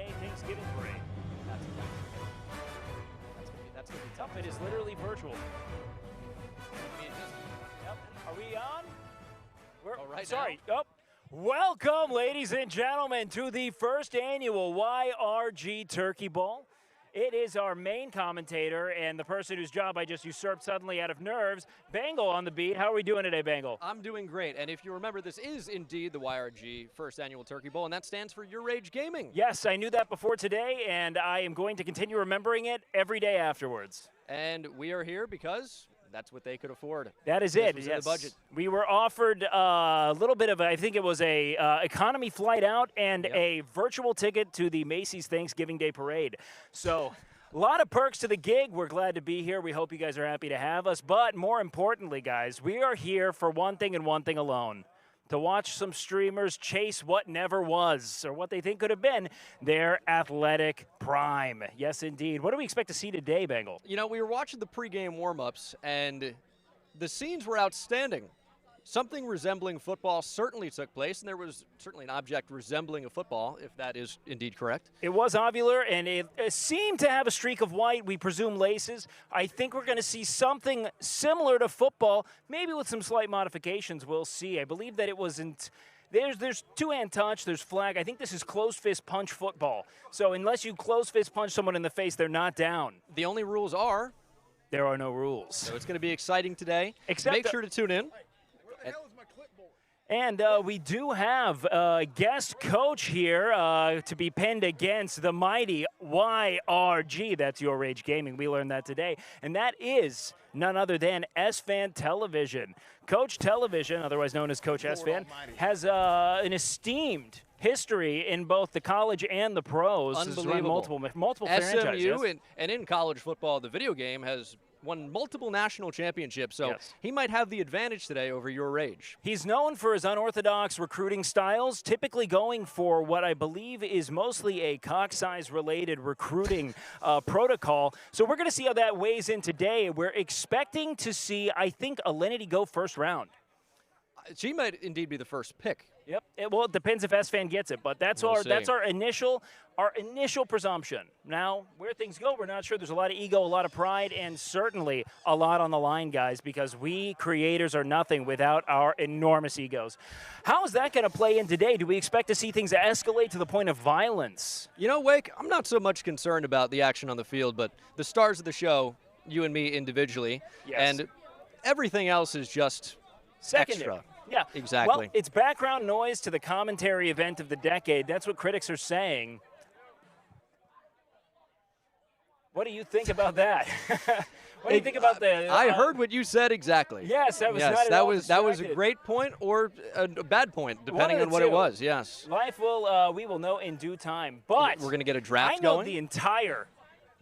3-day Thanksgiving parade. That's gonna be tough. It is literally virtual. Yep. Are we on? We're right sorry. Oh. Welcome, ladies and gentlemen, to the first annual YRG Turkey Bowl. It is our main commentator and the person whose job I just usurped suddenly out of nerves, Bangle on the beat. How are we doing today, Bangle? I'm doing great, and if you remember, this is indeed the YRG First Annual Turkey Bowl, and that stands for YourRAGEgaming. Yes, I knew that before today, and I am going to continue remembering it every day afterwards. And we are here because that's what they could afford. That is it. Was yes. in the budget. We were offered a little bit of, I think it was a economy flight out and a virtual ticket to the Macy's Thanksgiving Day Parade. So a lot of perks to the gig. We're glad to be here. We hope you guys are happy to have us. But more importantly, guys, we are here for one thing and one thing alone. To watch some streamers chase what never was, or what they think could have been their athletic prime. Yes, indeed. What do we expect to see today, Bangle? You know, we were watching the pregame warm-ups, and the scenes were outstanding. Something resembling football certainly took place, and there was certainly an object resembling a football, if that is indeed correct. It was ovular, and it seemed to have a streak of white, we presume laces. I think we're going to see something similar to football, maybe with some slight modifications. We'll see. I believe that it wasn't. There's two-hand touch, there's flag. I think this is close fist punch football. So unless you close fist punch someone in the face, they're not down. The only rules are? There are no rules. So it's going to be exciting today. Except make sure to tune in. And we do have a guest coach here to be pinned against the mighty YRG. That's YourRAGEgaming. We learned that today. And that is none other than Esfand Television. Coach Television, otherwise known as Coach Esfand, has an esteemed history in both the college and the pros. Unbelievable. Multiple franchises. SMU and in college football, the video game has won multiple national championships, so he might have the advantage today over YourRAGE. He's known for his unorthodox recruiting styles, typically going for what I believe is mostly a cock size related recruiting protocol. So we're going to see how that weighs in today. We're expecting to see, I think, Alinity go first round. She might indeed be the first pick. Yep. Well, it depends if Esfand gets it, but that's our initial presumption. Now, where things go, we're not sure. There's a lot of ego, a lot of pride, and certainly a lot on the line, guys, because we creators are nothing without our enormous egos. How is that going to play in today? Do we expect to see things escalate to the point of violence? You know, Wake, I'm not so much concerned about the action on the field, but the stars of the show, you and me individually, and everything else is just secondary. Extra. Yeah, exactly. Well, it's background noise to the commentary event of the decade. That's what critics are saying. What do you think about that? What do you think about the? I heard what you said exactly. Yes, that was that was a great point or a bad point, depending on what it was. Yes. Life will we will know in due time. But we're going to get a draft going. going. The entire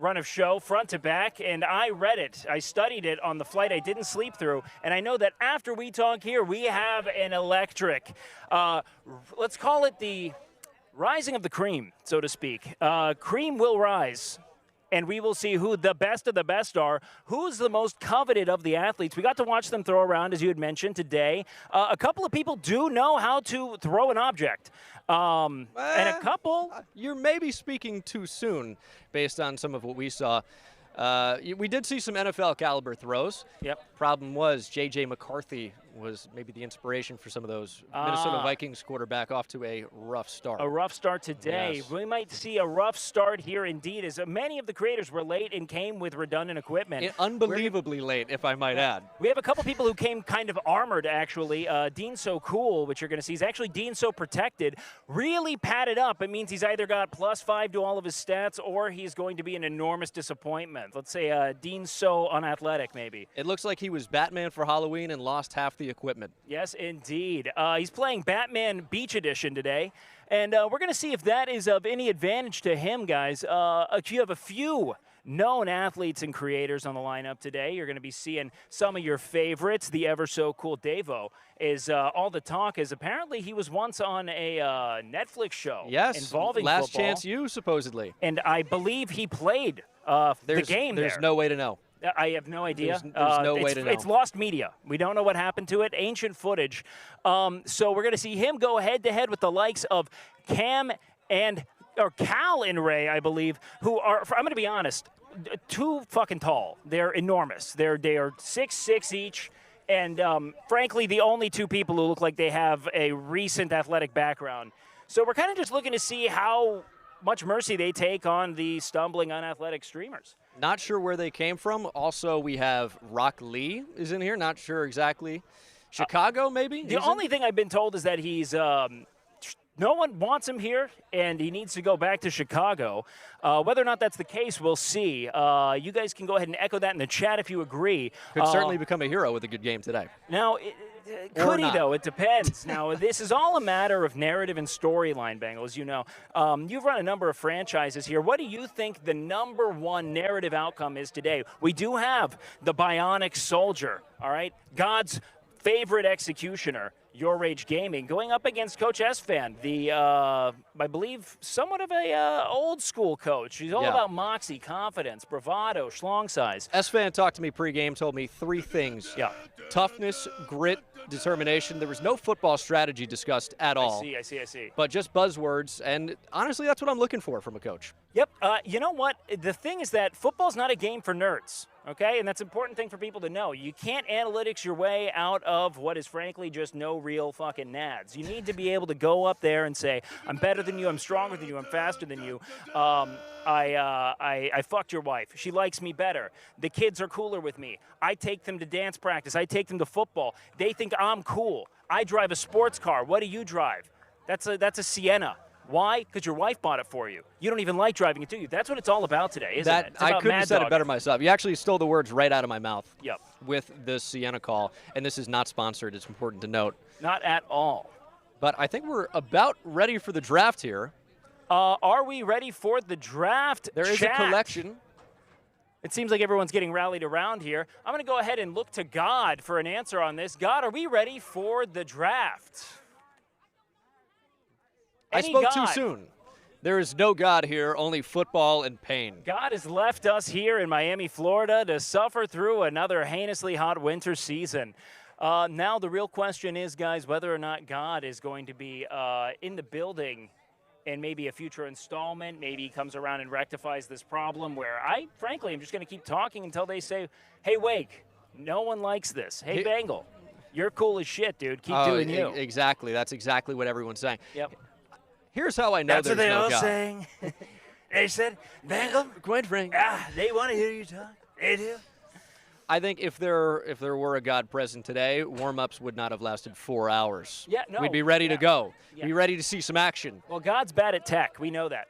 run of show front to back, and I read it. I studied it on the flight I didn't sleep through, and I know that after we talk here, we have an electric, let's call it the rising of the cream, so to speak. Cream will rise, and we will see who the best of the best are, who's the most coveted of the athletes. We got to watch them throw around, as you had mentioned today. A couple of people do know how to throw an object. And a couple. You're maybe speaking too soon based on some of what we saw. We did see some NFL caliber throws. Yep. Problem was J.J. McCarthy was maybe the inspiration for some of those. Minnesota Vikings quarterback off to a rough start. A rough start today. Yes. We might see a rough start here indeed, as many of the creators were late and came with redundant equipment. Unbelievably late, if I might add. We have a couple people who came kind of armored, actually. Dean So Cool, which you're going to see, is actually Dean So Protected. Really padded up. It means he's either got +5 to all of his stats, or he's going to be an enormous disappointment. Let's say Dean So Unathletic, maybe. It looks like he was Batman for Halloween and lost half the equipment. Yes, indeed. He's playing Batman Beach Edition today, and we're going to see if that is of any advantage to him, guys. You have a few known athletes and creators on the lineup today. You're going to be seeing some of your favorites. The ever so cool Davo is all the talk, as apparently he was once on a Netflix show involving Last football. Chance U, supposedly. And I believe he played the game There's no way to know. I have no idea. There's no way to know. It's lost media. We don't know what happened to it. Ancient footage. So we're going to see him go head-to-head with the likes of Cam and or Cal and Ray, I believe, who are, I'm going to be honest, too fucking tall. They're enormous. They are 6'6" each. And frankly, the only two people who look like they have a recent athletic background. So we're kind of just looking to see how much mercy they take on the stumbling, unathletic streamers. Not sure where they came from. Also, we have Rock Lee is in here. Not sure exactly. Chicago, maybe? The only thing I've been told is that he's no one wants him here, and he needs to go back to Chicago. Whether or not that's the case, we'll see. You guys can go ahead and echo that in the chat if you agree. Could certainly become a hero with a good game today. Now, could he, though? It depends. Now, this is all a matter of narrative and storyline, Bengals, you know. You've run a number of franchises here. What do you think the #1 narrative outcome is today? We do have the Bionic Soldier, all right? God's favorite executioner, YourRAGEgaming, going up against Coach Esfand, the, I believe, somewhat of a old school coach. He's all about moxie, confidence, bravado, schlong size. Esfand talked to me pregame, told me 3 things. Yeah. Toughness, grit, determination. There was no football strategy discussed at all. I see. But just buzzwords, and honestly, that's what I'm looking for from a coach. Yep. You know what? The thing is that football's not a game for nerds, okay? And that's an important thing for people to know. You can't analytics your way out of what is frankly just no real fucking nads. You need to be able to go up there and say, I'm better than you, I'm stronger than you, I'm faster than you. I fucked your wife. She likes me better. The kids are cooler with me. I take them to dance practice. I take them to football. They think I'm cool. I drive a sports car. What do you drive? That's a Sienna. Why? Because your wife bought it for you. You don't even like driving it, do you? That's what it's all about today, isn't it? I couldn't have said it better myself. You actually stole the words right out of my mouth. Yep. With this Sienna call, and this is not sponsored. It's important to note. Not at all. But I think we're about ready for the draft here. Are we ready for the draft? There is a collection. It seems like everyone's getting rallied around here. I'm going to go ahead and look to God for an answer on this. God, are we ready for the draft? I spoke too soon. There is no God here, only football and pain. God has left us here in Miami, Florida to suffer through another heinously hot winter season. Now the real question is, guys, whether or not God is going to be in the building in maybe a future installment. Maybe he comes around and rectifies this problem where frankly, I'm just going to keep talking until they say, hey, Wake, no one likes this. Hey, Bengal, you're cool as shit, dude. Keep doing you. Exactly. That's exactly what everyone's saying. Yep. Here's how I know there's no God. That's what they all saying. They said, Bengal, quite frank. They want to hear you talk. They do. I think if there were a God present today, warm-ups would not have lasted 4 hours. Yeah, no. We'd be ready to go. Be ready to see some action. Well, God's bad at tech. We know that.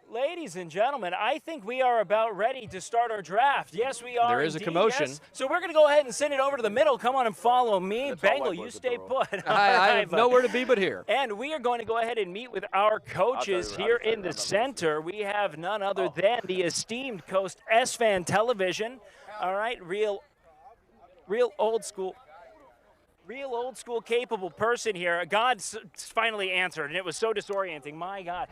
Ladies and gentlemen, I think we are about ready to start our draft. Yes, we are. There is a commotion. Yes. So we're going to go ahead and send it over to the middle. Come on and follow me. Bengal, you stay put. I have nowhere to be but here. And we are going to go ahead and meet with our coaches here in the center. We have none other than the esteemed Coach Esfand Television. All right, real old school capable person here. God finally answered, and it was so disorienting. My God.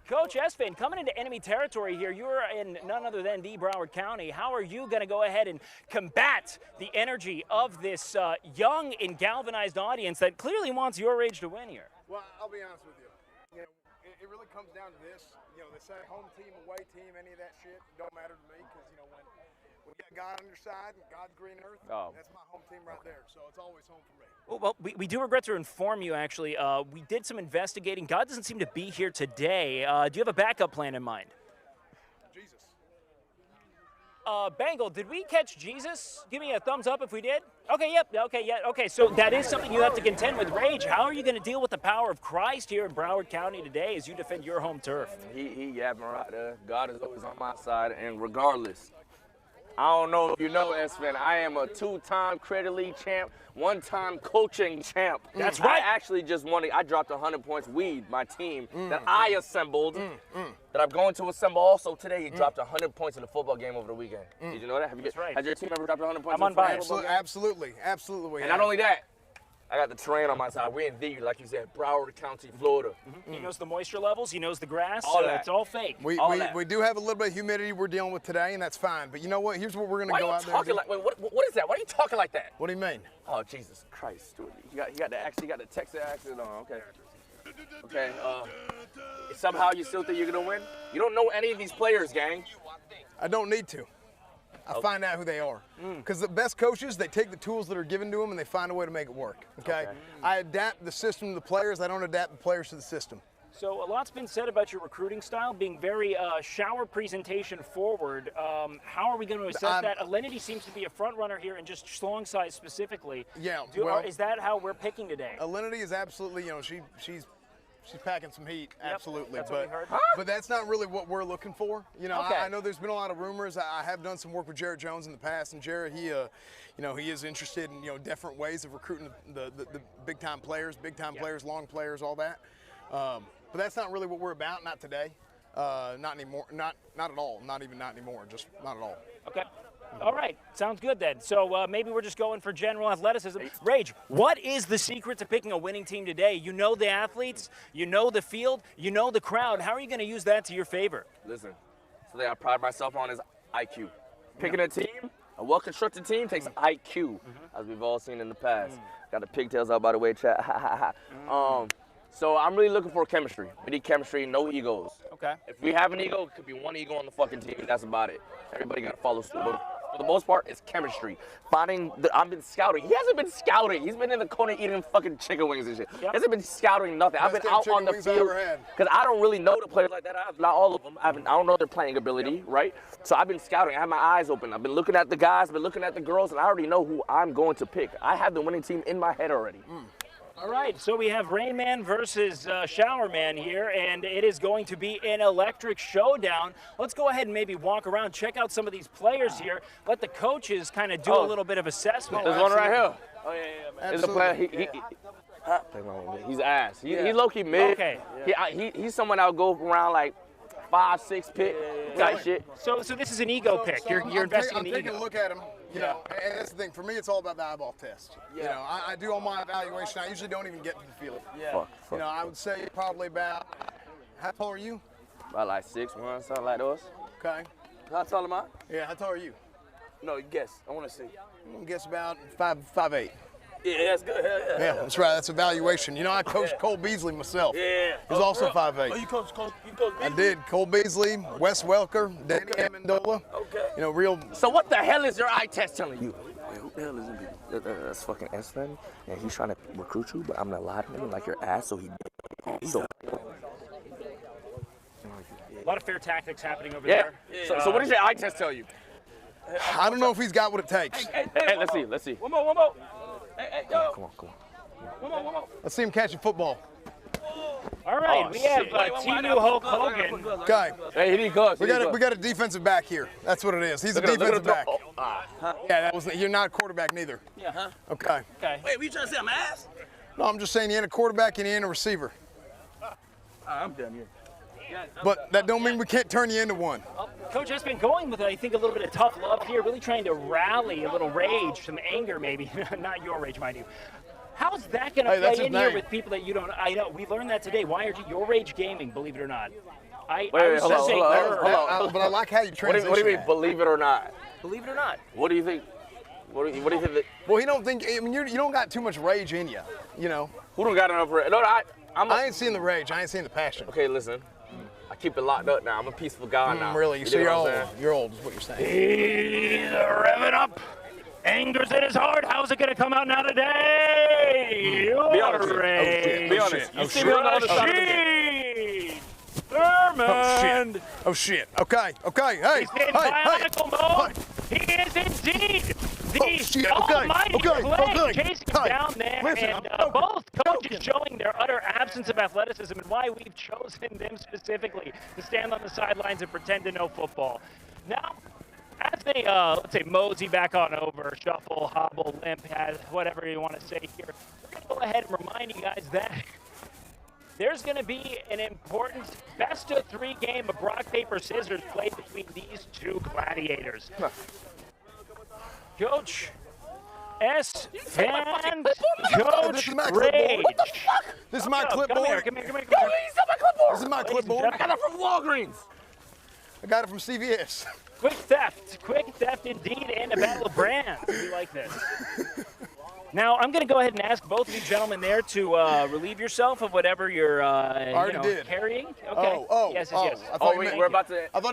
Coach Esfand, coming into enemy territory here, you're in none other than the Broward County. How are you going to go ahead and combat the energy of this young and galvanized audience that clearly wants YourRAGE to win here? Well, I'll be honest with you. You know, it really comes down to this. You know, they say home team, away team, any of that shit don't matter to me because, you know, when you got God on your side, God's green earth, that's my home team right there. So it's always home for me. Well, we do regret to inform you, actually. We did some investigating. God doesn't seem to be here today. Do you have a backup plan in mind? Jesus. Bengal, did we catch Jesus? Give me a thumbs up if we did. Okay, yep, okay, yeah, okay. So that is something you have to contend with, Rage. How are you going to deal with the power of Christ here in Broward County today as you defend your home turf? He yapping right there. God is always on my side, and regardless, I don't know if you know, Esfand, I am a 2-time Credit League champ, 1-time coaching champ. That's right. I actually just I dropped 100 points. My team that I assembled, that I'm going to assemble also today, he dropped 100 points in the football game over the weekend. Did you know that? That's right. Has your team ever dropped 100 points I'm in the unbiased. football game? Absolutely. And not only that, I got the terrain on my side. We're in like you said, Broward County, Florida. He knows the moisture levels. He knows the grass. All so that. It's all fake. We do have a little bit of humidity we're dealing with today, and that's fine. But you know what? Here's what we're going to go out there and do. Wait, what is that? Why are you talking like that? What do you mean? Oh, Jesus Christ, Stuart. You got the Texas accent on, okay. Okay. Somehow you still think you're gonna win? You don't know any of these players, gang. I don't need to. I find out who they are. Because the best coaches, they take the tools that are given to them and they find a way to make it work. Okay? I adapt the system to the players. I don't adapt the players to the system. So a lot's been said about your recruiting style being very shower presentation forward. How are we going to assess that? Alinity seems to be a front runner here, and just schlong size specifically. Yeah. Is that how we're picking today? Alinity is absolutely, you know, she's packing some heat, absolutely. That's what we heard. But that's not really what we're looking for. You know, Okay. I know there's been a lot of rumors. I have done some work with Jared Jones in the past, and Jared, he, you know, he is interested in, you know, different ways of recruiting the big time players, long players, all that. But that's not really what we're about. Not today. Not anymore. Not at all. Not anymore. Just not at all. Okay. All right, sounds good then. So maybe we're just going for general athleticism. Rage, what is the secret to picking a winning team today? You know the athletes, you know the field, you know the crowd. How are you going to use that to your favor? Listen, something I pride myself on is IQ. Picking a team, a well-constructed team takes IQ, as we've all seen in the past. Got the pigtails out, by the way, chat. So I'm really looking for chemistry. We need chemistry, no egos. Okay. If we have an ego, it could be one ego on the fucking team. That's about it. Everybody got to follow suit. But for the most part, it's chemistry. I've been scouting. He hasn't been scouting. He's been in the corner eating fucking chicken wings and shit. He hasn't been scouting nothing. I've been out on the field because I don't really know the players like that. Not all of them. I don't know their playing ability, right? So I've been scouting. I have my eyes open. I've been looking at the guys, been looking at the girls, and I already know who I'm going to pick. I have the winning team in my head already. All right, so we have Rain Man versus Shower Man here, and it is going to be an electric showdown. Let's go ahead and maybe walk around, check out some of these players here, let the coaches kind of do a little bit of assessment. There's one right here. Oh, yeah, man. There's a player. He's ass. He's low-key mid. Okay. He's someone I'll go around like 5-6 pick type shit. So this is an ego pick. You're investing in the I'm taking ego. a look at him. You know, and that's the thing. For me, it's all about the eyeball test. You know, I do all my evaluation. I usually don't even get to the field. You know, I would say probably about, how tall are you? About like 6'1", something like those. Okay. How tall am I? Yeah, how tall are you? No, guess. I want to see. I'm going to guess about 5'8". Yeah, that's good. Yeah, that's right. That's evaluation. You know, I coached Cole Beasley myself. Yeah. He's also 5'8". Oh, you coach Beasley? I did. Cole Beasley, Wes Welker, Danny Amendola. Okay. You know, real. So what the hell is your eye test telling you? Who the hell is it? That's fucking Esfand, and he's trying to recruit you, but I'm gonna lie to him like your ass, so he. So. A lot of fair tactics happening over there. So what does your eye test tell you? I don't know if he's got what it takes. Hey, let's see. One more. Hey, yo. Come on. One more. Let's see him catching football. All right, we have T-New Hulk Hogan. Okay. Hey, he didn't coach. We got a defensive back here. That's what it is. He's a defensive back. Yeah, you're not a quarterback neither. Yeah, huh? Okay. Okay. Wait, we trying to say I'm ass? No, I'm just saying you ain't a quarterback and you ain't a receiver. I'm done here. But that don't mean we can't turn you into one. Coach Esfand going with, I think, a little bit of tough love here, really trying to rally a little rage, some anger maybe. Not your rage, mind you. How's that going to play in here with people that you don't? I know we learned that today. YRG, YourRAGEgaming, believe it or not. Wait, hold on. But I like how you transition. What do you mean, believe it or not? Believe it or not. What do you think? What do you think? Well, he don't think. I mean, you don't got too much rage in you. You know. Who don't got enough rage? No, I ain't seeing the rage. I ain't seeing the passion. Okay, listen. I keep it locked up now. I'm a peaceful guy now. Really? So you're old. You're old, is what you're saying. He's revving up. Anger's in his heart. How's it going to come out now today? Be honest. Be honest. You see me on the other side of the game. Thurmond. Oh shit. Okay. Hey. He's in bionicle mode. He is indeed the almighty play, chasing down there, and both coaches showing their utter absence of athleticism and why we've chosen them specifically to stand on the sidelines and pretend to know football. Now, as they, let's say, mosey back on over, shuffle, hobble, limp, whatever you want to say here, we're going to go ahead and remind you guys that there's going to be an important best-of-3 game of rock, paper, scissors played between these two gladiators. Coach Esfand, Coach Rage. What the fuck? This is my clipboard. Come here. Yo, he's on my clipboard. This is my clipboard. I got that from Walgreens. I got it from CVS. Quick theft indeed, and a battle of brands. We like this. Now, I'm going to go ahead and ask both of you gentlemen there to relieve yourself of whatever you're carrying. Okay. Yes. I thought we're he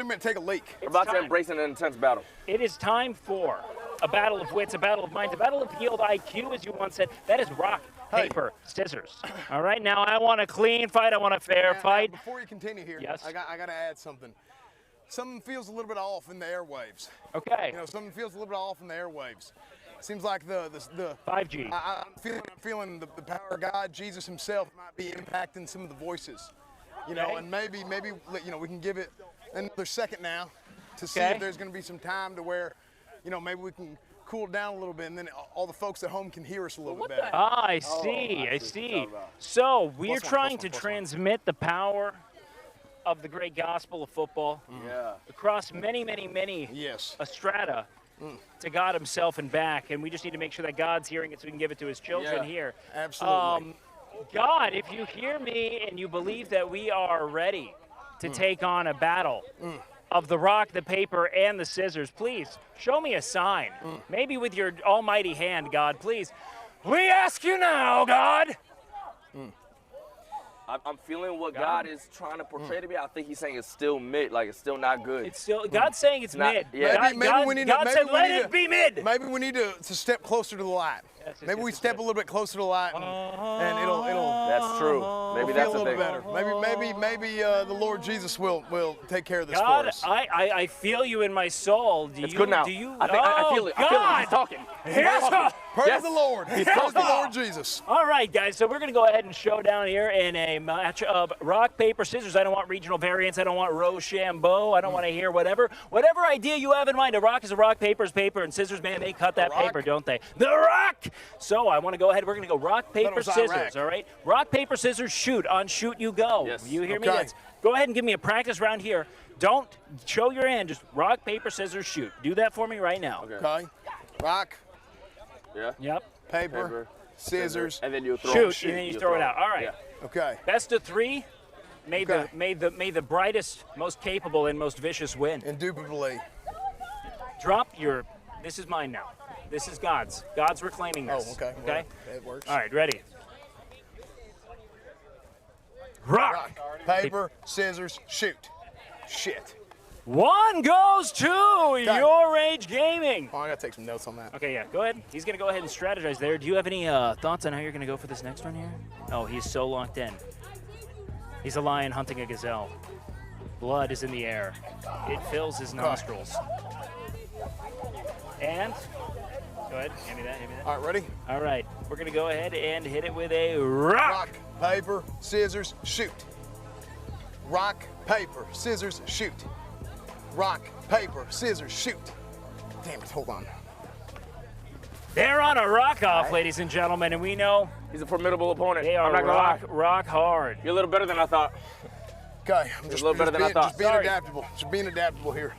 meant take a leak. We're about to embrace an intense battle. It is time for a battle of wits, a battle of minds, a battle of field IQ, as you once said. That is rock, paper, scissors. All right, now I want a clean fight. I want a fair fight. Now, before you continue here, yes. I got to add something. Something feels a little bit off in the airwaves. Okay. You know, something feels a little bit off in the airwaves. Seems like the 5G. I'm feeling the power of God, Jesus himself, might be impacting some of the voices. You know, and maybe we can give it another second now to see if there's going to be some time to where, maybe we can cool down a little bit, and then all the folks at home can hear us a little bit better. I see. So we're trying to transmit the power of the great gospel of football across many strata to God himself and back, and we just need to make sure that God's hearing it so we can give it to his children here. Absolutely. God, if you hear me and you believe that we are ready to take on a battle of the rock, the paper, and the scissors, please show me a sign. Maybe with your almighty hand, God, please. We ask you now, God. I'm feeling what God is trying to portray to me. I think he's saying it's still mid, like it's still not good. It's still God's saying it's mid. Yeah. God said let it be mid. Maybe we need to step closer to the light. Maybe we step a little bit closer to the light, and it'll. That's true. Maybe that's a little thing. better. Maybe the Lord Jesus will take care of this God, for us. I feel you in my soul. It's good now. Do you? I feel it. God. I feel it. He's talking. Yes. Praise the Lord. Praise the Lord Jesus. All right, guys. So we're going to go ahead and show down here in a match of rock, paper, scissors. I don't want regional variants. I don't want Rochambeau. I don't want to hear whatever idea you have in mind. A rock is a rock, paper is paper, and scissors, man, they cut that paper, don't they? The rock. So I want to go ahead. We're going to go rock, paper, scissors. All right. Rock, paper, scissors, shoot. On shoot you go. Yes. You hear me? Go ahead and give me a practice round here. Don't show your hand. Just rock, paper, scissors, shoot. Do that for me right now. Okay. Rock. Yeah. Yep. Paper, scissors, and then you throw shoot, and then you throw it out. All right. Yeah. Okay. Best of three. May the brightest, most capable, and most vicious win. Indubitably. Drop your. This is mine now. This is God's. God's reclaiming this. Oh, okay. Okay. Well, it works. All right. Ready. Rock. Paper, scissors, shoot. Shit. One goes to YourRAGEgaming. Oh, I gotta take some notes on that. Okay, yeah, go ahead. He's gonna go ahead and strategize there. Do you have any thoughts on how you're gonna go for this next one here? Oh, he's so locked in. He's a lion hunting a gazelle. Blood is in the air. It fills his nostrils. And, go ahead, hand me that. All right, ready? All right, we're gonna go ahead and hit it with a rock. Paper, scissors, shoot. Rock, paper, scissors, shoot. Rock, paper, scissors, shoot. Damn it, hold on. They're on a rock-off, ladies and gentlemen, and we know he's a formidable opponent. They are rock hard. You're a little better than I thought. Okay, I'm just a little better than I thought. Just being adaptable. Just being adaptable here.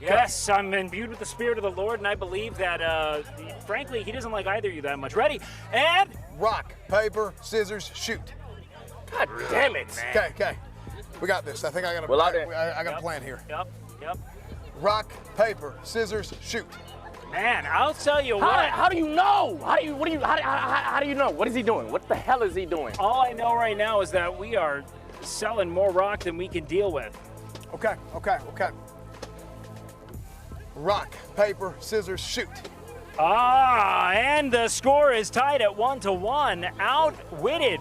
Yes, I'm imbued with the Spirit of the Lord, and I believe that, frankly, he doesn't like either of you that much. Ready? And... Rock, paper, scissors, shoot. God damn it, man. Okay. We got this. I think I got a plan here. Yep. Rock, paper, scissors, shoot. Man, I'll tell you what. How do you know? How do you know? What is he doing? What the hell is he doing? All I know right now is that we are selling more rock than we can deal with. Okay. Rock, paper, scissors, shoot. And the score is tied at 1-1. Outwitted.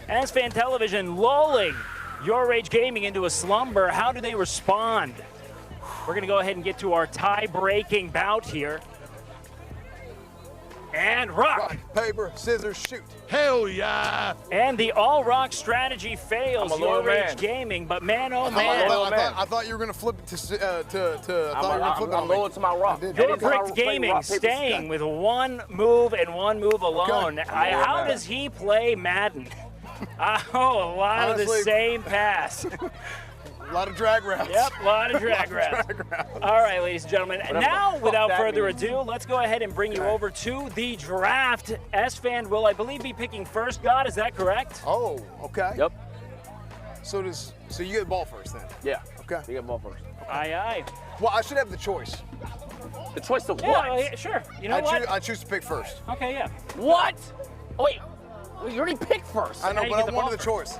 Esfand Television lulling YourRAGEgaming into a slumber. How do they respond? We're going to go ahead and get to our tie-breaking bout here. And rock. Paper, scissors, shoot. Hell yeah! And the all-rock strategy fails YourRAGEgaming, but man, oh man. I thought you were going to flip it to I'm loyal to my rock. YourRAGEgaming staying with one move and one move alone. Okay. How does he play Madden? A lot of the same pass. A lot of drag routes. Yep, a lot of drag routes. All right, ladies and gentlemen. Now, without further ado, let's go ahead and bring you over to the draft. Esfand will, I believe, be picking first. God, is that correct? Oh, okay. Yep. So you get the ball first then? Yeah. Okay. You get ball first. Aye, aye. Well, I should have the choice. The choice to Yeah, what? yeah, sure. You know what? I choose to pick first. Okay, yeah. What? Oh, wait. Well, you already picked first. I know, now you but get I the wanted ball the choice.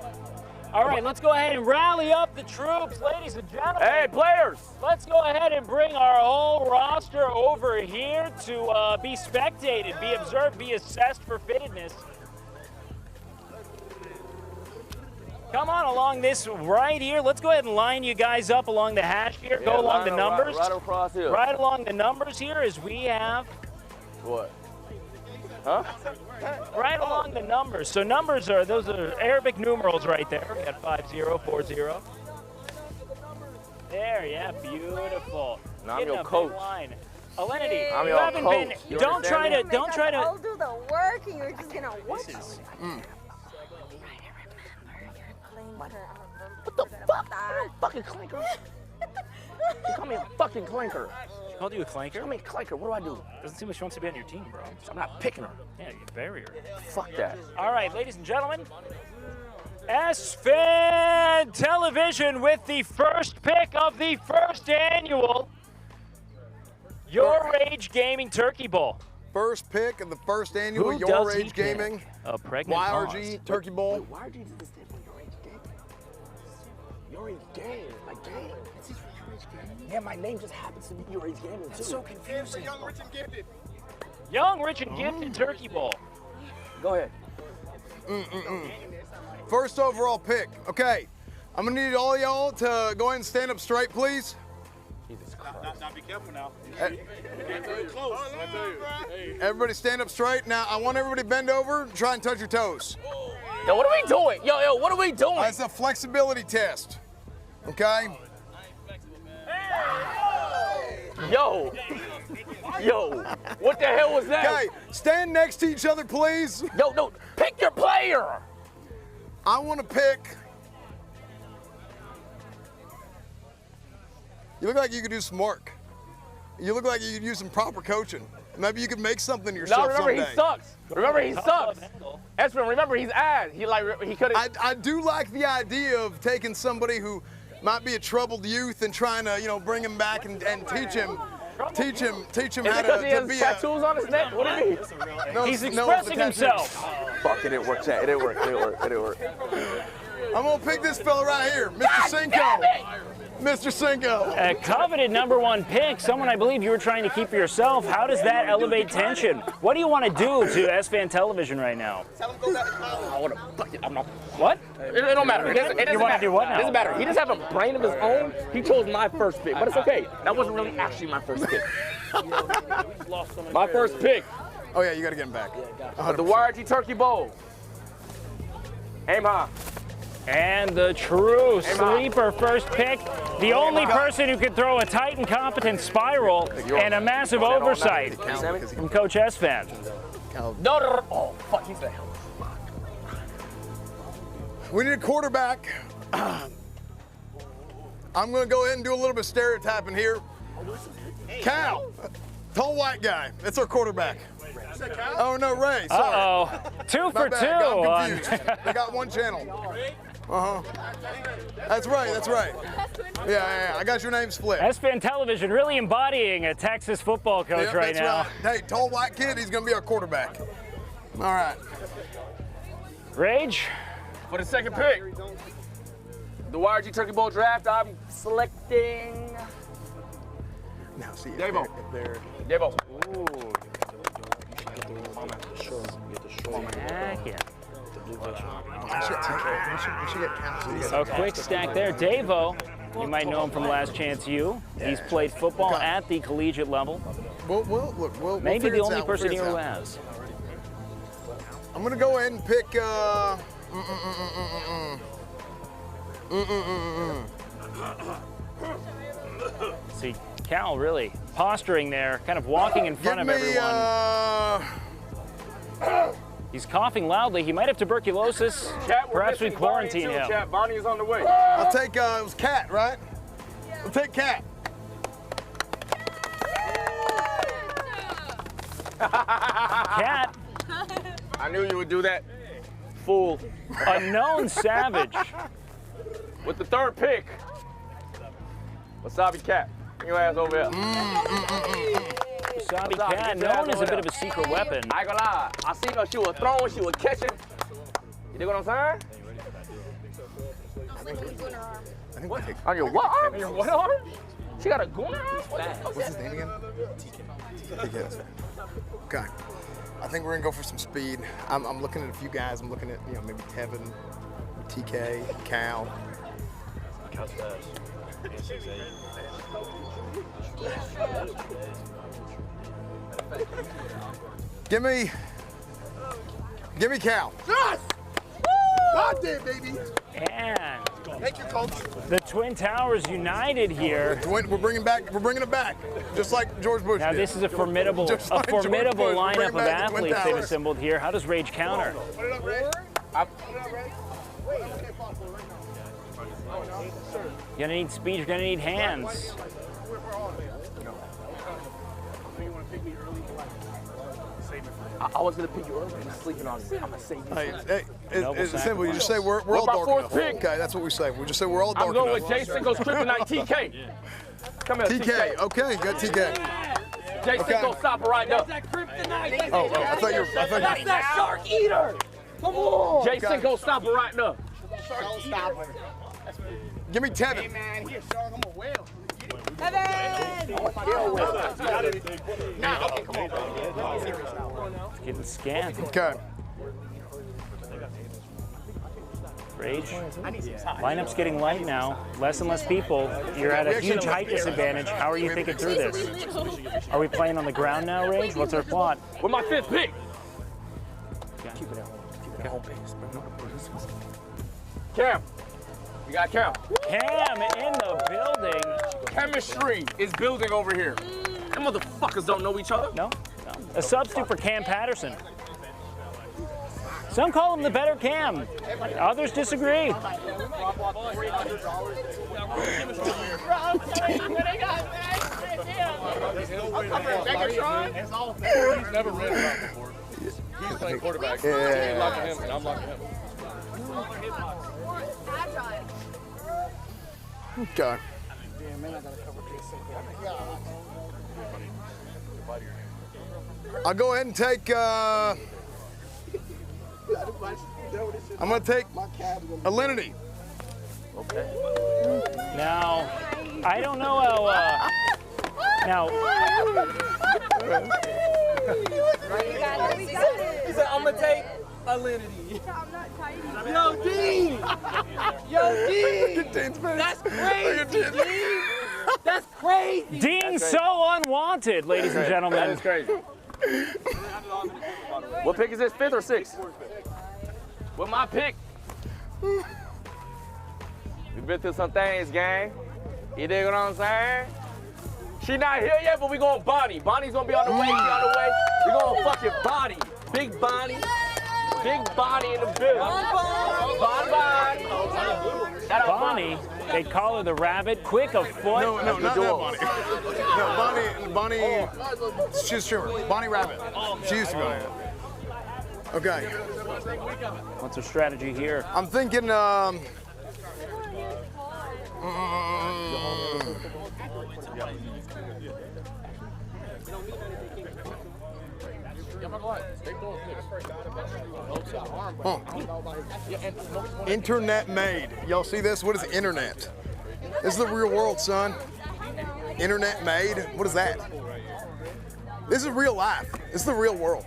All right, let's go ahead and rally up the troops, ladies and gentlemen. Hey, players. Let's go ahead and bring our whole roster over here to be spectated, be observed, be assessed for fittedness. Come on along this right here. Let's go ahead and line you guys up along the hash here. Go along the numbers. Right across here. Right along the numbers here as we have. What? Huh? Right along the numbers. So numbers are, those are Arabic numerals right there. We got 5040. There, yeah, beautiful. Now I'm Getting your a big coach. line. Alinity, I'm you your haven't coach. been, You don't try to, understand don't try I'll to. do the work and you're just gonna watch. What the fuck? Fucking clinker. You call me a fucking clinker. She called you a clanker? Call me a clinker. What do I do? Doesn't seem like she wants to be on your team, bro. I'm not picking her. Yeah, you bury her. Fuck that. All right, ladies and gentlemen, Esfand Television with the first pick of the first annual YRG Turkey Bowl. First pick of the first annual Who does he YourRAGEgaming pick? A pregnant YRG pause. Turkey Bowl. Why did you do this for YourRAGEgaming? My game. Is this for YourRAGEgaming? Yeah, my name just happens to be YourRAGEgaming too. It's so confusing. Young, rich, and gifted. Young, Rich, and Gifted Turkey Bowl. Go ahead. First overall pick. Okay, I'm gonna need all y'all to go ahead and stand up straight, please. Jesus Christ. Now be careful now. Everybody stand up straight. Now, I want everybody to bend over and try and touch your toes. Yo, what are we doing? Yo, what are we doing? That's a flexibility test, okay? Yo, what the hell was that? Okay, stand next to each other, please. Yo, no, pick your player. I want to pick. You look like you could do some work. You look like you could use some proper coaching. Maybe you could make something of No, yourself remember someday. he sucks. Remember he sucks. Esfand, remember he's ass. He could have. I do like the idea of taking somebody who might be a troubled youth and trying to, bring him back and teach him Is how it to because he be has tattoos on his neck? What do you mean? No, He's no, it's expressing a tattoo. himself. Fuck, it didn't work, chat. It didn't work. I'm gonna pick this fella right here, Mr. Cinco. Mr. Cinco. A coveted #1 pick, someone I believe you were trying to keep for yourself. How does that elevate tension? What do you want to do to Esfand Television right now? I want to fuck it. I'm not. What? It don't matter. It doesn't You wanna matter. do what now? It doesn't matter. He doesn't have a brain of his own. He chose my first pick, but it's okay. That wasn't really actually my first pick. My first pick. Oh yeah, you gotta get him back. The YRG Turkey Bowl. Aim high. And the true sleeper first pick, the only person who could throw a tight and competent spiral and a massive oversight from Coach Esfand. No. Oh, fuck, he's there. We need a quarterback. I'm gonna go ahead and do a little bit of stereotyping here. Cal, tall white guy. That's our quarterback. Oh no, Ray. Sorry. Uh-oh. 2 My for bad. 2. Got confused. They got one channel. That's right. Yeah. I got your name split. Esfand Television really embodying a Texas football coach Yep, right that's now. Right. Hey, tall white kid, he's gonna be our quarterback. All right. Rage? For the second pick, the YRG Turkey Bowl draft, I'm selecting Now see Davo. if they're Davo. Heck yeah. we should get Cal. A quick stack there. Davo, you might know him from Last Chance U. He's played football at the collegiate level. We'll Maybe figure the this only out. We'll person figure here this who out. has. I'm gonna go ahead and pick. See, Cal really posturing there, kind of walking in front Give of me. everyone. He's coughing loudly. He might have tuberculosis. Perhaps we quarantine him. Chat, Barney is on the way. I'll take. It was Cat, right? I'll take Cat. Cat, I knew you would do that. Fool. a known savage. With the third pick, Wasabi cat. Bring your ass over here. Wasabi cat, known as a bit of a secret weapon. I ain't gonna lie. I seen her. She was throwing. She was catching. You dig what I'm saying? I think what? On your what arm? On your what arm? She got a goon arm? What's his name again? TK. That's right. Okay. I think we're gonna go for some speed. I'm looking at a few guys. I'm looking at maybe Tevin, TK, Cal. Cal's fast. Give me Cal. Yes! God damn, baby. And Thank you, Coach. the Twin Towers united here. We're bringing it back, just like George Bush Now did. this is a formidable Just like George Bush, lineup bring of back the Twin athletes they've Towers. assembled here. How does Rage counter? Put it up, Ray. You're gonna need speed, you're gonna need hands. I was gonna pick you earlier. I'm sleeping on you. I'm gonna save you. Hey, Noble it's simple. You just say we're all my dark fourth enough. pick? Okay, that's what we say. We just say we're all dark I'm going enough. with Jason goes Kryptonite TK. Come here, TK. Okay, got TK. Jason Okay. go stop it right now. Oh, I thought you were. That's that shark eater. Come on. Jason Okay. go stop it right now. Give me Tevin. Evan! It's getting scanned. Okay. Rage. Lineup's getting light now. Less and less people. You're at a huge height disadvantage. How are you thinking through this? Are we playing on the ground now, Rage? What's our plot? With my fifth pick. Cam. You got Cam. Cam in the building. Chemistry is building over here. Them motherfuckers don't know each other. No. A substitute for Cam Patterson. Some call him the better Cam. Others disagree. Never read about before. He's playing quarterback. Yeah. He's locking him, and I'm locking him. Okay. I'll go ahead and take. I'm gonna take Alinity. Now, I don't know how. Now, He said, I'm gonna take Alinity. I'm not tidy. Yo, Dean! Yo, Dean! That's crazy, Dean! That's crazy! Dean so unwanted, ladies and That gentlemen. is crazy. What pick is this? Fifth or sixth? With my pick. We've been through some things, gang. You dig what I'm saying? She not here yet, but we going Bonnie. Bonnie's gonna be on the way. She on the way. We going fucking Bonnie. Big Bonnie. Big Bonnie in the building. Bonnie. Shout out Bonnie, they call her the rabbit, quick of foot. No, not that Bonnie. No, Bonnie. She's a streamer. Bonnie Rabbit. She used to go in. Okay. What's her strategy here? I'm thinking. Internet made. Y'all see this? What is internet? This is the real world, son. Internet made. What is that? This is real life. This is the real world.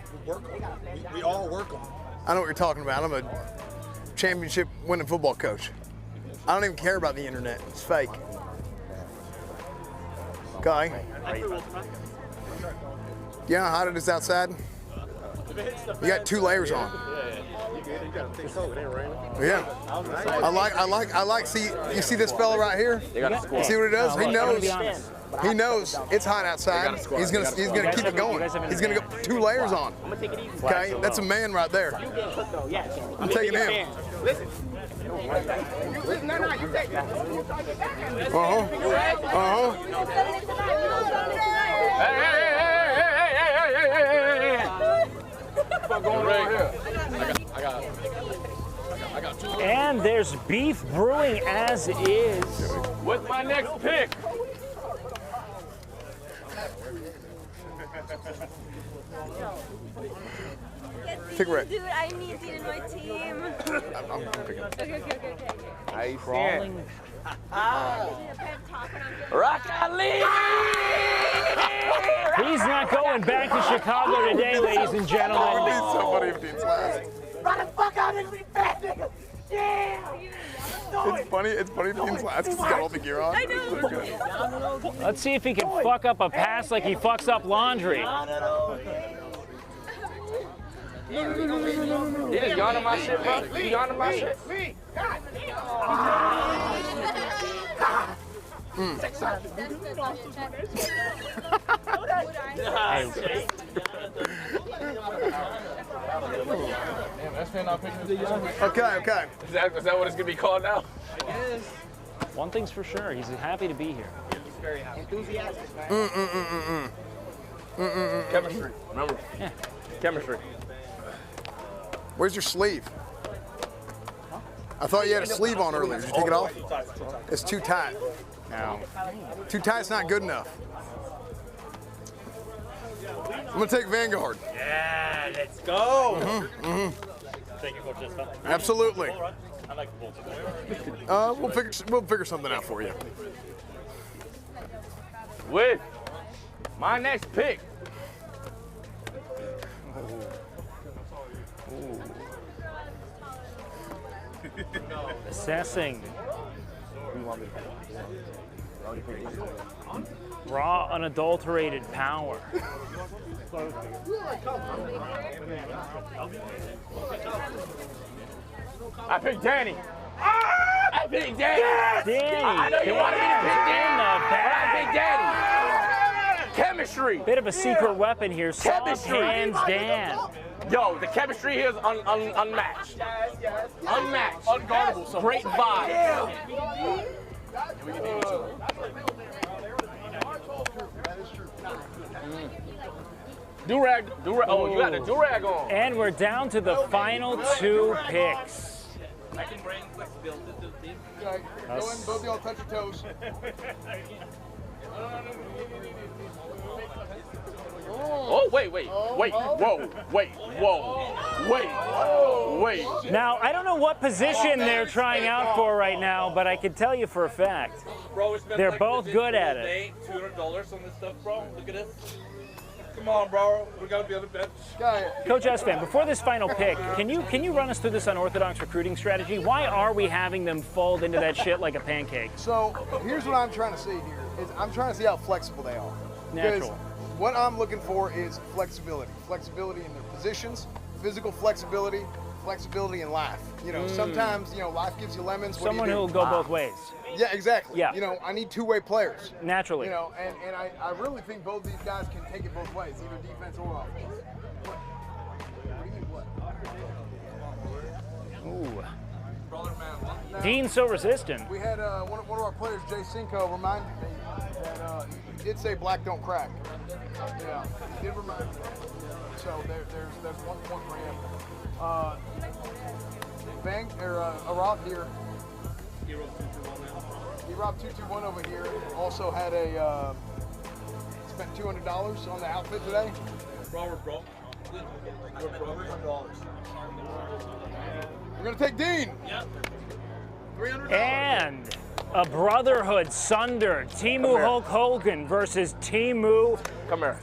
We all work them. I know what you're talking about. I'm a championship winning football coach. I don't even care about the internet. It's fake. Okay. You know how hot it is outside? You got 2 layers on. Yeah. I like. See, you see this fella right here? You see what it does? He knows. He knows it's hot outside. He's gonna keep it going. He's gonna go 2 layers on. Okay, that's a man right there. I'm taking him. I got 2. And there's beef brewing as is. With my next pick, Pick red. Dude, I need Dean in my team. I'm picking. Okay. How you Crawling. Need a pep talk when I'm doing Rock Ali! He's not going back to Chicago today, ladies and It would gentlemen. be so funny if Dean's last. Run the fuck out of me, fat nigga. Yeah. It's funny if Dean's last because he's got all the gear on. I know. So good. Let's see if he can fuck up a pass like he fucks up laundry. He just yawned on my shit, bro. You yawned on my shit. Okay. Is that what it's gonna be called now? One thing's for sure, he's happy to be here. Chemistry. Remember? Yeah. Chemistry. Where's your sleeve? I thought you had a sleeve on earlier. Did you take it off? It's too tight. Now, Too tight's not good enough. I'm gonna take Vanguard. Yeah, let's go. Thank you, Coach Esfand. Absolutely. I like the both. We'll figure something out for you. With my next pick. assessing. Raw, unadulterated power. I picked Danny. I picked Danny. Danny. I know you wanted me to pick Danny. In the But I bag. picked Danny. Chemistry. Bit of a secret weapon here. Soft Chemistry. hands Dan. Yo, the chemistry here is unmatched. Unmatched. Unguardable. Great vibe. Do-rag. Oh, you got the do-rag on. And we're down to the final two picks. I can bring flexibility to the team. Okay, go in, both of y'all touch your toes. Oh, wait. Now, I don't know what position they're trying out for right now, but I can tell you for a fact. Bro, we spent They're like both this good whole at it. day, $200 on this stuff, bro. Look at this. Come on, bro. We gotta be on the bench. Coach Esfand, before this final pick, can you run us through this unorthodox recruiting strategy? Why are we having them fold into that shit like a pancake? So here's what I'm trying to see here is I'm trying to see how flexible they are. Natural. Because what I'm looking for is flexibility. Flexibility in their positions, physical flexibility, flexibility in life. You know, sometimes, life gives you lemons. What do you Someone do? who will go both ways. Yeah, exactly. Yeah. I need two-way players. Naturally. And I really think both these guys can take it both ways, either defense or offense. Ooh. Dean's so resistant. We had one of our players, Jay Cinco, remind me that he did say black don't crack. Yeah, he did remind me. So there's 1 point for him. Aroth here. He robbed 221 over here. Also had spent $200 on the outfit today. Bro. We're gonna take Dean. Yep. $300. And a brotherhood sunder. Timu Hulk Hogan versus Timu Come here.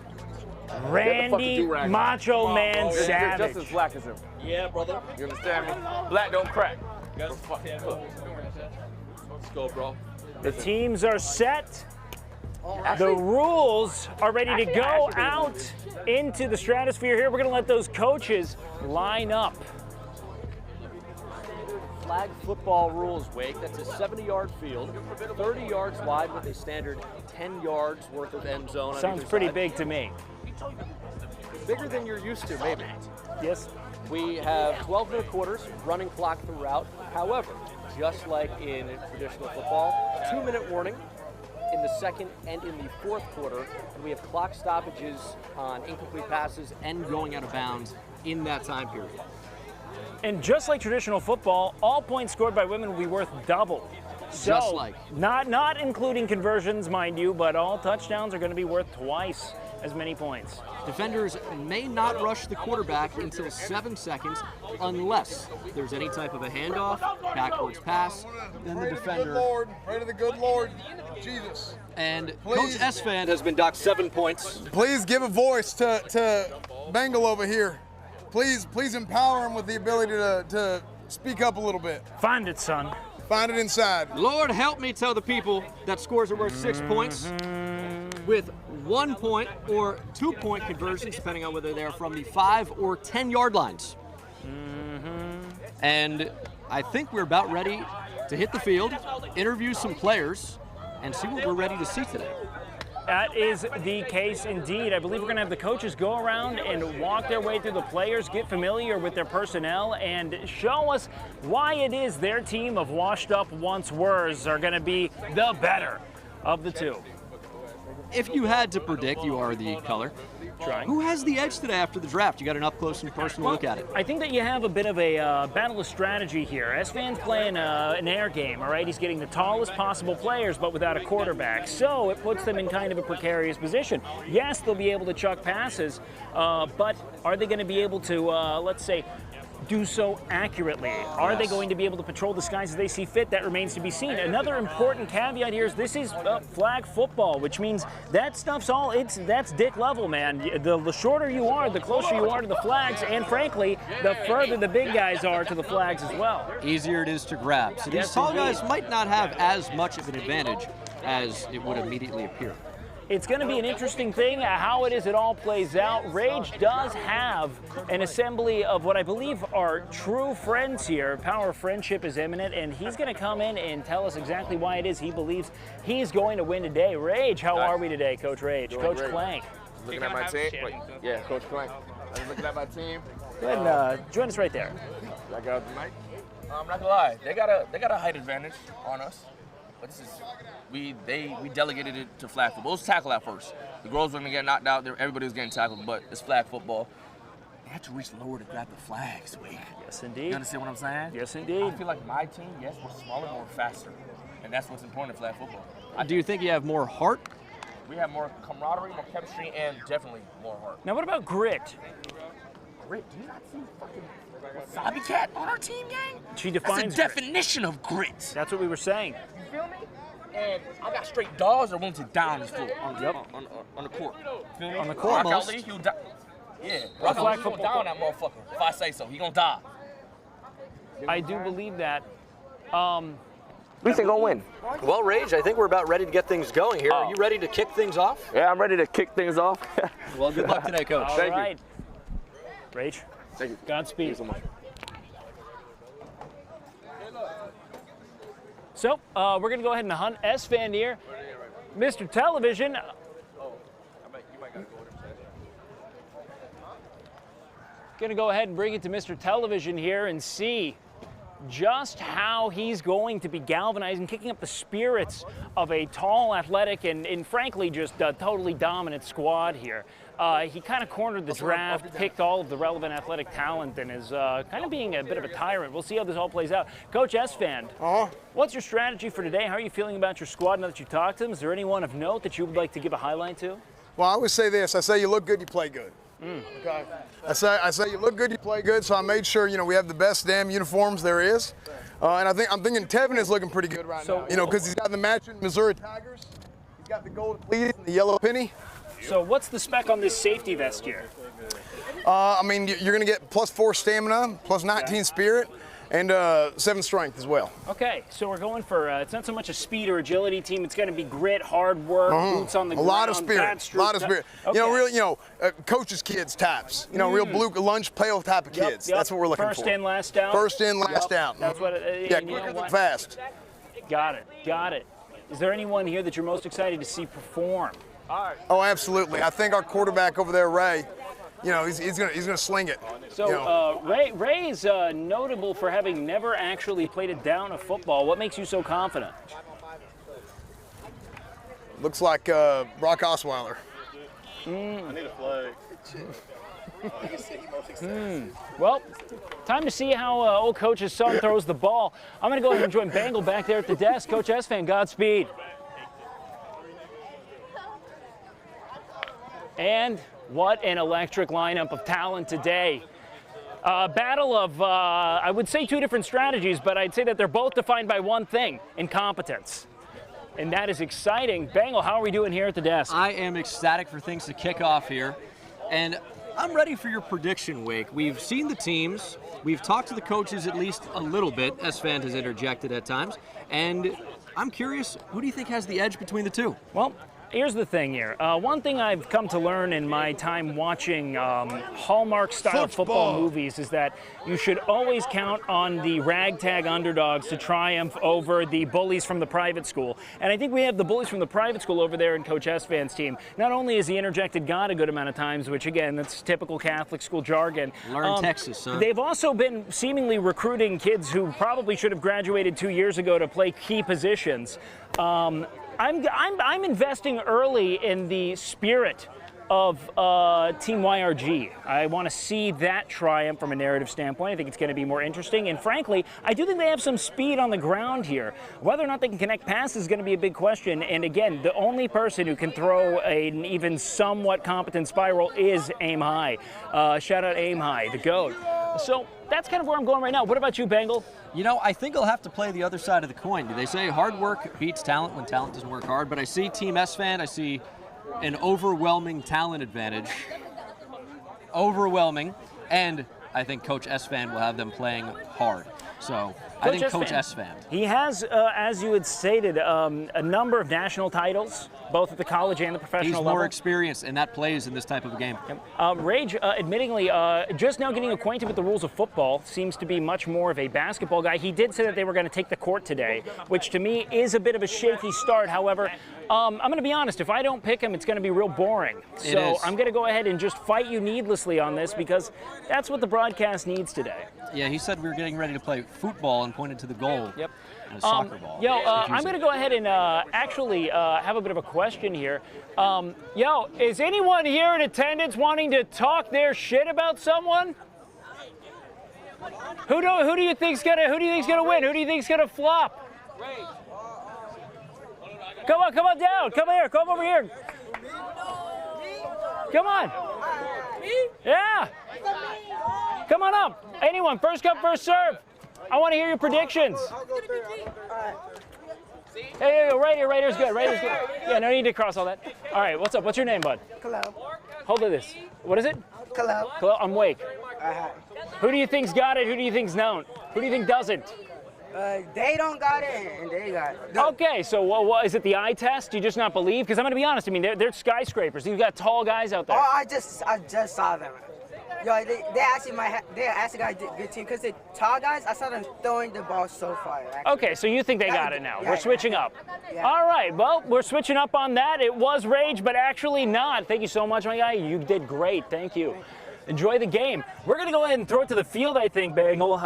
Randy do-rag. Macho on, Man bro. You're Savage. just as black as him. Yeah, brother. You understand me? Black don't crack. Let's go, bro. The teams are set. The rules are ready to go out into the stratosphere here. We're going to let those coaches line up. Flag football rules, Wake. That's a 70-yard field, 30 yards wide with a standard 10 yards worth of end zone. on Sounds either pretty side. big to me. Bigger than you're used to, maybe. Yes? We have 12-minute quarters, running clock throughout. However, just like in traditional football, 2-minute warning in the second and in the fourth quarter, and we have clock stoppages on incomplete passes and going out of bounds in that time period. And just like traditional football, all points scored by women will be worth double. So, Just like. not including conversions, mind you, but all touchdowns are going to be worth twice. as many points. Defenders may not rush the quarterback until 7 seconds unless there's any type of a handoff, backwards pass, then the defender. Pray to the good Lord, Jesus. And Please. Coach Esfand has been docked 7 points. Please give a voice to Bengal over here. Please empower him with the ability to speak up a little bit. Find it, son. Find it inside. Lord help me tell the people that scores are worth 6 points with 1 point or 2 point conversions, depending on whether they're from the 5 or 10 yard lines. And I think we're about ready to hit the field, interview some players, and see what we're ready to see today. That is the case indeed. I believe we're going to have the coaches go around and walk their way through the players, get familiar with their personnel, and show us why it is their team of washed-up once-weres are going to be the better of the two. If you had to predict, you are the color. Trying. Who has the edge today after the draft? You got an up-close and personal look at it. I think that you have a bit of a battle of strategy here. Esfand's playing an air game, all right? He's getting the tallest possible players, but without a quarterback. So it puts them in kind of a precarious position. Yes, they'll be able to chuck passes, but are they going to be able to, let's say, do so accurately? Are they going to be able to patrol the skies as they see fit? That remains to be seen. Another important caveat here is this is flag football, which means that stuff's that's dick level, man. The shorter you are, the closer you are to the flags, and frankly, the further the big guys are to the flags as well. Easier it is to grab. So these tall guys might not have as much of an advantage as it would immediately appear. It's going to be an interesting thing how it all plays out. Rage does have an assembly of what I believe are true friends here. Power of friendship is imminent, and he's going to come in and tell us exactly why it is he believes he's going to win today. Rage, how are we today, Coach Rage? Coach Clank. Looking at my team. Yeah, Coach Clank. I was looking at my team. Go ahead and join us right there. I got the mic. I'm not gonna lie. They got a height advantage on us. But this is we delegated it to flag football. It was tackle at first. The girls were gonna get knocked out. Everybody was getting tackled, but it's flag football. They had to reach lower to grab the flags, Wake. Yes, indeed. You understand what I'm saying? Yes, indeed. I feel like my team, yes, we're smaller, but we're faster, and that's what's important in flag football. Do you think you have more heart? We have more camaraderie, more chemistry, and definitely more heart. Now, what about grit? Grit? Do you not see fucking Wasabi Cat on our team, gang? She defines That's the definition of grit. That's what we were saying. You feel me? And I got straight dogs that are willing to die on this floor, on the court. Feel me? On the court, Rock Lee, he'll die. Yeah, Rock Lee, he's gonna die on that motherfucker. If I say so, he gonna die. I do believe that. We think gonna win. Well, Rage, I think we're about ready to get things going here. Are you ready to kick things off? Yeah, I'm ready to kick things off. Well, good luck today, Coach. All right. Rage. Thank you. Godspeed. Thank you so much. So we're going to go ahead and hunt Esfand here. Mr. Television. Going to go ahead and bring it to Mr. Television here and see just how he's going to be galvanizing, kicking up the spirits of a tall, athletic, and frankly, just a totally dominant squad here. He kind of cornered the draft, picked all of the relevant athletic talent, and is kind of being a bit of a tyrant. We'll see how this all plays out. Coach Esfand, what's your strategy for today? How are you feeling about your squad now that you talked to them? Is there anyone of note that you would like to give a highlight to? Well, I always say this. I say you look good, you play good. Okay. I say you look good, you play good. So I made sure we have the best damn uniforms there is, and I'm thinking Tevin is looking pretty good right now. Because he's got the matching Missouri Tigers, he's got the gold cleat and the yellow penny. So what's the spec on this safety vest here? I mean, you're going to get +4 stamina, +19 spirit, and 7 strength as well. Okay, so we're going for, it's not so much a speed or agility team, it's going to be grit, hard work, boots on the ground. A lot of spirit, a lot of spirit. Okay. Coach's kids types, real blue lunch pail type of kids. Yep. That's what we're looking for. First in, last out. First in, last out. That's what yeah, quicker than fast. Got it. Is there anyone here that you're most excited to see perform? Oh, absolutely. I think our quarterback over there, Ray, he's gonna sling it. So Ray is notable for having never actually played a down of football. What makes you so confident? Looks like Brock Osweiler. I need a flag. Well, time to see how old Coach's son throws the ball. I'm going to go ahead and join Bangle back there at the desk. Coach Esfand, Godspeed. And what an electric lineup of talent today. Battle of, I would say 2 different strategies, but I'd say that they're both defined by one thing, incompetence. And that is exciting. Bengal, how are we doing here at the desk? I am ecstatic for things to kick off here. And I'm ready for your prediction, Wake. We've seen the teams. We've talked to the coaches at least a little bit. Esfand has interjected at times. And I'm curious, who do you think has the edge between the two? Well, here's the thing here. One thing I've come to learn in my time watching Hallmark-style football movies is that you should always count on the ragtag underdogs to triumph over the bullies from the private school. And I think we have the bullies from the private school over there in Coach Esfand's team. Not only has he interjected God a good amount of times, which again, that's typical Catholic school jargon. Learn Texas, son. They've also been seemingly recruiting kids who probably should have graduated 2 years ago to play key positions. I'm investing early in the spirit of Team YRG. I want to see that triumph from a narrative standpoint. I think it's going to be more interesting. And frankly, I do think they have some speed on the ground here. Whether or not they can connect passes is going to be a big question. And again, the only person who can throw an even somewhat competent spiral is Aim High. Shout out Aim High, the GOAT. So that's kind of where I'm going right now. What about you, Bengal? You know, I think I'll have to play the other side of the coin. They say hard work beats talent when talent doesn't work hard, but I see Team Esfand, I see an overwhelming talent advantage. Overwhelming. And I think Coach Esfand will have them playing hard. So I think Coach Esfand. He has, as you had stated, a number of national titles, both at the college and the professional level. He's more experienced, and that plays in this type of a game. Rage, admittingly, just now getting acquainted with the rules of football, seems to be much more of a basketball guy. He did say that they were going to take the court today, which to me is a bit of a shaky start. However, I'm going to be honest, if I don't pick him, it's going to be real boring. So I'm going to go ahead and just fight you needlessly on this because that's what the broadcast needs today. Yeah, he said we were getting ready to play football and pointed to the goal. Yep. And a soccer ball. I'm going to go ahead and actually have a bit of a question here. Is anyone here in attendance wanting to talk their shit about someone? Who do you think's gonna win? Who do you think's gonna flop? Come on down. Come over here. Come on. Yeah. Come on up. Anyone, first come, first serve. I want to hear your predictions. Hey, right here's good. Yeah, no need to cross all that. All right, what's up? What's your name, bud? Hello. Hold of this. What is it? Hello. I'm Wake. Who do you think's got it? Who do you think's don't? Who do you think doesn't? They don't got it, and they got it. Okay, so what is it? The eye test? Do you just not believe? Because I'm going to be honest. I mean, they're skyscrapers. You've got tall guys out there. Oh, I just saw them. Yo, they actually got a good team because the tall guys, I saw them throwing the ball so far. Actually. Okay, so you think they got it now. Yeah, we're switching up. Yeah. All right, well, we're switching up on that. It was Rage, but actually not. Thank you so much, my guy. You did great. Thank you. Enjoy the game. We're going to go ahead and throw it to the field, I think, Bengal.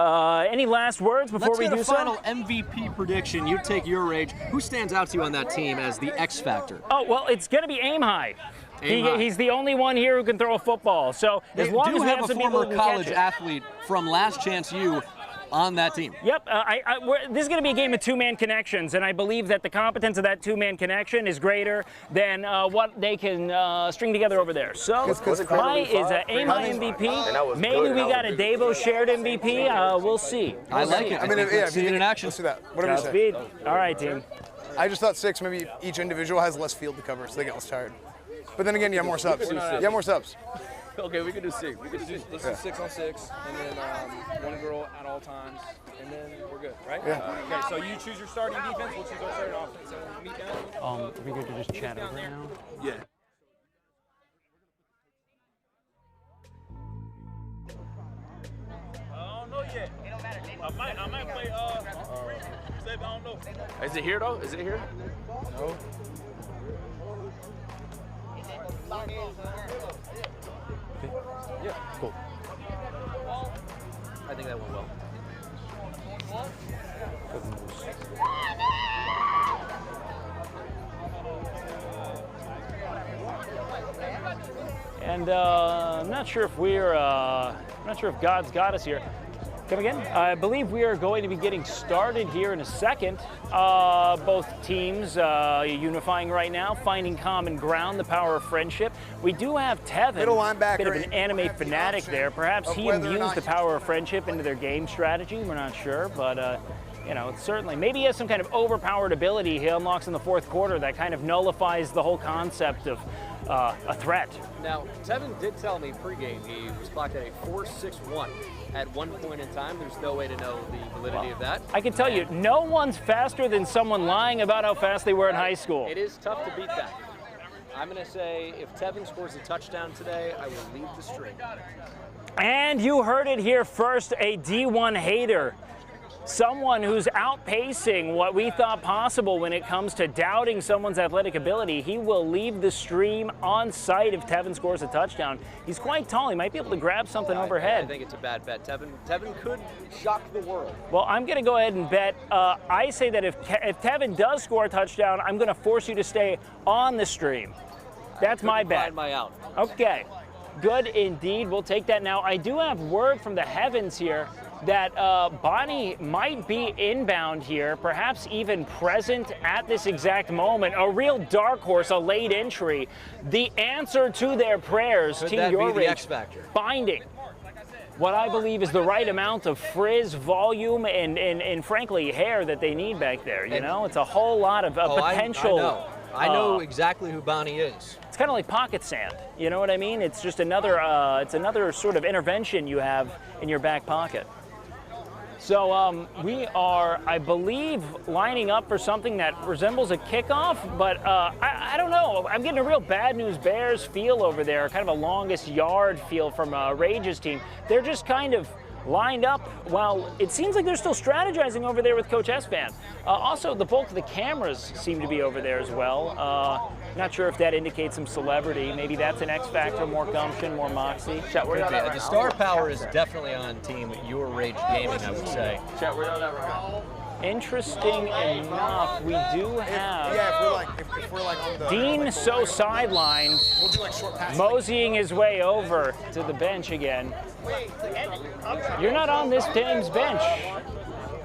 Any last words before we do so? Let's get a final MVP prediction. You take your Rage. Who stands out to you on that team as the X factor? Oh, well, it's going to be Aim High. He's the only one here who can throw a football. So as long as we have some people who can catch it. Former college athlete from Last Chance U on that team. Yep. This is going to be a game of two-man connections, and I believe that the competence of that two-man connection is greater than what they can string together over there. So High is an Aim High MVP. Maybe we got a Davo shared MVP. We'll see. I like it. I mean, yeah, see it in action. Let's do that. Whatever you say. All right, team. I just thought 6, maybe each individual has less field to cover, so they get less tired. But then again, you have more subs. You have more subs. Okay, we can do 6. Let's do 6 on 6, and then one girl at all times, and then we're good, right? Yeah. Okay, so you choose your starting defense, we'll choose our starting offense. So we'll meet down. Are we good to just chat over now? Yeah. I don't know yet. It don't matter. I might play I don't know. Is it here though? Is it here? No. Yeah, cool. I think that went well. And I'm not sure if I'm not sure if God's got us here. Come again? I believe we are going to be getting started here in a second. Both teams unifying right now, finding common ground, the power of friendship. We do have Tevin, Middle linebacker, bit of an anime fanatic there. Perhaps he imbues the power of friendship into their game strategy. We're not sure, but you know, certainly. Maybe he has some kind of overpowered ability he unlocks in the fourth quarter that kind of nullifies the whole concept of a threat. Now, Tevin did tell me pregame he was clocked at a 4.61 at one point in time. There's no way to know the validity of that. I can tell you, no one's faster than someone lying about how fast they were in high school. It is tough to beat that. I'm going to say if Tevin scores a touchdown today, I will leave the stream. And you heard it here first, a D1 hater. Someone who's outpacing what we thought possible when it comes to doubting someone's athletic ability. He will leave the stream on site if Tevin scores a touchdown. He's quite tall. He might be able to grab something overhead. I think it's a bad bet. Tevin could shock the world. Well, I'm going to go ahead and bet. I say that if Tevin does score a touchdown, I'm going to force you to stay on the stream. That's my bet. Find my out. Okay. Good indeed. We'll take that now. I do have word from the heavens here that Bonnie might be inbound here, perhaps even present at this exact moment. A real dark horse, a late entry. The answer to their prayers. Could Team that be YourRAGE the X Factor? finding what I believe is the right amount of frizz, volume, and frankly, hair that they need back there. You know, it's a whole lot of potential. I know exactly who Bonnie is. It's kind of like pocket sand. You know what I mean? It's just another, it's another sort of intervention you have in your back pocket. So we are, I believe, lining up for something that resembles a kickoff, but I don't know. I'm getting a real bad news Bears feel over there, kind of a longest yard feel from Rage's team. They're just kind of lined up while it seems like they're still strategizing over there with Coach Esfand. Also, the bulk of the cameras seem to be over there as well. Not sure if that indicates some celebrity. Maybe that's an X factor, more gumption, more moxie. The star power is definitely on team YourRAGEgaming, I would say. Interesting enough, we do have if we're like on the Dean so sidelined, we'll do like short passes. moseying his way over to the bench again. You're not on this team's bench.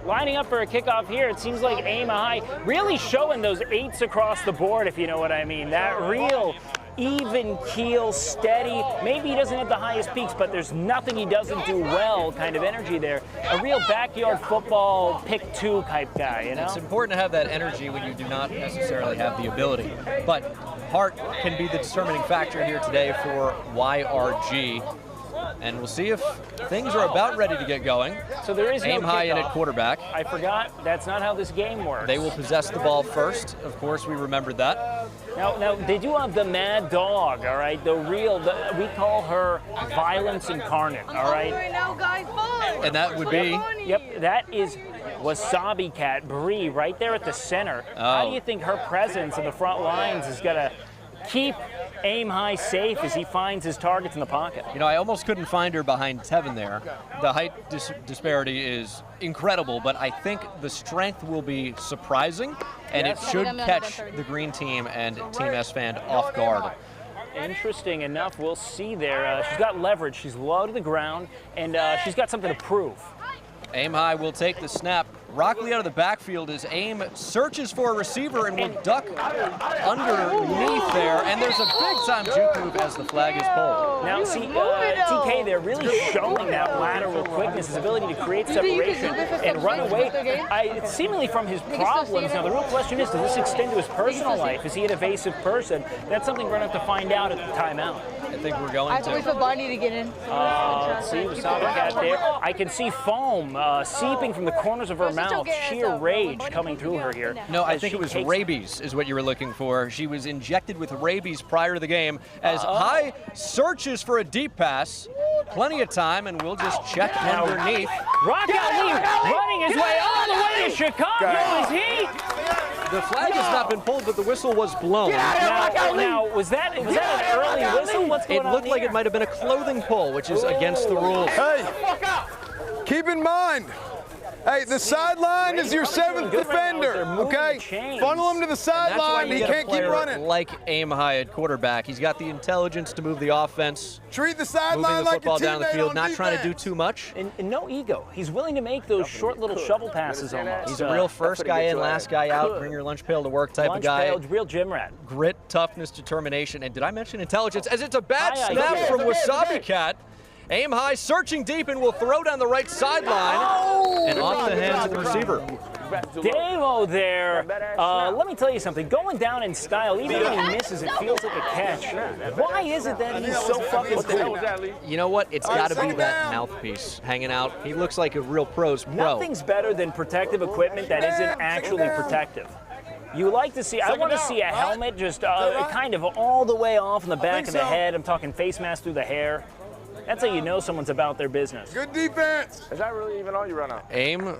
Lining up for a kickoff here, it seems like aim high, really showing those 8s across the board, if you know what I mean. That real even keel, steady. Maybe he doesn't have the highest peaks, but there's nothing he doesn't do well kind of energy there. A real backyard football pick 2 type guy, you know? It's important to have that energy when you do not necessarily have the ability. But heart can be the determining factor here today for YRG. And we'll see if things are about ready to get going. So there is no aim high in kickoff. at quarterback. I forgot, that's not how this game works. They will possess the ball first. Of course, we remembered that. Now they do have the mad dog, all right? The real, we call her violence incarnate, all right? Right now, guys, And that would be? Yep, that is Wasabi Cat, Bree, right there at the center. How do you think her presence in the front lines is going to keep aim high safe as he finds his targets in the pocket? You know, I almost couldn't find her behind Tevin there. The height disparity is incredible, but I think the strength will be surprising, and it should catch the green team and Team Esfand off guard. Interesting enough, we'll see there. She's got leverage. She's low to the ground, and she's got something to prove. Aim high will take the snap. Rockley out of the backfield as Aim searches for a receiver and will duck underneath there. And there's a big-time juke move as the flag is pulled. Now, see, TK, they're really showing that lateral quickness, his ability to create separation and run away. Seemingly from his problems. Now, the real question is, does this extend to his personal life? Is he an evasive person? That's something we're going to have to find out at the timeout. I think we're going to. I have to wait for Bonnie to get in. Let's see, Wasabi Cat there. I can see foam seeping from the corners of her mouth. Sheer rage coming through her here. No, I think it was rabies is what you were looking for. She was injected with rabies prior to the game as High searches for a deep pass. Plenty of time, and we'll just check underneath. Rock out Lee running his way all the way to Chicago. Is he? The flag has not been pulled, but the whistle was blown. Now, was that an early whistle? What's going on? It looked like it might have been a clothing pull, which is against the rules. Hey, keep in mind, Hey, the sideline is your 7th defender, okay? Funnel him to the sideline. He can't keep running. Like aim high at quarterback. He's got the intelligence to move the offense. Treat the Moving sideline the like a football down the teammate field, on not trying to do defense. too much. And no ego. He's willing to make those short little shovel passes almost. He's a real first guy in, last guy out, bring your lunch pail to work type of guy. Real gym rat. Grit, toughness, determination, and did I mention intelligence? As it's a bad Aye, snap aye, from Wasabi Cat. Aim high, searching deep, and will throw down the right sideline and off the hands of the receiver. Damo there. Let me tell you something. Going down in style, even when he misses, it feels like a catch. Why is it that he's so fucking cool? You know what? It's got to be that mouthpiece hanging out. He looks like a real pro's pro. Nothing's better than protective equipment that isn't actually protective. You like to see, I want to see a helmet just kind of all the way off in the back of the head. I'm talking face mask through the hair. That's how you know someone's about their business. Good defense. Is that really even on you right now? Aim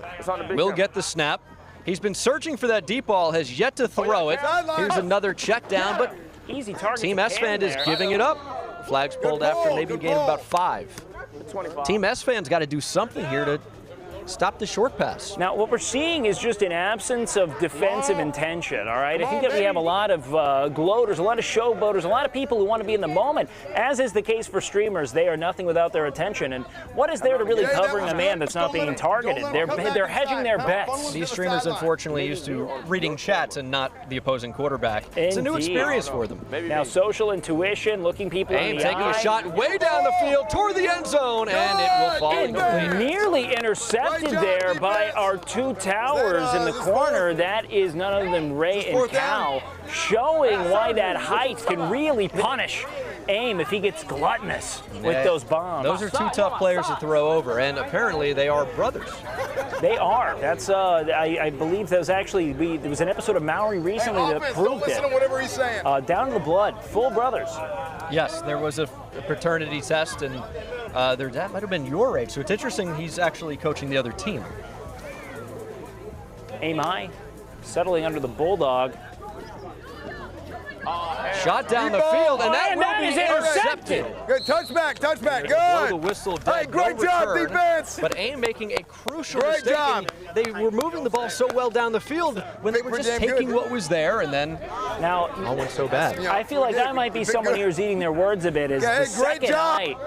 will get the snap. He's been searching for that deep ball, has yet to throw it. Here's another check down, but easy target. Team Esfand is giving it up. Flags pulled after maybe a gain of about 5. Team Esfand's got to do something here to stop the short pass. Now, what we're seeing is just an absence of defensive intention, all right? I think that we have a lot of gloaters, a lot of showboaters, a lot of people who want to be in the moment, as is the case for streamers. They are nothing without their attention. And what is there to really covering a man that's not being targeted? They're hedging their bets. These streamers, unfortunately, used to reading chats and not the opposing quarterback. It's a new experience for them. Now, social intuition, looking people in the taking eye. a shot way down the field toward the end zone, and it will fall incomplete. Nearly intercepted there by our two towers in the corner. That is none other than Ray and Cal, showing why that height can really punish Aim if he gets gluttonous with those bombs. Those are two tough players to throw over, and apparently they are brothers. They are. That's I believe there was actually there was an episode of Maori recently that proved it. Listen to whatever he's saying. Down to the blood, full brothers. Yes, there was a paternity test, and that might have been your age. So it's interesting he's actually coaching the other team. Aim high, settling under the Bulldog. Shot down the field, and that will be intercepted. Good touchback, Blow good. the whistle dead. Hey, great no job, return, defense. But Aim making a crucial mistake. They were moving the ball so well down the field when they were just taking what was there, and then all went so bad. I feel like I might be someone here who's eating their words a bit. Is the second night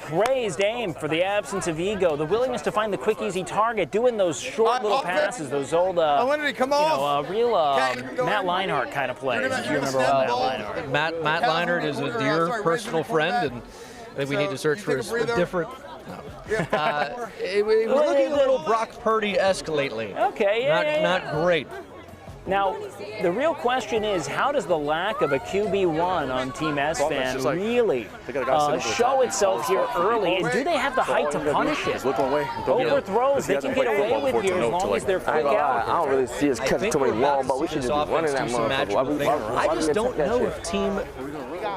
praised Aim for the absence of ego, the willingness to find the quick, easy target, doing those short little passes, those old, real Matt Leinart kind of plays. If you remember Matt Leinart. Matt Leinart is a dear personal friend, and I think we need to search for a different. It was looking a little Brock Purdy-esque lately. Okay, not great. Now, the real question is, how does the lack of a QB1 on Team Esfand really show itself here early? And do they have the height to punish it? Overthrows, they can get away with here as long as they're quick out. I don't really see us catching too many long, but we should just be running that motherfucker. I just don't know if Team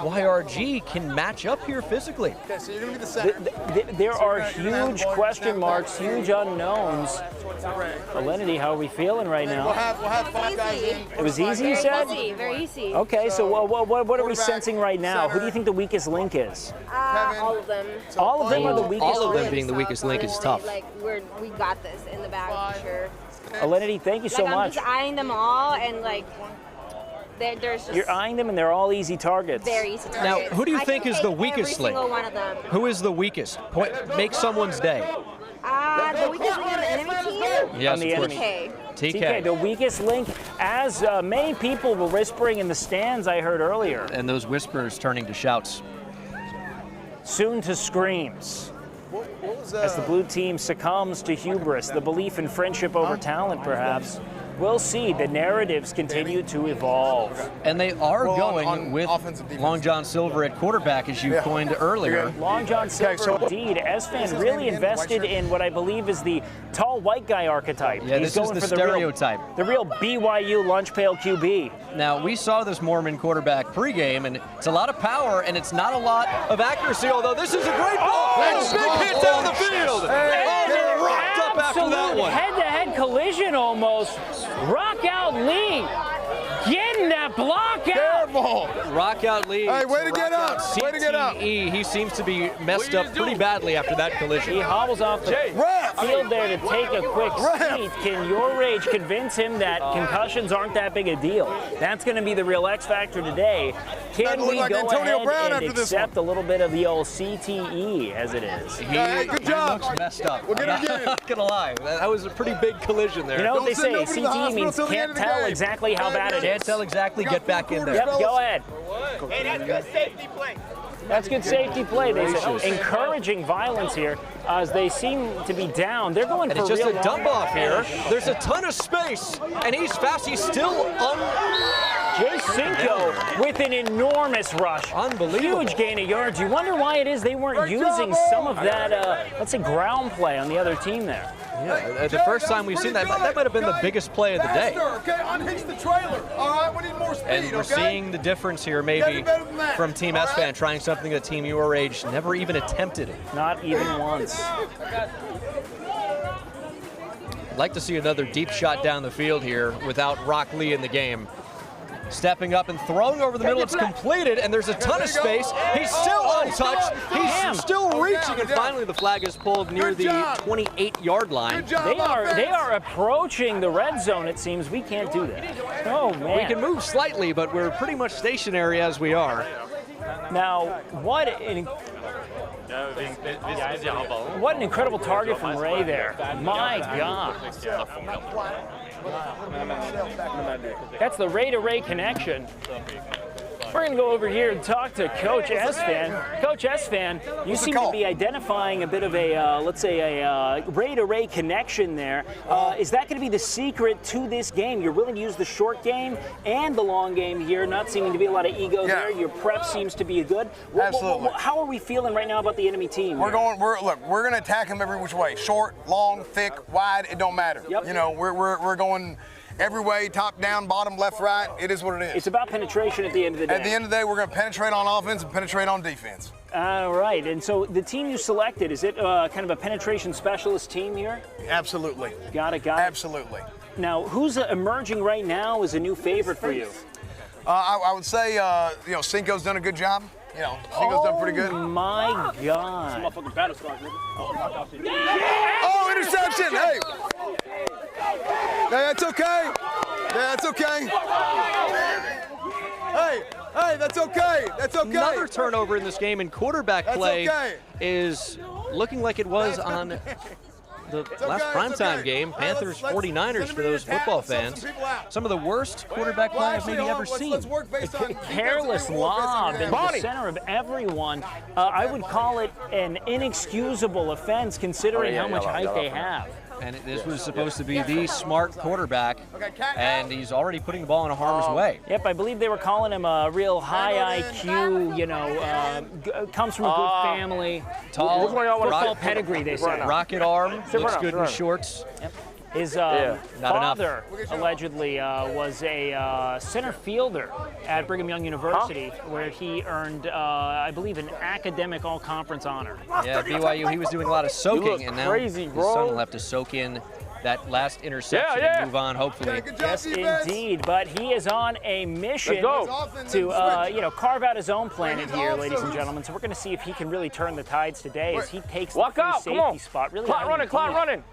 YRG can match up here physically. There are huge question marks, huge unknowns. Alinity, how are we feeling right now? We'll have 5 guys in. It was easy, you said? Easy, very easy. Okay, so what are we sensing right now? Who do you think the weakest link is? All of them. All of them are the weakest link? All of them being the weakest link is tough. Like, we got this in the bag for sure. Alinity, thank you so much. I'm just eyeing them all, and there's just... You're eyeing them, and they're all easy targets. Very easy targets. Now, who do you think is the weakest link? Every single one of them. Who is the weakest? Make someone's day. The weakest link on the enemy team? Yes, on the enemy. TK, the weakest link, as many people were whispering in the stands I heard earlier. And those whispers turning to shouts. Soon to screams. As the blue team succumbs to hubris, the belief in friendship over talent, perhaps. We'll see. The narratives continue to evolve. And they are going with Long John Silver at quarterback, as you coined earlier. Long John Silver, indeed. Esfand really invested in what I believe is the tall white guy archetype. Yeah, He's this is going the for stereotype. The real BYU lunch pail QB. Now, we saw this Mormon quarterback pregame, and it's a lot of power, and it's not a lot of accuracy, although this is a great ball. And a big hit down the field. They're rocked up after that one. Head-to-head collision almost. Rock out Lee. Get getting that block out. Careful. Rock out lead. Hey, way to get up. Way to get up. CTE, he seems to be messed up pretty badly after that collision. He hobbles off the field there to take a quick seat. Can your rage convince him that concussions aren't that big a deal? That's going to be the real X factor today. Can we like go Antonio ahead Brown and after this accept a little bit of the old CTE as it is? Hey, good job. He looks messed up. We'll get it again. I'm not going to lie. That was a pretty big collision there. You know what they Don't say, send nobody to the CTE means hospital till the end can't of the tell game. exactly how bad it Can't is. tell exactly. Get back in there. Yep, go ahead. Hey, that's good safety play. That's good safety play. They said Gracious. encouraging violence here as they seem to be down. They're going And for it's just real a dump long off here. finish. There's a ton of space, and he's fast. He's still Jay Cinco with an enormous rush. Unbelievable. Huge gain of yards. You wonder why it is they weren't using some of that, let's say, ground play on the other team there. Yeah, the first time we've seen that might have been the biggest play of the day. Okay, unhitch the trailer. All right, we need more speed. And we're seeing the difference here maybe from Team Esfand trying something that Team YourRAGE never even attempted. Not even once. I'd like to see another deep shot down the field here without Rock Lee in the game. Stepping up and throwing over the middle, it's completed, and there's a ton of space. He's still untouched. He's still reaching, and finally the flag is pulled near the 28-yard line. They are approaching the red zone, it seems. We can't do that. Oh, man. We can move slightly, but we're pretty much stationary as we are. Now, what an incredible target from Ray there. My God. That's the Ray-to-Ray connection. We're going to go over here and talk to Coach Esfand. Coach Esfand, you seem to be identifying a bit of a, let's say, a Ray-to-Ray connection there. Is that going to be the secret to this game? You're willing to use the short game and the long game here, not seeming to be a lot of ego there. Your prep seems to be good. Absolutely. How are we feeling right now about the enemy team? We're going to attack them every which way. Short, long, thick, wide, it don't matter. Yep. You know, we're going every way, top, down, bottom, left, right. It is what it is. It's about penetration at the end of the day. At the end of the day, we're going to penetrate on offense and penetrate on defense. All right. And so the team you selected, is it kind of a penetration specialist team here? Absolutely. Got it. Absolutely. Now, who's emerging right now as a new favorite for you? I would say, you know, Cinco's done a good job. You know, Cinco's done pretty good. Oh, my God. Oh, interception! Hey! Hey, that's okay. Yeah, that's okay. Hey, that's okay. That's okay. Another turnover in this game, and quarterback play is looking like it was on the last primetime game, Panthers 49ers for those football fans. Some of the worst quarterback play I've maybe ever seen. Careless lob in the center of everyone. I would call it an inexcusable offense considering how much height they have. And this was supposed to be the smart quarterback, and he's already putting the ball in harm's way. Yep, I believe they were calling him a real high IQ, you know, comes from a good family. Tall, football pedigree, they say. Rocket arm, looks good in shorts. Yep. His father allegedly was a center fielder at Brigham Young University, where he earned, I believe, an academic all-conference honor. Yeah, BYU, he was doing a lot of soaking, and now his son will have to soak in that last interception and move on, hopefully. Yes, indeed. But he is on a mission to, you know, carve out his own planet here, ladies and gentlemen. So we're going to see if he can really turn the tides today as he takes the free safety spot. Really clock running.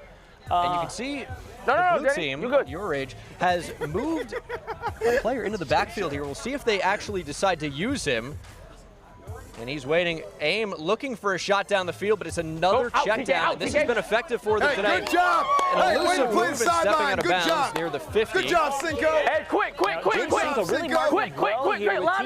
And you can see the blue team, YourRAGE, has moved a player into the backfield here. We'll see if they actually decide to use him. And he's waiting, aim, looking for a shot down the field, but it's another check down. This has been effective for them today. Good job. An elusive movement stepping out of bounds near the 50. Good job, Cinco. Hey, quick. Line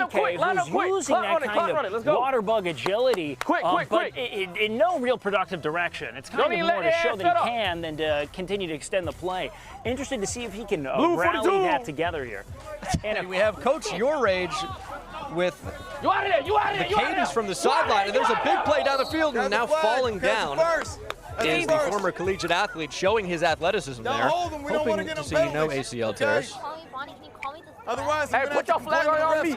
up quick. Using that kind of water bug agility, but in no real productive direction. It's kind of more to show that he can than to continue to extend the play. Interested to see if he can rally that together here. And we have Coach YourRAGE with the cadence from the sideline, and there's a big play down the field, and now falling down is the former collegiate athlete, showing his athleticism there, hoping to see no ACL tears. Otherwise, hey, put your flag on me.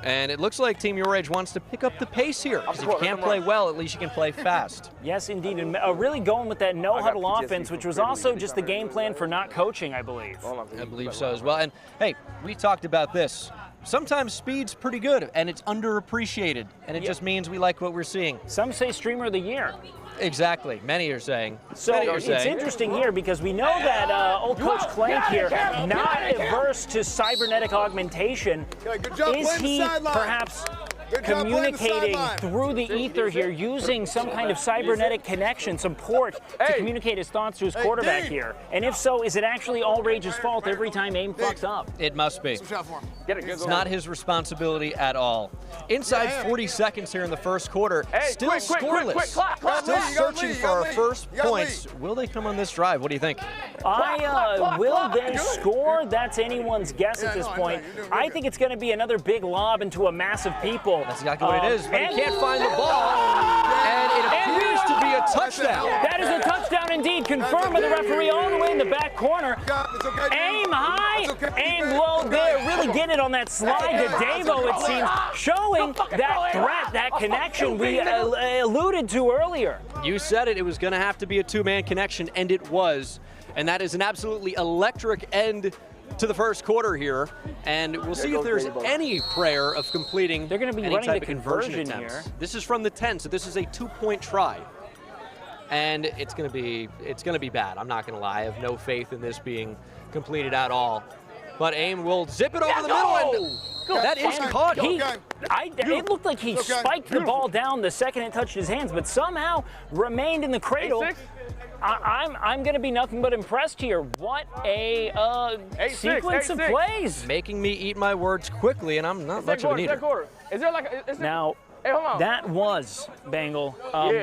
And it looks like Team YourRAGE wants to pick up the pace here. Because if you can't play well, at least you can play fast. Yes, indeed. And really going with that no-huddle offense, which was also just the game plan for not coaching, I believe. I believe so as well. And, hey, we talked about this. Sometimes speed's pretty good, and it's underappreciated. And it just means we like what we're seeing. Some say Streamer of the Year. Exactly. Many are saying. So it's interesting here because we know that old Coach Clank here, not averse to cybernetic augmentation. Is he perhaps communicating through the ether here, using some kind of cybernetic connection, some port to communicate his thoughts to his quarterback here? And if so, is it actually all Rage's fault every time AIM fucks up? It must be. It's not his responsibility at all. Inside 40 seconds here in the first quarter, still scoreless. Still searching for our first points. Will they come on this drive? What do you think? Will they score? That's anyone's guess at this point. I think it's going to be another big lob into a mass of people. That's exactly what it is, but he can't find the ball, and it appears to be a touchdown. That is a touchdown indeed, confirmed by the referee all the way in the back corner. Aim high, aim low there, really get it on that slide to Davo, it seems, showing that threat, that connection we alluded to earlier. You said it was going to have to be a two-man connection, and it was, and that is an absolutely electric end to the first quarter here, and we'll see if there's any prayer of completing. They're going to be running the conversion here. This is from the 10, so this is a 2-point try, and it's going to be bad. I'm not going to lie. I have no faith in this being completed at all. But AIM will zip it over the middle, and that is caught. It looked like he spiked the ball down the second it touched his hands, but somehow remained in the cradle. I'm going to be nothing but impressed here. What a sequence of plays. Making me eat my words quickly, and I'm not much of an eater. Is there like now, that was, Bangle,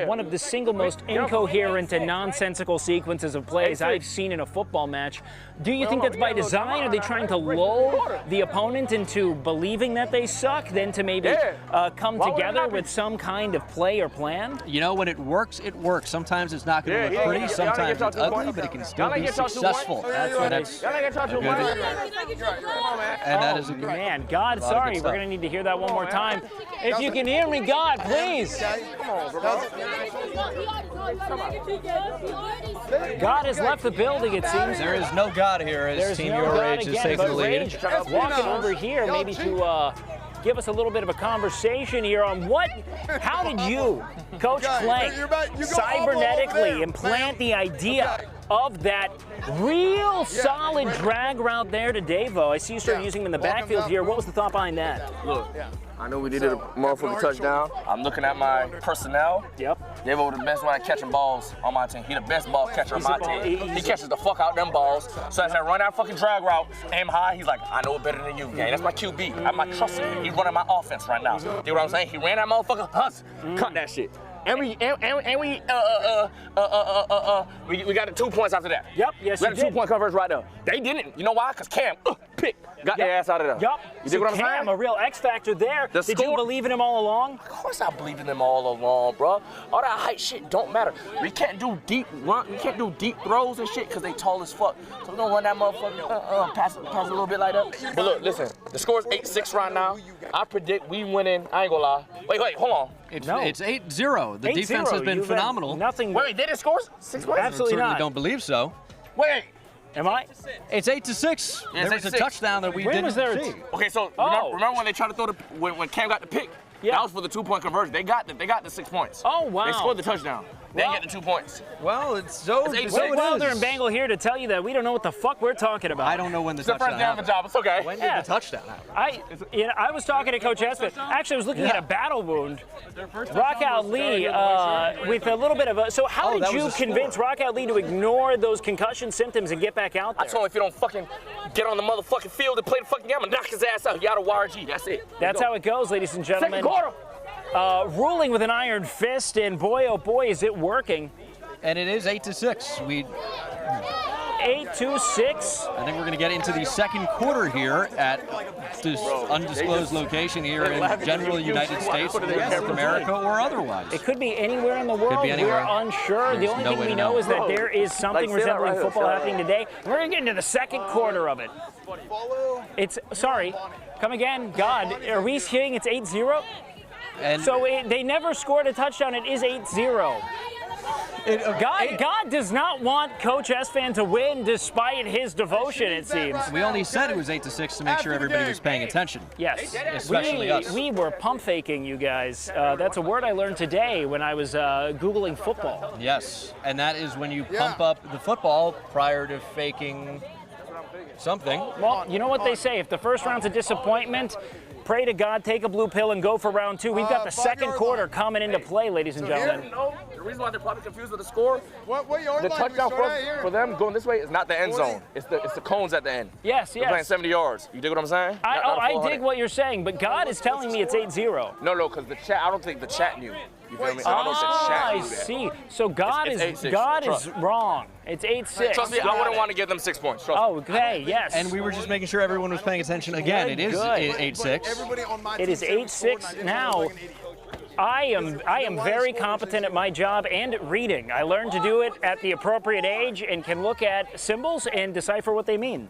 one of the single most incoherent and nonsensical sequences of plays I've seen in a football match. Do you think that's by design? Are they trying to lull the opponent into believing that they suck, then to maybe come together with some kind of play or plan? You know, when it works, it works. Sometimes it's not going to look pretty, sometimes it's ugly, but it can still be successful. That's good. And that is a good man. God, sorry, we're going to need to hear that one more time. If you can hear me, God, please. God has left the building, it seems. There is no God here as Team YourRAGE is taking the lead. Walking over here maybe to give us a little bit of a conversation here on how did you, Coach Clank, cybernetically implant the idea of that real solid drag route there to Davo? I see you started using him in the backfield here. What was the thought behind that? Look, I know we needed a motherfucking touchdown. I'm looking at my personnel. Yep. Davo the best one at catching balls on my team. He the best ball catcher on my team. He catches the fuck out them balls. So as I run that fucking drag route, aim high, he's like, I know it better than you, gang. That's my QB. I'm not trusting him. He's running my offense right now. You know what I'm saying? He ran that motherfucker, cut that shit. And we got the 2 points after that. Yep, yes, we got a 2-point coverage right there. They didn't. You know why? Because Cam, got their ass out of there. Yep. You dig what I'm Cam, saying? a real X factor there. Did you believe in him all along? Of course I believed in him all along, bro. All that height shit don't matter. We can't do deep run. We can't do deep throws and shit because they tall as fuck. So we're gonna run that motherfucker, pass a little bit like that. But look, listen. The score's 8-6 right now. I predict we winning. I ain't gonna lie. Wait, hold on. It's 8-0. The defense has been phenomenal. Nothing. Wait, they didn't score 6 points? Absolutely not. I don't believe so. Wait. Am I? It's 8-6. There was a touchdown that we didn't see. Okay, so remember when they tried to throw when Cam got the pick? That was for the 2-point conversion. They got the 6 points. Oh, wow. They scored the touchdown. They didn't get the 2 points. Well, it's so Wilder and Bangle here to tell you that we don't know what the fuck we're talking about. I don't know when the touchdown happened. It's the first down of the job. It's okay. When did the touchdown happen? I was talking to Coach Esfand. Actually, I was looking at a battle wound. Rockout Lee with a little bit of a... So how did you convince Rockout Lee to ignore those concussion symptoms and get back out there? I told him if you don't fucking get on the motherfucking field and play the fucking game, I'm gonna knock his ass out. You out of YRG. That's it. That's how it goes, ladies and gentlemen. Second quarter. Ruling with an iron fist, and boy, oh boy, is it working. And it is 8-6. 8-6. I think we're going to get into the second quarter here at this undisclosed location here in general United States, North America, or otherwise. It could be anywhere in the world. Could be anywhere. We're unsure. The only thing we know is that there is something resembling football happening today. We're going to get into the second quarter of it. It's, sorry, come again. God, are we saying it's 8-0? And So they never scored a touchdown. It is 8-0. God does not want Coach Esfand to win despite his devotion, it seems. we only said it was 8-6 to make sure everybody was paying attention. Yes, Especially us. We were pump faking, you guys. That's a word I learned today when I was Googling football. Yes, and that is when you pump up the football prior to faking something. Well, you know what they say, if the first round's a disappointment, pray to God, take a blue pill, and go for round two. We've got the second quarter coming into play, ladies and gentlemen. The reason why they're probably confused with the score, What the touchdown for them going this way is not the end zone. It's the cones at the end. Yes, They're playing yes. 70 yards. You dig what I'm saying? I dig what you're saying, but God is telling me it's 8-0. No, because the chat, I don't think the chat knew. You feel me? I don't know if the chat I knew that. see. So God It's is 8-6. God Trust. is wrong. It's 8-6. Trust me, I wouldn't want to give them 6 points. Trust me. Oh, okay, yes. And we were just making sure everyone was paying attention. Again, it is Good. 8-6. Everybody on my It team is said we scored, 8-6 and I didn't now. feel like an idiot. I am very competent at my job and reading. I learned to do it at the appropriate age and can look at symbols and decipher what they mean.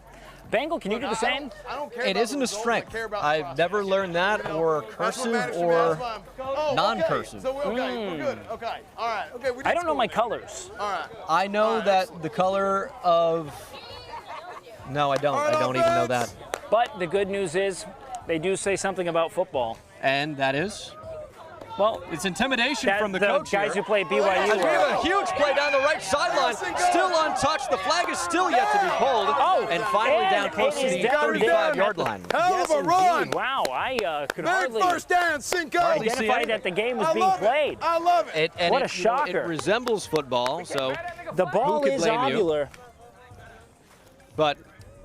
Bengal, can you do the same? I don't care It about isn't the a results, strength. I care about the I've process. never learned that, or That's what cursive matters to me. or That's why I'm- non-cursive. So we're okay. We're good. Okay. All right. Okay. We I don't know my did colors. score. All right. I know that the color of... No, I don't. I don't even know that. But the good news is they do say something about football. And that is? Well, It's intimidation that, from the the coach guys here. who play BYU. As we have a huge play down the right sideline, still untouched. The flag is still yet to be pulled. Oh, and finally and down close it to is the down 35-yard line. Hell Yes, of a run. indeed. Wow, I could Big hardly first down, Cinco. Hardly see identify anything. that the game was I being love played. it. I love it. And What a it, you know, shocker. it resembles football, so The ball could is blame you? ovular. but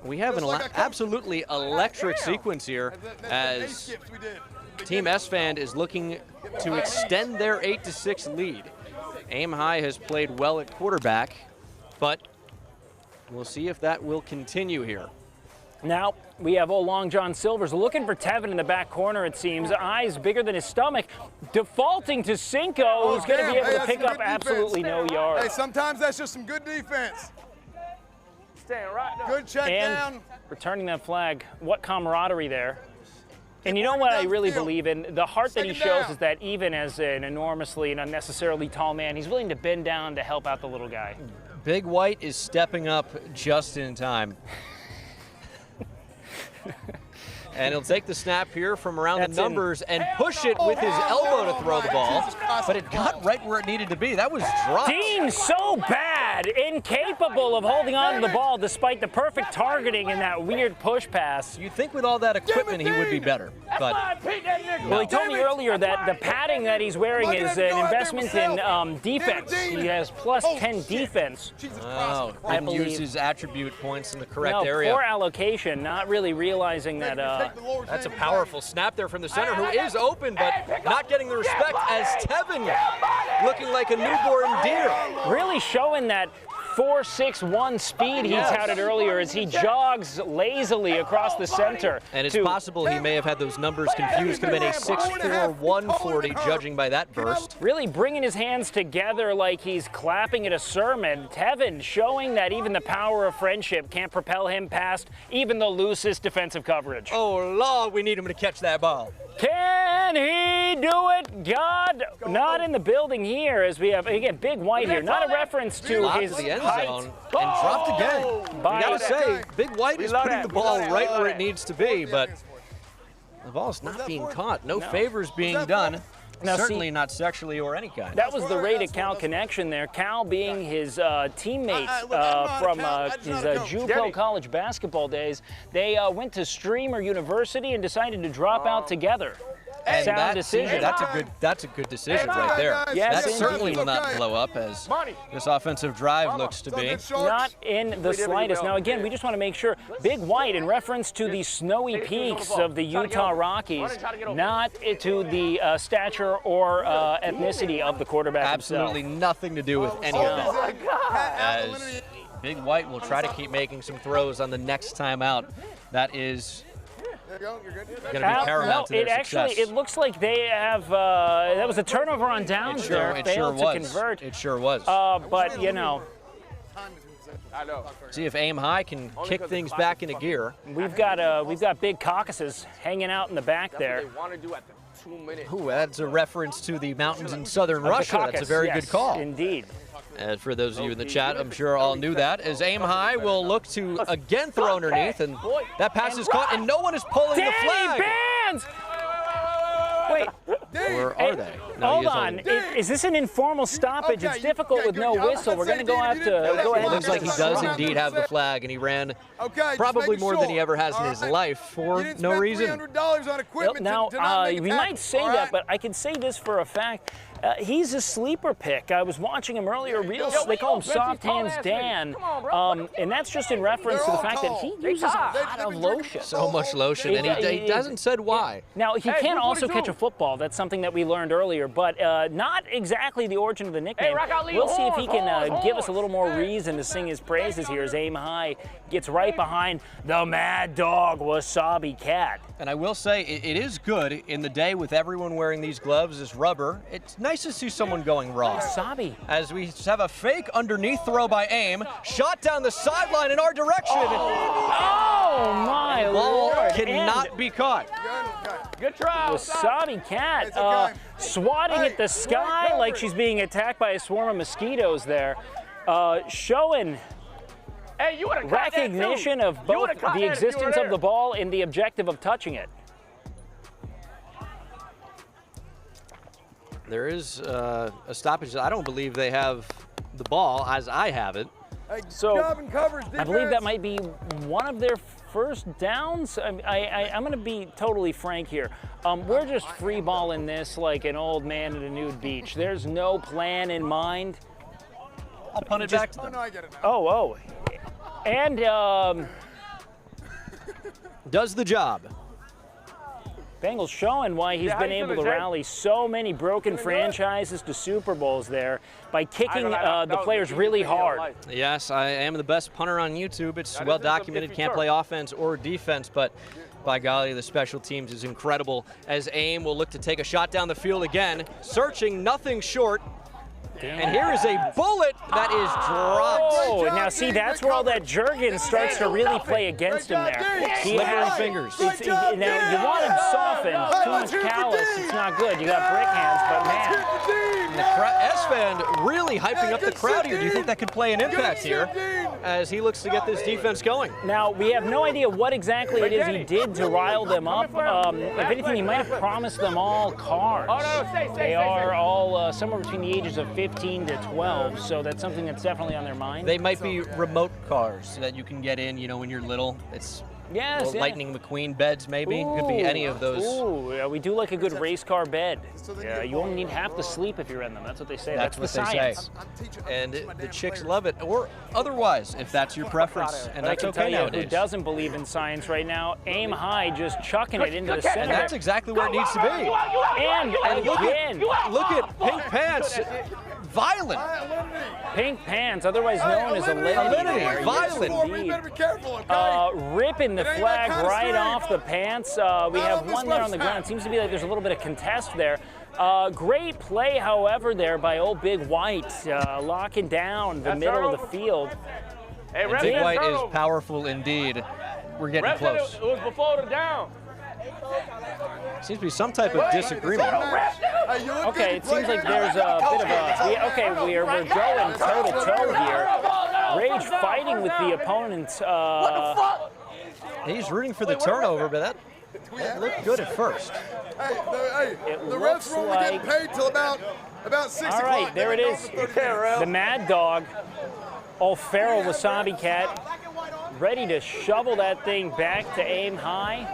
we have an Just like I coached. absolutely electric sequence here That's the as base skips we did. Team Esfand is looking to extend their 8-6 lead. Aim High has played well at quarterback, but we'll see if that will continue here. Now we have old Long John Silvers looking for Tevin in the back corner, it seems. Eyes bigger than his stomach. Defaulting to Cinco, who's going to be able to that's pick some up good defense. absolutely no yards. Hey, sometimes that's just some good defense. Staying right there. Good check And down. returning that flag, what camaraderie there. And you know what I really believe in? The heart that he Second shows down. is that even as an enormously and unnecessarily tall man, he's willing to bend down to help out the little guy. Big White is stepping up just in time. And he'll take the snap here from around That's the in. numbers and push it with his elbow to throw the ball. But it got right where it needed to be. That was dropped. Dean so bad, incapable of holding on to the ball despite the perfect targeting in that weird push pass. You'd think with all that equipment he would be better. But Well, he told me earlier that the padding that he's wearing is an investment in defense. He has plus 10 defense. oh, I didn't use believe- his attribute points in the correct No, area. poor allocation, not really realizing that. That's a powerful snap there from the center, who is open, but not getting the respect as Tevin looking like a newborn deer. Really showing that 4.61 speed he touted earlier as he jogs lazily across the center. And it's to- possible he may have had those numbers confused. Could have been a 6'4", 140, judging by that burst. Really bringing his hands together like he's clapping at a sermon. Tevin showing that even the power of friendship can't propel him past even the loosest defensive coverage. Oh, Lord, we need him to catch that ball. Can he do it? God, not in the building here as we have, again, Big White here. Not a reference to Locked his the end height. zone and dropped again. By- You gotta say, Big White is love putting that. the ball We love right that. where it needs to be, but the ball's not being caught. No favors being done. Now, Certainly see- not sexually or any kind. That was the Ray to Cal connection there. Cal being his teammate from his JUCO college basketball days. They went to Streamer University and decided to drop out together. And Sound that- decision. That's a good decision right there. Yes, that certainly indeed. will not blow up as this offensive drive looks to be. Not in the slightest. Now, again, we just want to make sure, Big White, in reference to the snowy peaks of the Utah Rockies, not to the stature or ethnicity of the quarterback Absolutely himself. nothing to do with any of that. As Big White will try to keep making some throws on the next time out. That is going to be paramount to their success. It looks like they have, that was a turnover on downs there. Failed to convert. It sure was. But, you know. I know. See if Aim High can kick things back into gear. We've got big caucuses hanging out in the back there. That's what they want to do at the 2 minutes. Ooh, that's a reference to the mountains in southern Russia. Caucus, that's a very good call. Indeed. And for those of you in the chat, I'm sure all knew that, as Aim High will look to again throw underneath, and that pass is caught, and no one is pulling the flag. Bands! Wait. Or are they? No, Hold on. Is this an informal stoppage? It's difficult with no whistle. We're going to go have to go ahead. It looks like he does indeed have the flag, and he ran probably more than he ever has in his life for no reason. Now, we might say that, but I can say this for a fact. He's a sleeper pick. I was watching him earlier. They call him Soft Hands Dan, and that's just in reference to the fact that he uses a lot of lotion. So much lotion, and he hasn't said why. Now, he can also catch a football. That's something that we learned earlier, but not exactly the origin of the nickname. We'll see if he can give us a little more reason to sing his praises here as Aim High gets right behind the Mad Dog Wasabi Cat. And I will say, it is good in the day with everyone wearing these gloves as rubber. It's nice to see someone going raw. Wasabi. As we have a fake underneath throw by Aim, shot down the sideline in our direction. Oh my Lord. Cannot be caught. Good try. Wasabi Cat swatting at the sky like she's being attacked by a swarm of mosquitoes there. Showing recognition of both the existence of the ball and the objective of touching it. There is a stoppage. I don't believe they have the ball as I have it. So I believe that might be one of their first downs. I'm going to be totally frank here. We're just free balling this like an old man at a nude beach. There's no plan in mind. I'll punt it back to them. Oh, no, I get it now. Oh. And does the job. Bengals showing why he's been able to rally so many broken franchises to Super Bowls there by kicking the players really hard. Yes, I am the best punter on YouTube. It's well documented, can't play offense or defense, but by golly, the special teams is incredible. As Aim will look to take a shot down the field again, searching nothing short. And here is a bullet that is dropped. Oh, now see, that's where all that Jurgen starts to really play against him there. Slippery fingers. Now, you want him softened, too much callous, it's not good. You got brick hands, but man. And the Esfand really hyping up the crowd here. Do you think that could play an impact here as he looks to get this defense going? Now, we have no idea what exactly it is he did to rile them up. If anything, he might have promised them all cars. They are all somewhere between the ages of 15 to 12, so that's something that's definitely on their mind. They might be remote cars that you can get in, when you're little. It's Lightning McQueen beds, maybe. Could be any of those. Ooh, yeah, we do like a good race car bed. Yeah, you only need half the sleep if you're in them. That's what they say. That's what they say. And the chicks love it, or otherwise, if that's your preference, and that's okay nowadays. Who doesn't believe in science right now? Aim High, just chucking it into the center. And that's exactly where it needs to be. And again, look at Pink Pants. Violent. Pink Pants, otherwise known as Alinity. Violent. Ripping the flag right off the pants. We have one there on the ground. It seems to be like there's a little bit of contest there. Great play, however, there by old Big White, locking down the middle of the field. Hey, Big White is powerful indeed. We're getting close. It was before the down. Seems to be some type of disagreement. Okay, it seems like there's a bit of a... we're going toe-to-toe here. Rage fighting with the opponent. He's rooting for the turnover, but that looked good at first. The refs won't get paid till about 6 o'clock. All right, there it is. The Mad Dog, old feral Wasabi Cat, ready to shovel that thing back to Aim High.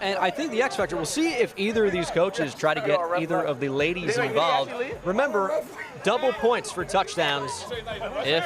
And I think the X Factor, we'll see if either of these coaches try to get either of the ladies involved. Remember, double points for touchdowns if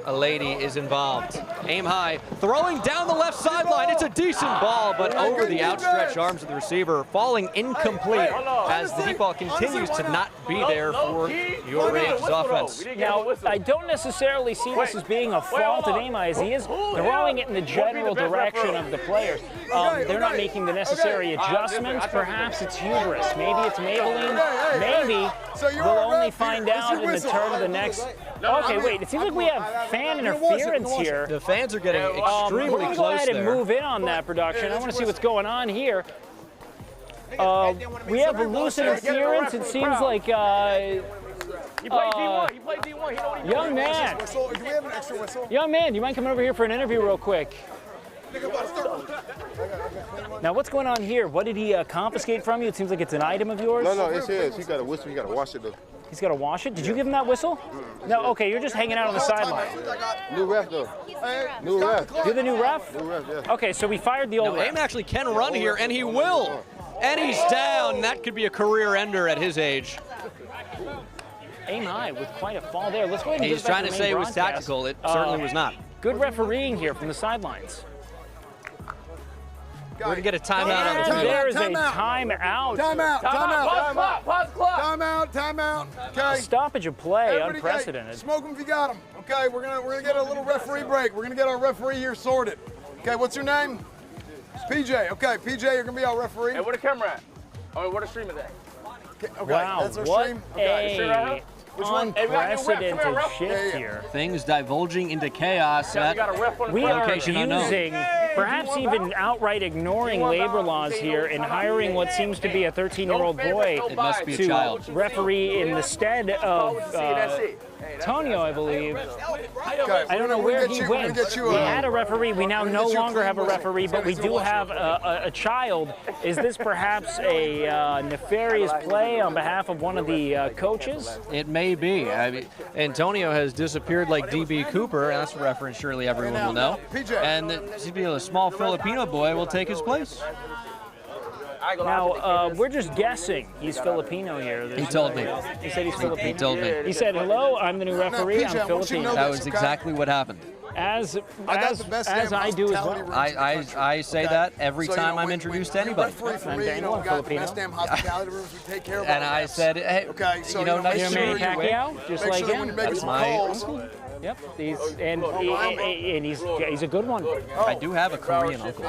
a lady is involved. Aim high, throwing down the left sideline. It's a decent ball, but over the outstretched arms of the receiver, falling incomplete as the deep ball continues to not be there for YourRAGE's offense. Now, I don't necessarily see this as being a fault of Aim High, as he is throwing it in the general direction of the players. They're not making the necessary adjustments. Perhaps it's hubris. Maybe it's Maybelline. Maybe we'll only find out in the turn of the next. Okay, wait. It seems like we have fan interference here. The fans are getting extremely we're gonna close go ahead and there. move in on that production. I want to see what's going on here. We have a loose interference. It seems like. He played D1. He played D1. He know what he Young man. Do we have an extra whistle? Young man, you mind coming over here for an interview real quick? Now, what's going on here? What did he confiscate from you? It seems like it's an item of yours. No, it's his. He got a whistle. He got to wash it though. He's got to wash it? Did you give him that whistle? No, okay, you're just hanging out on the sideline. New ref though. New ref. You're the new ref? New ref, yeah. Okay, so we fired the old Now, ref. Aim actually can run here, and he will. And he's down. That could be a career ender at his age. Aim High with quite a fall there. Let's go ahead and He's get back trying to the say main it was broadcast. tactical. It certainly was not. Good refereeing here from the sidelines. We're going to get a timeout on the And field. there is a timeout. Timeout. Okay. Stoppage of play, Everybody, unprecedented. Hey, smoke them if you got them. Okay, we're gonna get a little referee break. We're gonna get our referee here sorted. Okay, what's your name? It's PJ. Okay, PJ, you're gonna be our referee. Hey, where the camera at? Oh, where the stream is at? Okay, Wow, that's our what stream. Okay. a one? unprecedented shift Yeah. here. Things divulging into chaos at We are location unknown. using, perhaps even outright ignoring labor laws here and hiring what seems to be a 13-year-old boy It must be a to child. referee in the stead of Tonio, I believe. Okay, I don't know where he went. We We had a referee. We now no get you a longer have a clean referee, whistle. but we do have a child. Is this perhaps a nefarious play on behalf of one of the coaches? It may be. I mean, Antonio has disappeared like D.B. Cooper. That's a reference surely everyone will know. And a small Filipino boy will take his place. Now, we're just guessing he's Filipino here. He told me. He said he's Filipino. He told me. He said, hello, I'm the new referee, I'm Filipino. That was exactly what happened. As as I do as well. I say that every time I'm introduced to anybody. I'm Daniel, I'm Filipino. And I said, hey, okay, so you know, nice You're to Manny meet you. Pacquiao, just like him. That's my uncle. Yep, he's a good one. I do have a Korean uncle.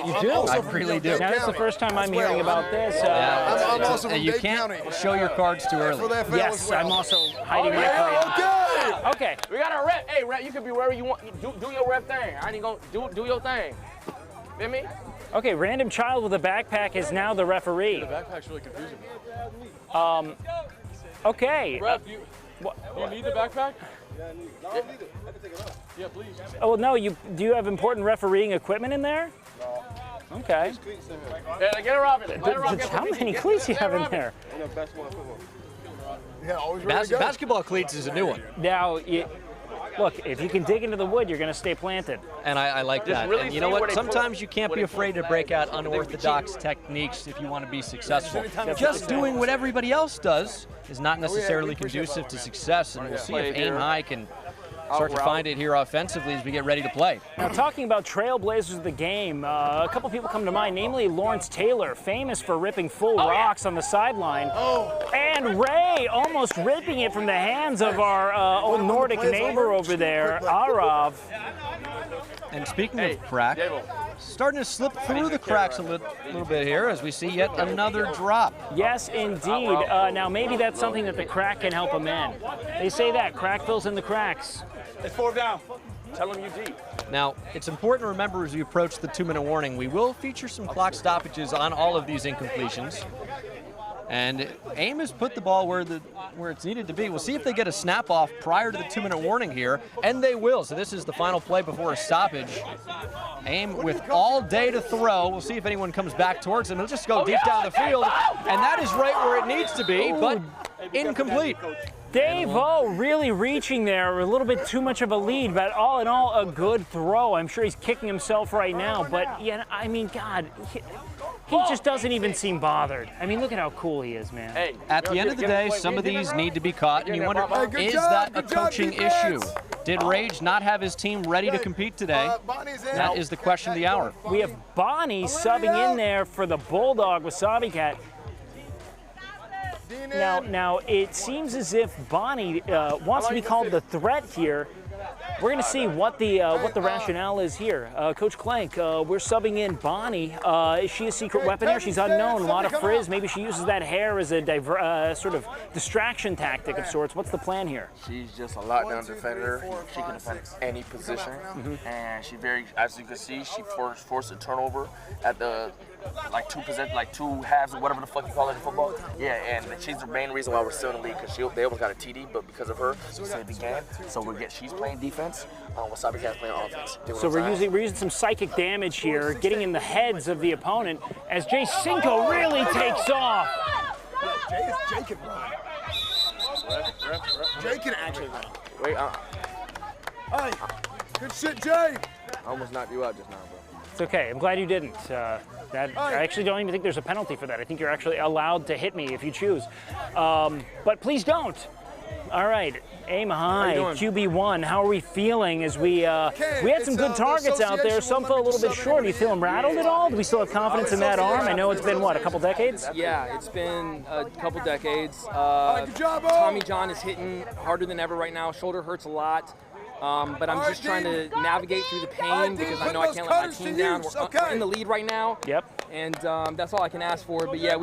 You do? I really do. Now, that's the first time I'm hearing about this. I'm also from You Dade can't County. show your cards too early. Yes, I'm also hiding my Korean. Okay. We got a rep. Hey, rep, you can be wherever you want. Do your rep thing. I ain't gonna do your thing. Feel me? Okay, random child with a backpack is now the referee. The backpack's really confusing me. Okay. Ref, you need the backpack? Yeah, I need it. I can take it off. Yeah, please. Oh, no, do you have important refereeing equipment in there? No. Okay. Yeah, get her off it. Let her off it. How many cleats do you have in there? Yeah, always ready to go. Basketball cleats is a new one. Now, look, if you can dig into the wood, you're going to stay planted. And I like that. really And you know see where what? they Sometimes put- you can't where be they put afraid to the break out bag. unorthodox techniques if you want to be successful. Just doing what everybody else does is not necessarily conducive to success, and we'll see if Aim High can start to find it here offensively as we get ready to play. Now, talking about trailblazers of the game, a couple people come to mind, namely Lawrence Taylor, famous for ripping full rocks on the sideline. And Ray almost ripping it from the hands of our old Nordic neighbor over there, Arav. And speaking of crack, starting to slip through the cracks a little bit here as we see yet another drop. Yes, indeed. Now, maybe that's something that the crack can help him in. They say that, crack fills in the cracks. It's 4th down. Tell him you deep. Now, it's important to remember as we approach the 2-minute warning, we will feature some clock stoppages on all of these incompletions. And Aim has put the ball where it's needed to be. We'll see if they get a snap off prior to the 2-minute warning here, and they will. So this is the final play before a stoppage. Aim with all day to throw. We'll see if anyone comes back towards him. He'll just go deep down the field, and that is right where it needs to be, but incomplete. Dave-O really reaching there, a little bit too much of a lead, but all in all, a good throw. I'm sure he's kicking himself right now, but yeah, I mean, God, he just doesn't even seem bothered. I mean, look at how cool he is, man. At the end of the day, some of these need to be caught, and you wonder, is that a coaching issue? Did Rage not have his team ready to compete today? That is the question of the hour. We have Bonnie subbing in there for the Bulldog Wasabi Cat. Now it seems as if Bonnie wants to be called the threat here. We're going to see what the rationale is here. Coach Clank, we're subbing in Bonnie. Is she a secret weapon here? She's unknown, a lot of frizz. Maybe she uses that hair as a sort of distraction tactic of sorts. What's the plan here? She's just a lockdown defender. She can defend any position, and she as you can see, she forced a turnover at the two halves or whatever the fuck you call it in football. Yeah, and she's the main reason why we're still in the league because they almost got a TD, but because of her, we saved the game. So she's playing defense. Wasabi Cat's playing offense. So we're using some psychic damage here, getting in the heads of the opponent as Jay Cinco really takes off. Jay can run. Jay can actually run. Wait, Hey, good shit, Jay. I almost knocked you out just now, bro. It's okay. I'm glad you didn't. I actually don't even think there's a penalty for that. I think you're actually allowed to hit me if you choose. But please don't. All right, aim high, QB1. How are we feeling as we had some good targets out there. Some fell a little bit short. Do you feel rattled at all? Do we still have confidence in that arm? I know it's been, what, a couple decades? Yeah, it's been a couple decades. Good job, Tommy John is hitting harder than ever right now. Shoulder hurts a lot. But I'm just trying to navigate through the pain because I know I can't let my team down. We're in the lead right now. Yep. And that's all I can ask for. But yeah,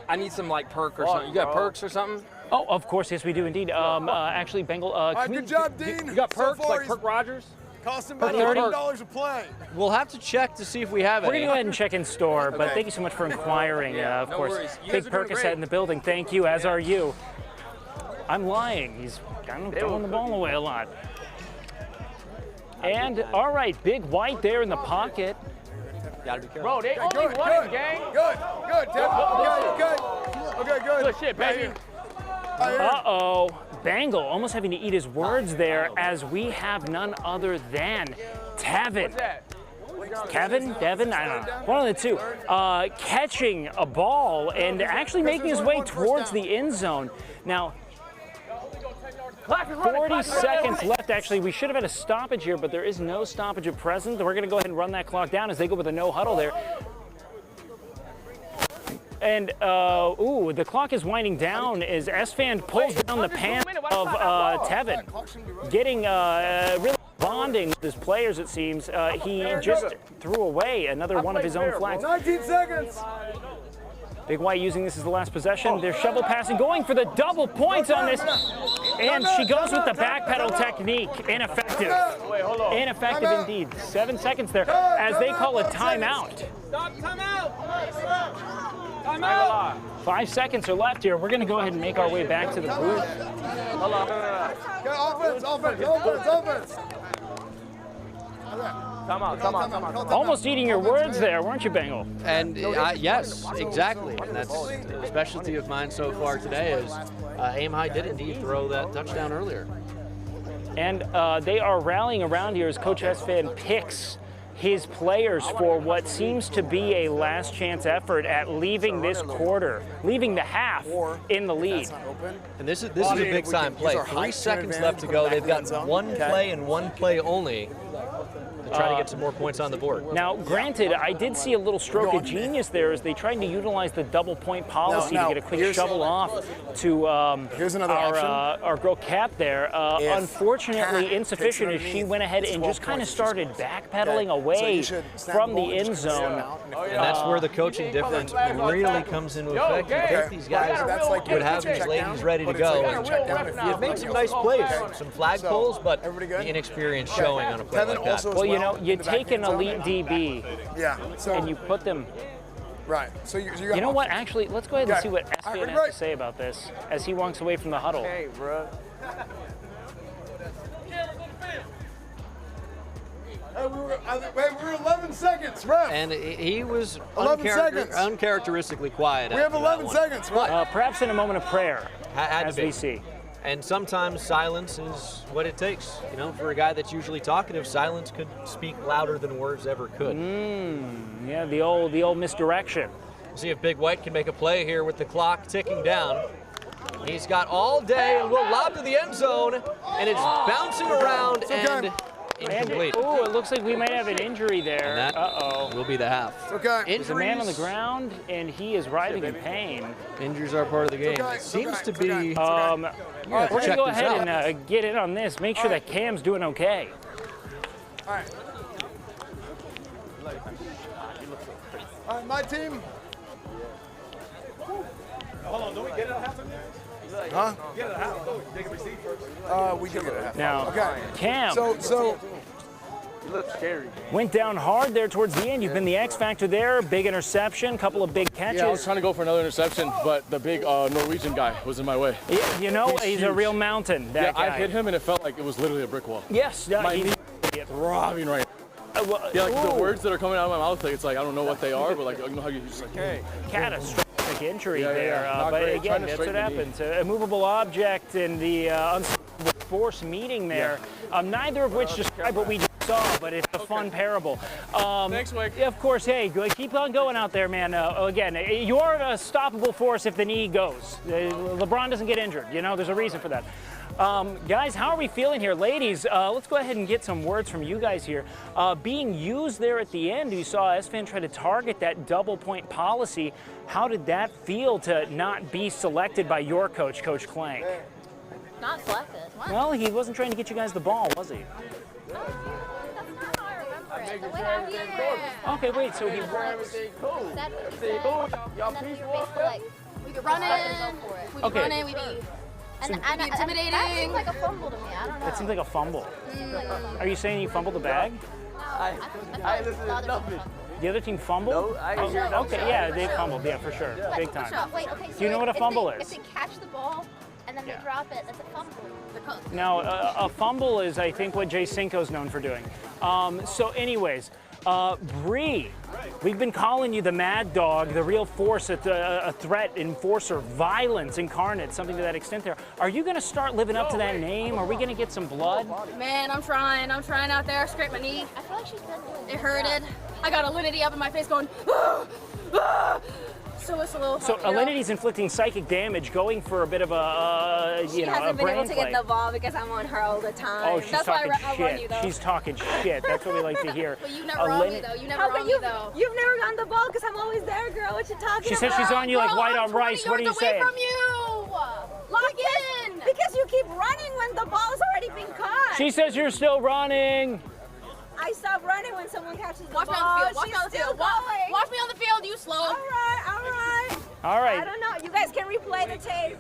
I need some like perk or something. You got perks or something? Oh, of course, yes, we do indeed. Actually, Bengal. Good job, Dean. You got perks like Perk Rogers? Cost him about $30 a play. We'll have to check to see if we have it. We're going to go ahead and check in store, but thank you so much for inquiring. Of course, Big Percocet in the building. Thank you, as are you. I'm lying. He's kind of throwing the ball away a lot. And, all right, Big White there in the pocket. Gotta be careful. Bro, they only running, gang. Good, good. Okay, good. Good shit, baby. Uh-oh. Bangle almost having to eat his words there as we have none other than Tevin. Kevin? Devin? I don't know. One of the two. Catching a ball and actually making his way towards the end zone. Now, 40 seconds left. Actually, we should have had a stoppage here, but there is no stoppage at present. We're going to go ahead and run that clock down as they go with a no huddle there. And, the clock is winding down as Esfand pulls down the pants of Tevin. Getting really bonding with his players, it seems. He just threw away another one of his own flags. 19 seconds. Big White using this as the last possession. They're shovel passing, going for the double points on this. And she goes with the backpedal technique. Ineffective. Ineffective indeed. 7 seconds there as they call a timeout. Stop, timeout. Timeout. 5 seconds are left here. We're going to go ahead and make our way back to the booth. Offense. Come on. Almost eating your words there, weren't you, Bengal? And yes, exactly. And that's the specialty of mine so far today is aim high did indeed throw that touchdown earlier. And they are rallying around here as Coach Esfand picks his players for what seems to be a last chance effort at leaving this quarter, leaving the half in the lead. And this is a big time play. 3 seconds left to go. They've got one play and one play only to try to get some more points on the board. Now, granted, I did see a little stroke of genius there as they tried to utilize the double point policy to get a quick shovel off to here's another our girl Cap there. Unfortunately, insufficient as she went ahead and just kind of started backpedaling away from the end zone. And that's where the coaching difference really comes into effect. You think these guys would have these ladies ready to go. You've made some nice plays, some flag pulls, but the inexperience showing on a play like that. Well, you know, you take an elite DB and you put them. Right. So you know what? Actually, let's go ahead and see what Esfand has to say about this as he walks away from the huddle. Hey, bro. We're 11 seconds, ref. And he was 11 seconds. uncharacteristically quiet. We have 11 seconds, right? Perhaps in a moment of prayer, as we see. And sometimes silence is what it takes. You know, for a guy that's usually talkative, silence could speak louder than words ever could. Yeah, the old misdirection. See if Big White can make a play here with the clock ticking down. He's got all day and will lob to the end zone, and it's bouncing around and incomplete. Oh, it looks like we might have an injury there. And that will be the half. Okay. There's a man on the ground, and he is writhing in pain. Injuries are part of the game. It seems to be. We're going to go ahead and get in on this. Make sure that Cam's doing okay. All right. All right, my team. Hold on, don't we get it at half? Huh? Get it at half. Take a receipt first. We did get it at half. Now, Okay. Cam. So You look scary. Went down hard there towards the end. You've been the X factor there. Big interception, couple of big catches. Yeah, I was trying to go for another interception, but the big Norwegian guy was in my way. Yeah, you know, he's a huge. real mountain, that guy. I hit him, and it felt like it was literally a brick wall. Yes. My knee is throbbing right now. Yeah, like the words that are coming out of my mouth, like, it's like I don't know what they are, but like you know how you just like, hey. Catastrophic injury Yeah, there. not But great. again, Trying to that's what straighten the knee. happens. A movable object and the unstoppable force meeting there. Neither of which describe what we just saw, but it's a fun parable. Thanks, Wick. Yeah, of course, hey, keep on going out there, man. Again, you're an unstoppable force if the knee goes. LeBron doesn't get injured. You know, there's a reason for that. Guys, how are we feeling here? Ladies, let's go ahead and get some words from you guys here. Being used there at the end, you saw Esfand try to target that double point policy. How did that feel to not be selected by your coach, Coach Clank? Not selected. What? Well, he wasn't trying to get you guys the ball, was he? That's not how I remember it. The way I remember it. Okay, wait, so he... Everything cool. Said what he Everything said, cool. Y'all and then we peaceful were up basically there? like, we could run in, we could Okay. run in, we'd be intimidating. That seems like a fumble to me. I don't know. That seems like a fumble. Are you saying you fumbled the bag? I listen to nothing. The other team fumbled? No, I ain't hear nothing. Okay, yeah, they fumbled, yeah, for sure. Big time. Wait, okay, so Do you know what a fumble If is? they catch the ball and then they drop it, that's a fumble. They're cooked. Now, a fumble is, I think, what Jay Cinco's known for doing. So anyways, Bree, we've been calling you the mad dog, the real force, a threat, enforcer, violence incarnate, something to that extent there. Are you going to start living up to that name? Are we going to get some blood? Man, I'm trying out there. Scraped my knee. I feel like she's been doing It hurted. I got alinity up in my face going, ah, ah. So it's a little So Alinity's inflicting psychic damage, going for a bit of a, She a hasn't been brain able to play. get the ball because I'm on her all the time. Oh, she's That's talking why I run you shit. though. She's talking shit. That's what we like to hear. But you never on me though. You never on me though. You've never gotten the ball because I'm always there, girl. What you talking She about? says she's on you like Girl, white I'm on rice. 20 What are you yards away saying? from you. Lock in. Because you keep running when the ball's already been caught. She says you're still running. I stop running when someone catches the Watch ball. me on the field. Watch She's me on the still field. going. Watch me on the field. You slow. All right, all right. All right. I don't know. You guys can replay the tape.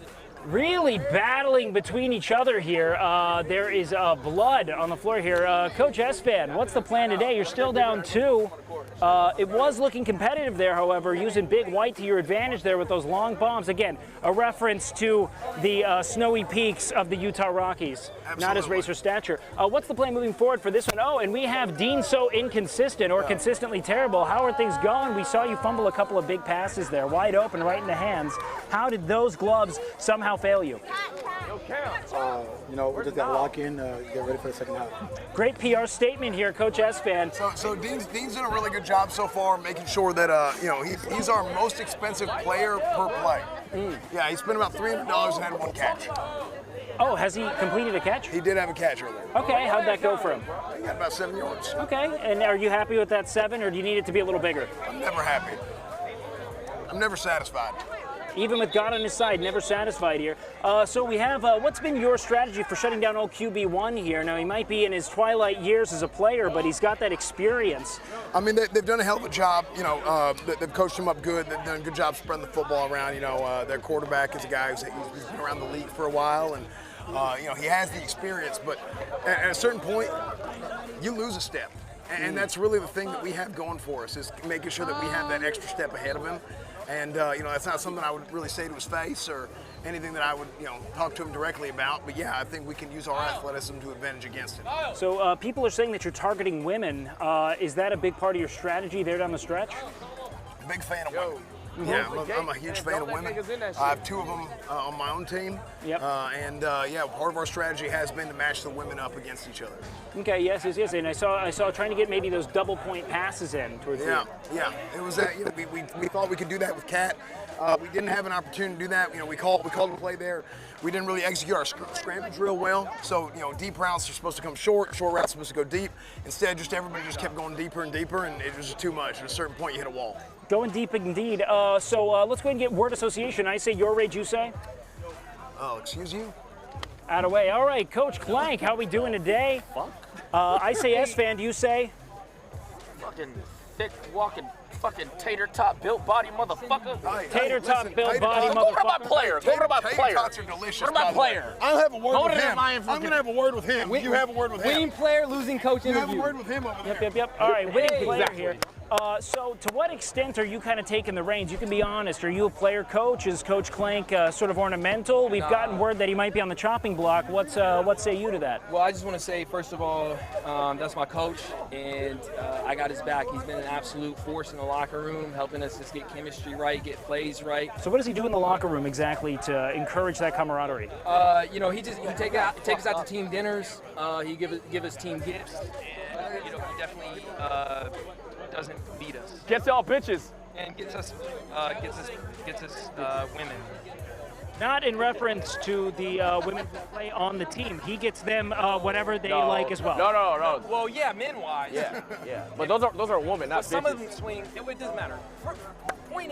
Really battling between each other here. There is blood on the floor here. Coach Esfand, what's the plan today? You're still down 2. It was looking competitive there, however, using Big White to your advantage there with those long bombs. Again, a reference to the snowy peaks of the Utah Rockies, not his racer stature. What's the plan moving forward for this one? Oh, and we have Dean So Inconsistent or Consistently Terrible. How are things going? We saw you fumble a couple of big passes there, wide open, right in the hands. How did those gloves somehow fail you? We just got to lock in, get ready for the second half. Great PR statement here, Coach Esfand. So Dean's done a really good job so far, making sure that he's our most expensive player per play. Yeah, he spent about $300 and had 1 catch. Oh, has he completed a catch? He did have a catch earlier. Okay, how'd that go for him? He got about 7 yards. Okay, and are you happy with that 7, or do you need it to be a little bigger? I'm never happy. I'm never satisfied. Even with God on his side, never satisfied here. So we have, what's been your strategy for shutting down old QB1 here? Now, he might be in his twilight years as a player, but he's got that experience. I mean, they've done a hell of a job. They've coached him up good. They've done a good job spreading the football around. Their quarterback is a guy who's been around the league for a while, and he has the experience. But at a certain point, you lose a step. And that's really the thing that we have going for us, is making sure that we have that extra step ahead of him. And, that's not something I would really say to his face or anything that I would, talk to him directly about. But, yeah, I think we can use our athleticism to advantage against it. So people are saying that you're targeting women. Is that a big part of your strategy there down the stretch? Big fan of women. Yeah, I'm a huge fan of women. I have 2 of them on my own team. Yep. Part of our strategy has been to match the women up against each other. Okay, yes. And I saw trying to get maybe those double point passes in towards the end. Yeah. It was that, we thought we could do that with Kat. We didn't have an opportunity to do that. You know, we called a play there. We didn't really execute our scramble drill well. So, you know, deep routes are supposed to come short routes are supposed to go deep. Instead, everybody just kept going deeper and deeper, and it was just too much. At a certain point, you hit a wall. Going deep indeed. So let's go ahead and get word association. I say your rage, you say? Oh, excuse you? Out of way. All right, Coach Clank, how we doing today? Fuck. I say Esfand, you say? Fucking thick walking fucking tater top built body motherfucker. Tater top built body Go to my motherfucker. player. Go to my Tater player. tots are delicious. Go to my player. I'll have a word Go with to him. I'm going to have a word with him. You have a word with him. Winning player, losing coach You have interview. a word with him over there. Yep. All right, winning player Exactly. here. So to what extent are you kind of taking the reins? You can be honest. Are you a player coach? Is Coach Clank sort of ornamental? We've gotten word that he might be on the chopping block. What say you to that? Well, I just want to say, first of all, that's my coach, and I got his back. He's been an absolute force in the locker room, helping us just get chemistry right, get plays right. So what does he do in the locker room exactly to encourage that camaraderie? You know, he takes us out to team dinners. He give us team gifts, and you know, he definitely doesn't beat us. Gets y'all bitches. And gets us women. Not in reference to the women who play on the team. He gets them whatever they like as well. No. Well, yeah, men-wise. Yeah. But those are women, not But some bitches. of them swing. It doesn't matter. Point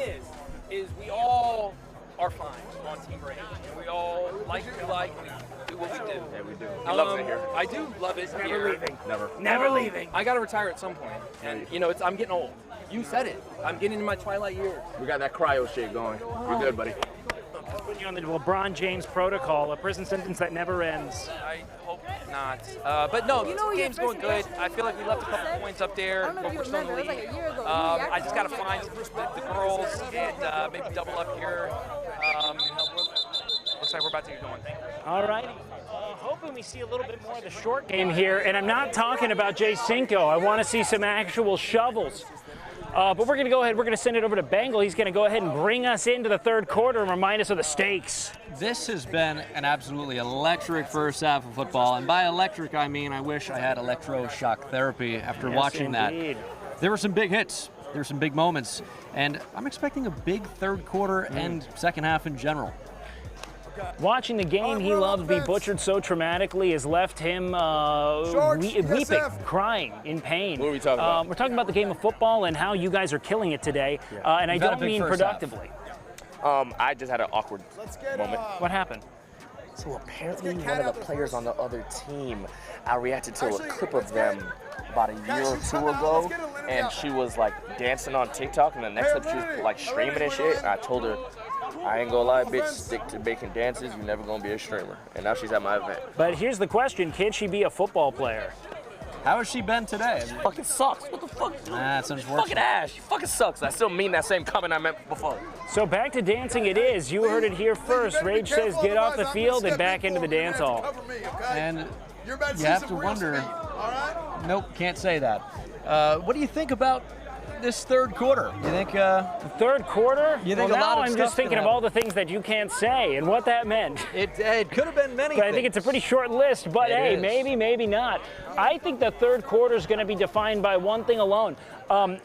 is we all are fine on Team Rage. We all like what we like. We do what we do. Yeah, we do. He loves it here. I do love it here. Never leaving. Never. Leaving. I gotta retire at some point, and you know I'm getting old. You said it. I'm getting into my twilight years. We got that cryo shit going. You're good, buddy. Putting you on the LeBron James protocol, a prison sentence that never ends. I hope not. But no, the game's going good. I feel like we left a couple points up there, but we're still in the lead. I just gotta find the girls and maybe double up here. Looks like we're about to get going. All right. Hoping we see a little bit more of the short game here, and I'm not talking about Jay Cinco. I want to see some actual shovels. But we're going to go ahead, we're going to send it over to Bengal. He's going to go ahead and bring us into the third quarter and remind us of the stakes. This has been an absolutely electric first half of football, and by electric I mean I wish I had electroshock therapy after watching indeed. that. There were some big hits, there were some big moments, and I'm expecting a big third quarter and second half in general. Watching the game he loved be butchered so traumatically has left him weeping, crying in pain. What are we talking about? We're talking about the game of football and how you guys are killing it today, and I don't mean productively. I just had an awkward moment. What happened? So apparently one of the players on the other team, I reacted to a clip of them about a year or two ago, and she was like dancing on TikTok, and the next clip she was like streaming and shit, and I told her, I ain't gonna lie, bitch, stick to making dances, you're never gonna be a streamer. And now she's at my event. But here's the question, can she be a football player? How has she been today? She fucking sucks. What the fuck? That's unfortunate. Fucking ass. She fucking sucks. I still mean that same comment I meant before. So back to dancing it is. You heard it here first. Rage says get off the field and back into the dance hall. And you have to wonder, nope, can't say that. What do you think about this third quarter? You think the third quarter? You think well, a lot now of I'm stuff's just thinking gonna of all the things that you can't say and what that meant. It could have been many But I things. think it's a pretty short list, but It hey, is. maybe not. I think the third quarter is going to be defined by one thing alone.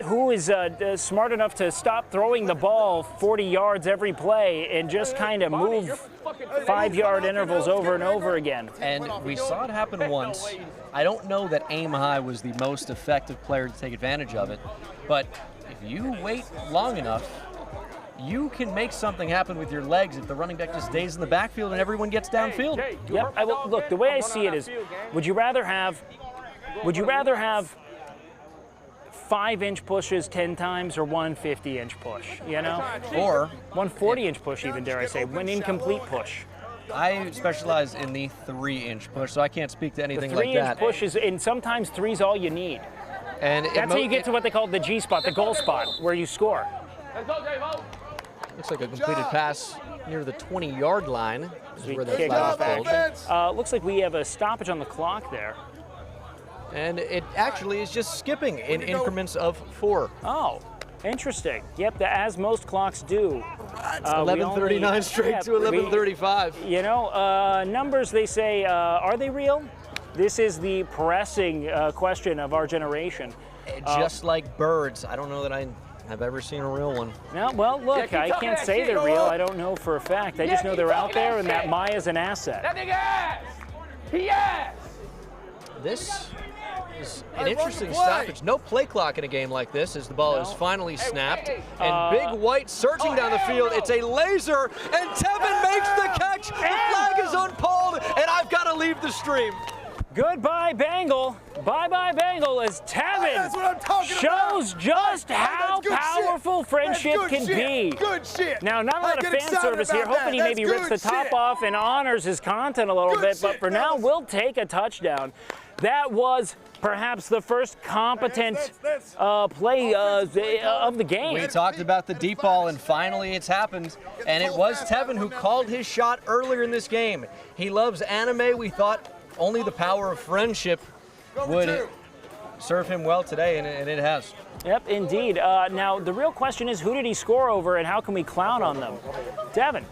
Who is smart enough to stop throwing the ball 40 yards every play and just kind of move 5-yard intervals over and over again. And we saw it happen once. I don't know that aim high was the most effective player to take advantage of it, but if you wait long enough, you can make something happen with your legs if the running back just stays in the backfield and everyone gets downfield. Yep. Look, the way I see it is, would you rather have 5-inch pushes 10 times or one 50-inch push, you know? Or one 40-inch push even, dare I say, one incomplete push. I specialize in the 3-inch push, so I can't speak to anything like that. 3-inch push is, and sometimes 3's all you need. And that's how you get to what they call the G spot, the goal spot, where you score. Looks like a completed pass near the 20-yard line. This is where that Kick flag off is action. pulled. Looks like we have a stoppage on the clock there. And it actually is just skipping in increments of 4. Oh, interesting. Yep, as most clocks do. 11:39 straight to 11:35. You know, numbers, they say, are they real? This is the pressing question of our generation. Just like birds, I don't know that I I've ever seen a real one. No, well, look, I can't say they're real. I don't know for a fact. I just know they're out there and that Maya's an asset. That nigga ass! He ass! This is an interesting stoppage. No play clock in a game like this as the ball is finally snapped. And Big White searching down the field. It's a laser, and Tevin makes the catch. The flag is unpulled, and I've got to leave the stream. Goodbye, Bengal. Bye-bye, Bengal, as Tevin shows just how powerful friendship can be. Good shit. Now, not a lot of fan service here. Hoping he maybe rips the top off and honors his content a little bit. But for now, we'll take a touchdown. That was perhaps the first competent play of the game. We talked about the deep ball, and finally it's happened. And it was Tevin who called his shot earlier in this game. He loves anime. We thought only the power of friendship would serve him well today, and it has. Yep, indeed. Now, the real question is, who did he score over, and how can we clown on them? Tevin,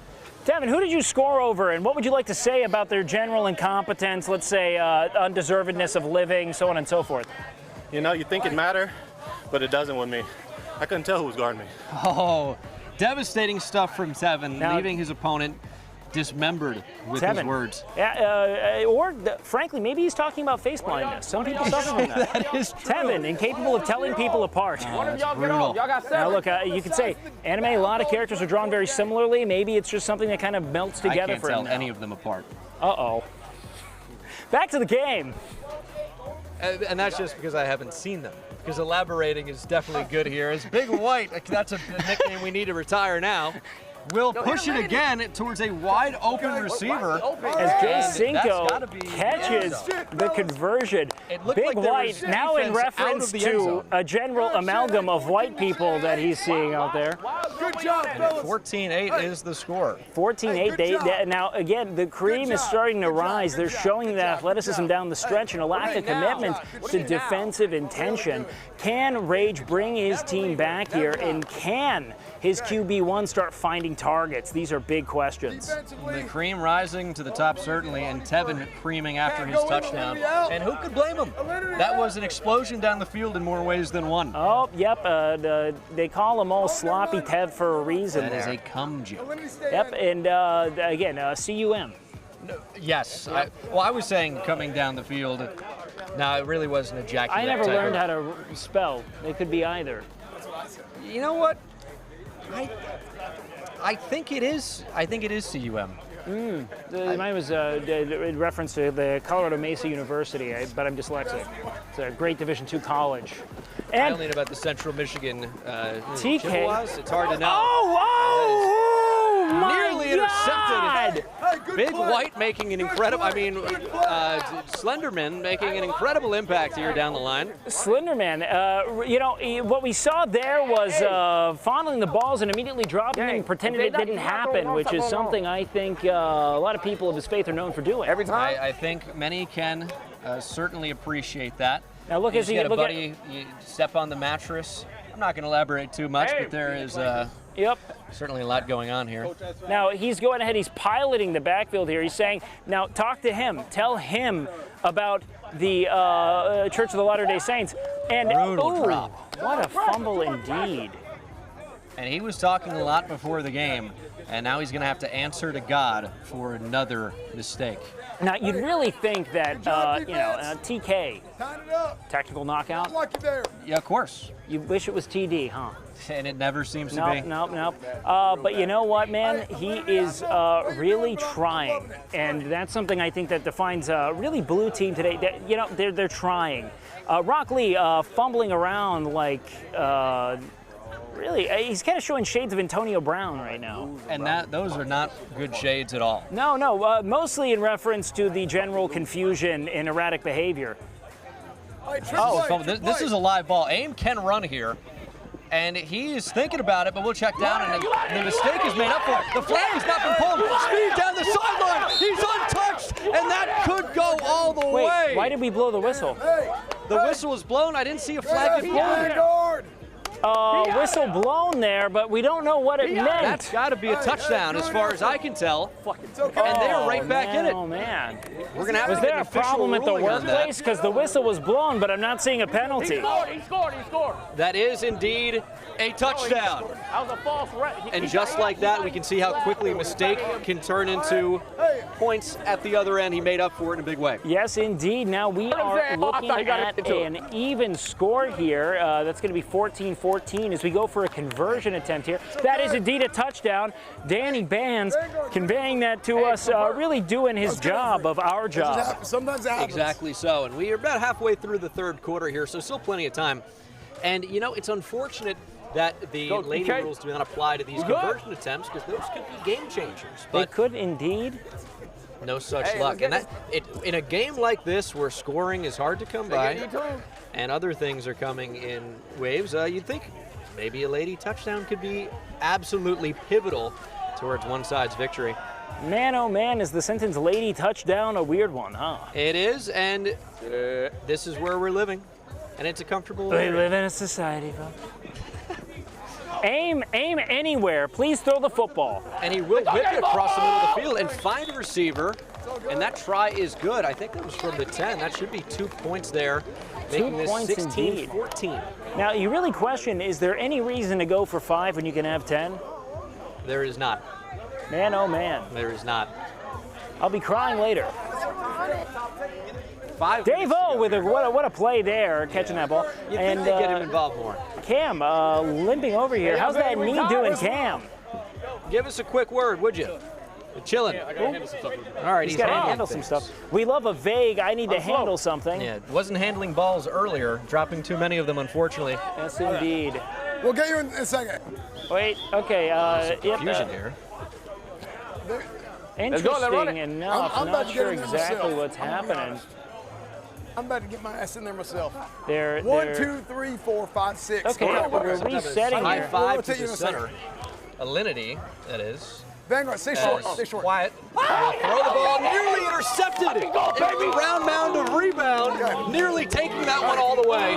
who did you score over, and what would you like to say about their general incompetence, let's say undeservedness of living, so on and so forth? You know, you think it matter, but it doesn't with me. I couldn't tell who was guarding me. Oh, devastating stuff from Tevin, leaving his opponent dismembered with his words. Yeah, or frankly, maybe he's talking about face blindness. Some people suffer from that. That is true. Tevin, incapable of telling people apart. One of y'all get off. Y'all got 7. Now look, you could say anime, a lot of characters are drawn very similarly. Maybe it's just something that kind of melts together for him. I can't tell any of them apart. Uh-oh. Back to the game. And that's just because I haven't seen them. Because elaborating is definitely good here. As Big White, that's a nickname we need to retire now. Will push it again towards a wide open receiver. As Jay Cinco catches the conversion. Big White now in reference to a general amalgam of white people that he's seeing out there. Good job, fellas. 14-8 is the score. 14-8. Now, again, the cream is starting to rise. They're showing the athleticism down the stretch and a lack of commitment to defensive intention. Can Rage bring his team back here, and can his QB1 start finding targets? These are big questions. The cream rising to the top, certainly, and Tevin creaming after his touchdown. And who could blame him? That was an explosion down the field in more ways than one. Oh, yep. They call him all Sloppy Tev for a reason. That is a cum joke. Yep, and again, CUM. No, yes. I was saying coming down the field. No, it really was an ejaculate. I never learned how to spell. It could be either. You know what? I think it is. I think it is CUM. Mine was in reference to the Colorado Mesa University, but I'm dyslexic. It's a great Division II college. And I only know about the Central Michigan TK. Chippewas. It's hard to know. Oh, nearly intercepted. Hey, Big White making an incredible, Slenderman making an incredible impact here down the line. Slenderman, what we saw there was fondling the balls and immediately dropping them and pretending it didn't happen, which is something I think a lot of people of his faith are known for doing. Every time? I think many can certainly appreciate that. Now look, you get a buddy, you step on the mattress. I'm not going to elaborate too much, but there is certainly a lot going on here. Now he's going ahead, he's piloting the backfield here. He's saying, now talk to him, tell him about the Church of the Latter-day Saints. And drop. What a fumble indeed. And he was talking a lot before the game, and now he's going to have to answer to God for another mistake. Now, you'd really think that, TK, technical knockout. Yeah, of course. You wish it was TD, huh? And it never seems to be. Nope. But you know what, man? He is really trying, and that's something I think that defines a really blue team today. They're trying. Rock Lee fumbling around like. Really, he's kind of showing shades of Antonio Brown right now. And those are not good shades at all. No, mostly in reference to the general confusion and erratic behavior. This is a live ball. Aim can run here, and he is thinking about it, but we'll check down, and the mistake is made up for. The flag's not been pulled. Speed down the sideline. He's untouched, and that could go all the way. Why did we blow the whistle? The whistle was blown. I didn't see a flag get pulled. Whistle blown there, but we don't know what it meant. That's got to be a touchdown as far as I can tell. And they're right back in it. Oh, man. We're going to have Was to get there an a problem at the official ruling on that. workplace? Because the whistle was blown, but I'm not seeing a penalty. He scored. That is indeed a touchdown. That was a false And just like that, we can see how quickly a mistake can turn into points at the other end. He made up for it in a big way. Yes, indeed. Now we are looking at an even score here. That's going to be 14-14 as we go for a conversion attempt here. That is indeed a touchdown. Danny Bands conveying that to us, really doing his job of our job. Sometimes it happens. Exactly so. And we are about halfway through the third quarter here, so still plenty of time. And, you know, it's unfortunate that the lady rules do not apply to these conversion attempts because those could be game changers. But they could indeed. No such luck. And in a game like this where scoring is hard to come by and other things are coming in waves, you'd think maybe a lady touchdown could be absolutely pivotal towards one side's victory. Man, oh man, is the sentence lady touchdown a weird one, huh? It is, and this is where we're living. And it's a comfortable We area. live in a society, folks. Aim anywhere. Please throw the football. And he will whip it across the middle of the field and find a receiver. And that try is good. I think that was from the 10. That should be 2 points there, making this 16-14. Now, you really question, is there any reason to go for 5 when you can have 10? There is not. Man, oh man. There is not. I'll be crying later. 5 Dave-O with what a play there, catching that ball. You and think they get him involved more. Cam limping over here. How's that knee doing, Cam? Give us a quick word, would you? You're chilling. I gotta handle some stuff. All right, he's got to handle some stuff. We love a vague, I need to handle something. Yeah, wasn't handling balls earlier, dropping too many of them, unfortunately. Yes, indeed. We'll get you in a second. Wait, okay. Confusion here. Interesting enough. I'm not about to sure get in there exactly myself. what's happening. I'm about to get my ass in there myself. 1, 2, 3, 4, 5, 6. Okay, we're resetting High here. five to the center. Alinity, that is. Vanguard, stay short, stay short. Quiet. Throw the ball, nearly intercepted. Round mound of rebound, nearly taking that one all the way.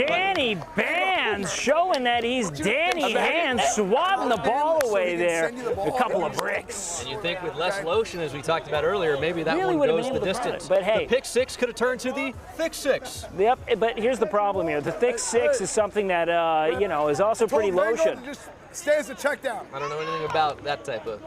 Danny Bands showing that he's Danny Hands swatting the ball away there. A couple of bricks. And you think with less lotion, as we talked about earlier, maybe that Really one would've goes been the able to distance. but hey. The pick six could have turned to the thick six. Yep, but here's the problem here. The thick 6 is something that, is also pretty lotion. Just stay as a check down. I don't know anything about that type of.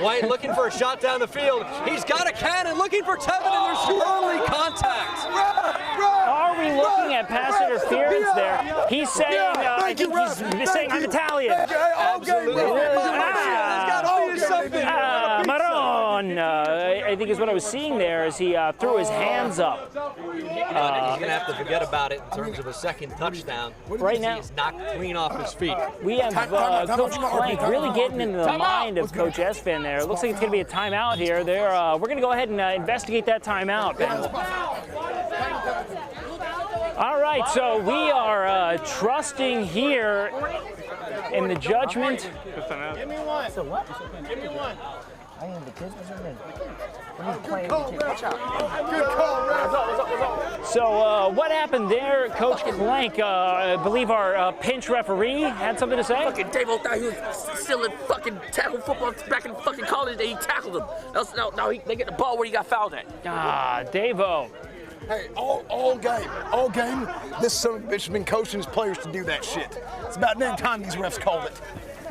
White looking for a shot down the field. He's got a cannon, looking for Tevin, and there's early contact. Are we looking at pass interference there? He's saying, I think he's saying I'm Italian. Absolutely. There's got to be something. Maron, I think is what I was seeing there as he threw his hands up. He's going to have to forget about it in terms of a second touchdown. Right now, he's knocked clean off his feet. we have Coach Clank really getting into the mind of Coach Esfand there. It looks like it's going to be a timeout here. We're going to go ahead and investigate that timeout, Ben. All right, so we are trusting here in the judgment. Give me one. So what? Give me one. I am the kids. What's your name? Good call, Ralph. So what happened there, Coach Clank? I believe our pinch referee had something to say. Fucking Dave-O thought he was still in fucking tackle football back in fucking college, and he tackled him. No, they get the ball where he got fouled at. Dave-O. Hey, all game, this son of a bitch has been coaching his players to do that shit. It's about damn time these refs called it.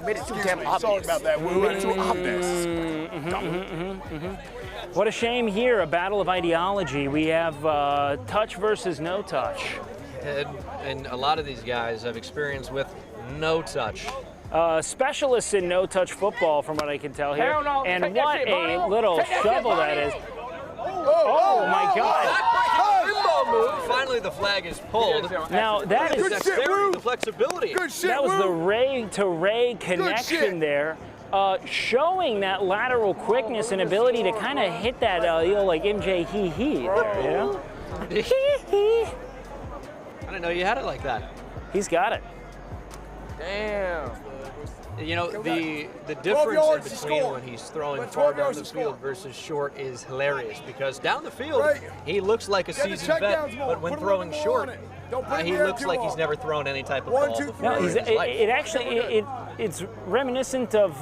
Made it too damn obvious. Sorry about that. We went too obvious. What a shame here, a battle of ideology. We have touch versus no touch. And a lot of these guys have experience with no touch. Specialists in no-touch football, from what I can tell here. Hell no. And Take that what shit, a Bono. little Take that shovel shit, that Bono. is. Oh my God. Finally, the flag is pulled. Now, that is the dexterity, the flexibility. that was the ray-to-ray connection there, showing that lateral quickness and ability to kind of hit that, like MJ hee-hee there, you know? Hee-hee. I didn't know you had it like that. He's got it. Damn. You know, the difference in between when he's throwing far down the field versus short is hilarious because down the field, he looks like a seasoned vet, but when throwing short, he looks like he's never thrown any type of ball before. No, it's reminiscent of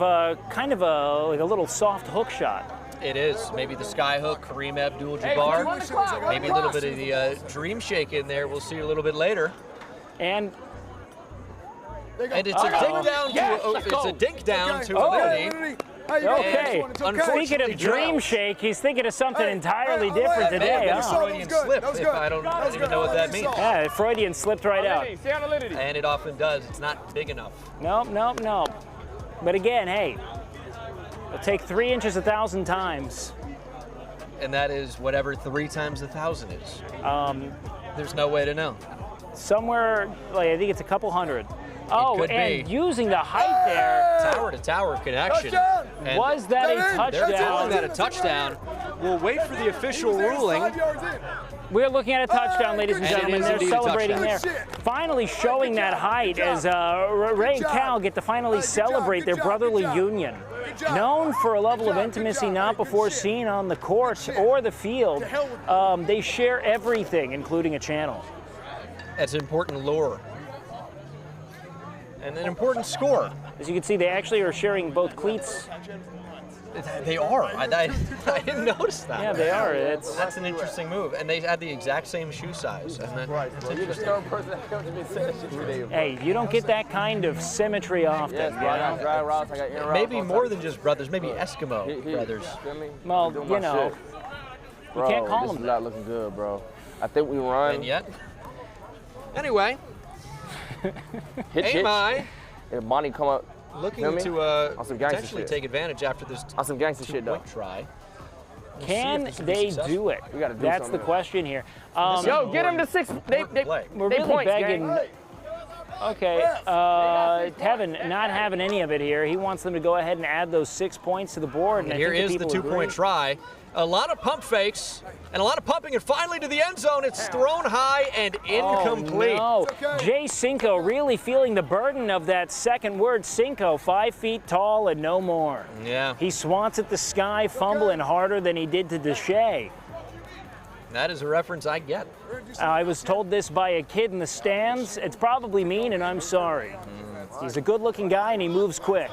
kind of like a little soft hook shot. It is. Maybe the sky hook, Kareem Abdul-Jabbar. Maybe a little bit of the dream shake in there. We'll see a little bit later. And it's a dink down to it's a dink down to Alinity. Okay. Speaking of dream shake, he's thinking of something entirely different today. Huh? Freudian slip. I don't even know what that means. Yeah, Freudian slipped right out. And it often does. It's not big enough. No. But again, hey, it'll take 3 inches 1,000 times. And that is whatever 3 times 1,000 is. There's no way to know. Somewhere, like I think it's a couple hundred. Oh, and using the height there. Tower to tower connection. Was that a touchdown? They're calling that a touchdown. We'll wait for the official ruling. We're looking at a touchdown, ladies and gentlemen. They're celebrating there. Finally showing that height as Ray and Cal get to finally celebrate their brotherly union. Known for a level of intimacy not before seen on the court or the field, they share everything, including a channel. That's important lore. And an important score. As you can see, they actually are sharing both cleats. They are. I didn't notice that. Yeah, they are. That's an interesting move. And they had the exact same shoe size. And then, You're the third person that comes to me saying that shit today. Hey, you don't get that kind of symmetry often. Yes, bro, I got dry routes, I got in routes. Maybe more than just brothers. Maybe Eskimo brothers. Well, you know, you can't call them that. This is not looking good, bro. I think we run. And yet. Anyway. Hitch. If Bonnie come up, looking to potentially take advantage after this on some gangster shit though. Try. Can they do it? We gotta do That's the question here. Yo, get him to 6. We're really points, begging. Gang. Okay, Tevin not having any of it here. He wants them to go ahead and add those 6 points to the board. And here is the 2-point try. A lot of pump fakes and a lot of pumping, and finally to the end zone. It's thrown high and incomplete. Oh, no. Jay Cinco really feeling the burden of that second word, Cinco, 5 feet tall and no more. Yeah. He swats at the sky, fumbling harder than he did to Deshae. That is a reference I get. I was told this by a kid in the stands. It's probably mean, and I'm sorry. He's a good-looking guy, and he moves quick.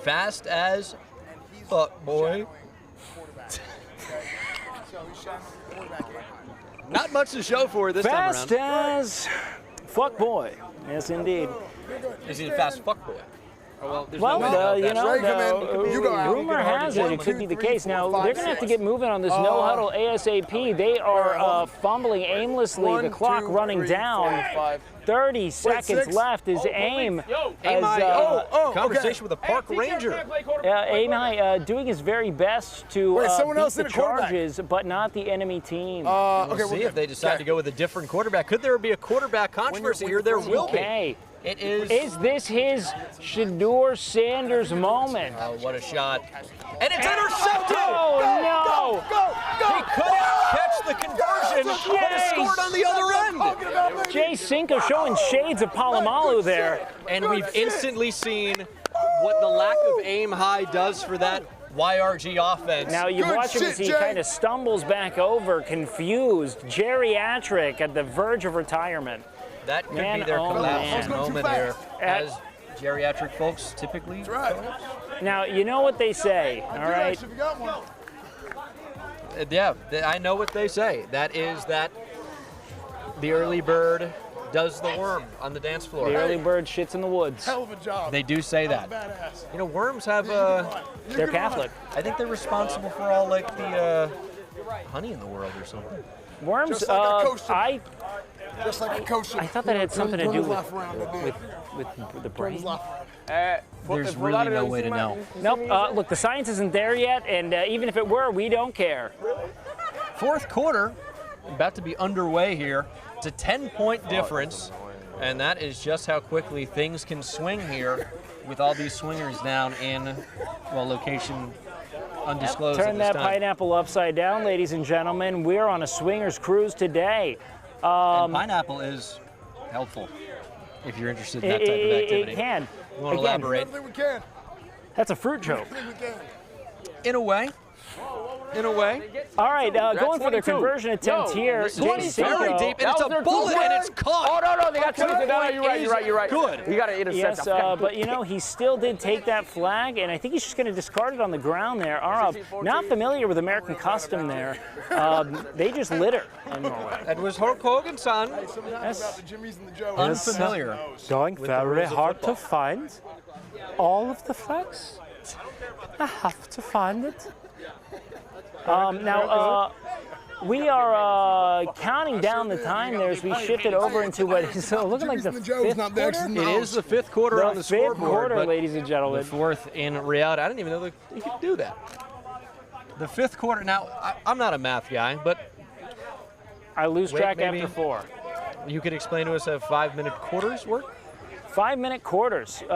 Fast as fuck, boy. Not much to show for this time around. Fast as fuck boy. Yes, indeed. Is he a fast fuck boy? Well, rumor has it could be the case. Now, they're going to have to get moving on this no huddle ASAP. They are fumbling aimlessly, the clock running down. 30 seconds left is AIM. Conversation with a park ranger. AIM doing his very best to beat the charges, but not the enemy team. We'll see if they decide to go with a different quarterback. Could there be a quarterback controversy here? There will be. It is. Is this his Shedeur Sanders moment? Oh, what a shot. And it's intercepted! Oh, no! He couldn't catch the conversion, but he scored on the other end. Jay Cinco showing shades of Palomalu there. And we've instantly seen what the lack of aim high does for that YRG offense. Now you watch him as he kind of stumbles back over, confused, geriatric, at the verge of retirement. That could be their collapse moment there, as geriatric folks typically. Now, you know what they say, all right? Yeah, I know what they say. That is that the early bird does the worm on the dance floor. The early bird shits in the woods. Hell of a job. They do say that. You know, worms have they're Catholic. I think they're responsible for all like the honey in the world or something. Worms, just like a coach. I thought that had something to do with the brain. There's really no way to know. Nope. Look, the science isn't there yet, and even if it were, we don't care. Fourth quarter, about to be underway here. It's a 10-point difference, and that is just how quickly things can swing here with all these swingers down in, well, location undisclosed. Turn that pineapple upside down, ladies and gentlemen. We're on a swingers cruise today. And pineapple is helpful if you're interested in that type of activity. It can. You want to Again, elaborate? Everything we can. That's a fruit joke. Everything we can. In a way. In a way. All right, going for their conversion attempt here. This is very deep, and it's a bullet, and it's caught. Oh, no, they got 22. No, you're right. Good. You got to intercept. Yes, but you know, he still did take that flag, and I think he's just going to discard it on the ground there. Arab, not familiar with American custom there. They just litter in Norway. That was Hulk Hogan's son. Yes. Unfamiliar. Going very hard to find all of the flags. I have to find it. Now, we are counting down the time there as we shift it over into what is looking like the fifth quarter. It is the fifth quarter on the scoreboard. Fifth quarter, ladies and gentlemen. The fourth in reality. I didn't even know that you could do that. The fifth quarter. Now, I'm not a math guy, but I lose track after 4. You could explain to us how 5-minute quarters work? 5-minute quarters. Aim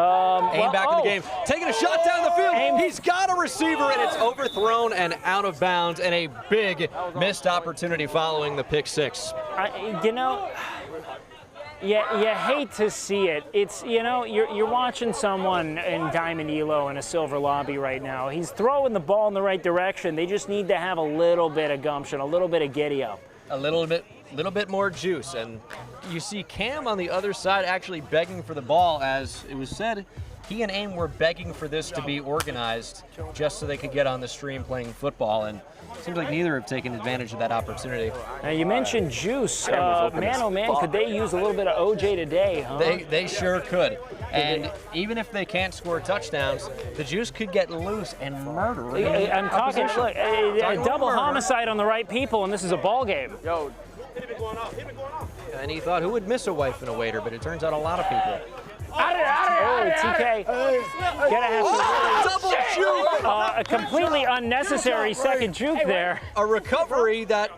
back in the game. Taking a shot down the field. He's got a receiver, and it's overthrown and out of bounds, and a big missed opportunity following the pick six. You know, you hate to see it. It's, you know, you're watching someone in Diamond Elo in a silver lobby right now. He's throwing the ball in the right direction. They just need to have a little bit of gumption, a little bit of giddy up. A little bit more juice, and you see Cam on the other side actually begging for the ball. As it was said, he and Aim were begging for this to be organized just so they could get on the stream playing football, and it seems like neither have taken advantage of that opportunity. Now you mentioned juice. Man, oh man, could they use a little bit of OJ today, huh? They sure could. And even if they can't score touchdowns, the juice could get loose and murder. I'm talking, look, a double homicide on the right people, and this is a ball game. Yo. And he thought, who would miss a wife and a waiter? But it turns out a lot of people. Oh, TK. Gotta have to double juke. A completely unnecessary second juke there. A recovery that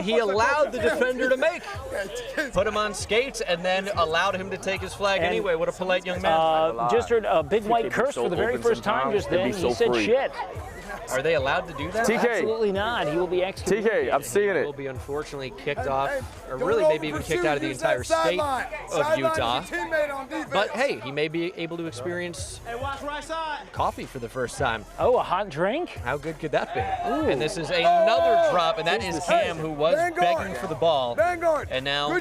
he allowed the defender to make. Put him on skates and then allowed him to take his flag anyway. What a polite young man. Just heard a big white curse for the very first time just then. He said shit. Are they allowed to do that? TK. Absolutely not. He will be executed. TK, I'm seeing it. He will be unfortunately kicked off, or really maybe even kicked out of the entire state of Utah. But hey, he may be able to experience coffee for the first time. Oh, a hot drink? How good could that be? Ooh. And this is another drop, and that is Cam, who was begging for the ball. And now he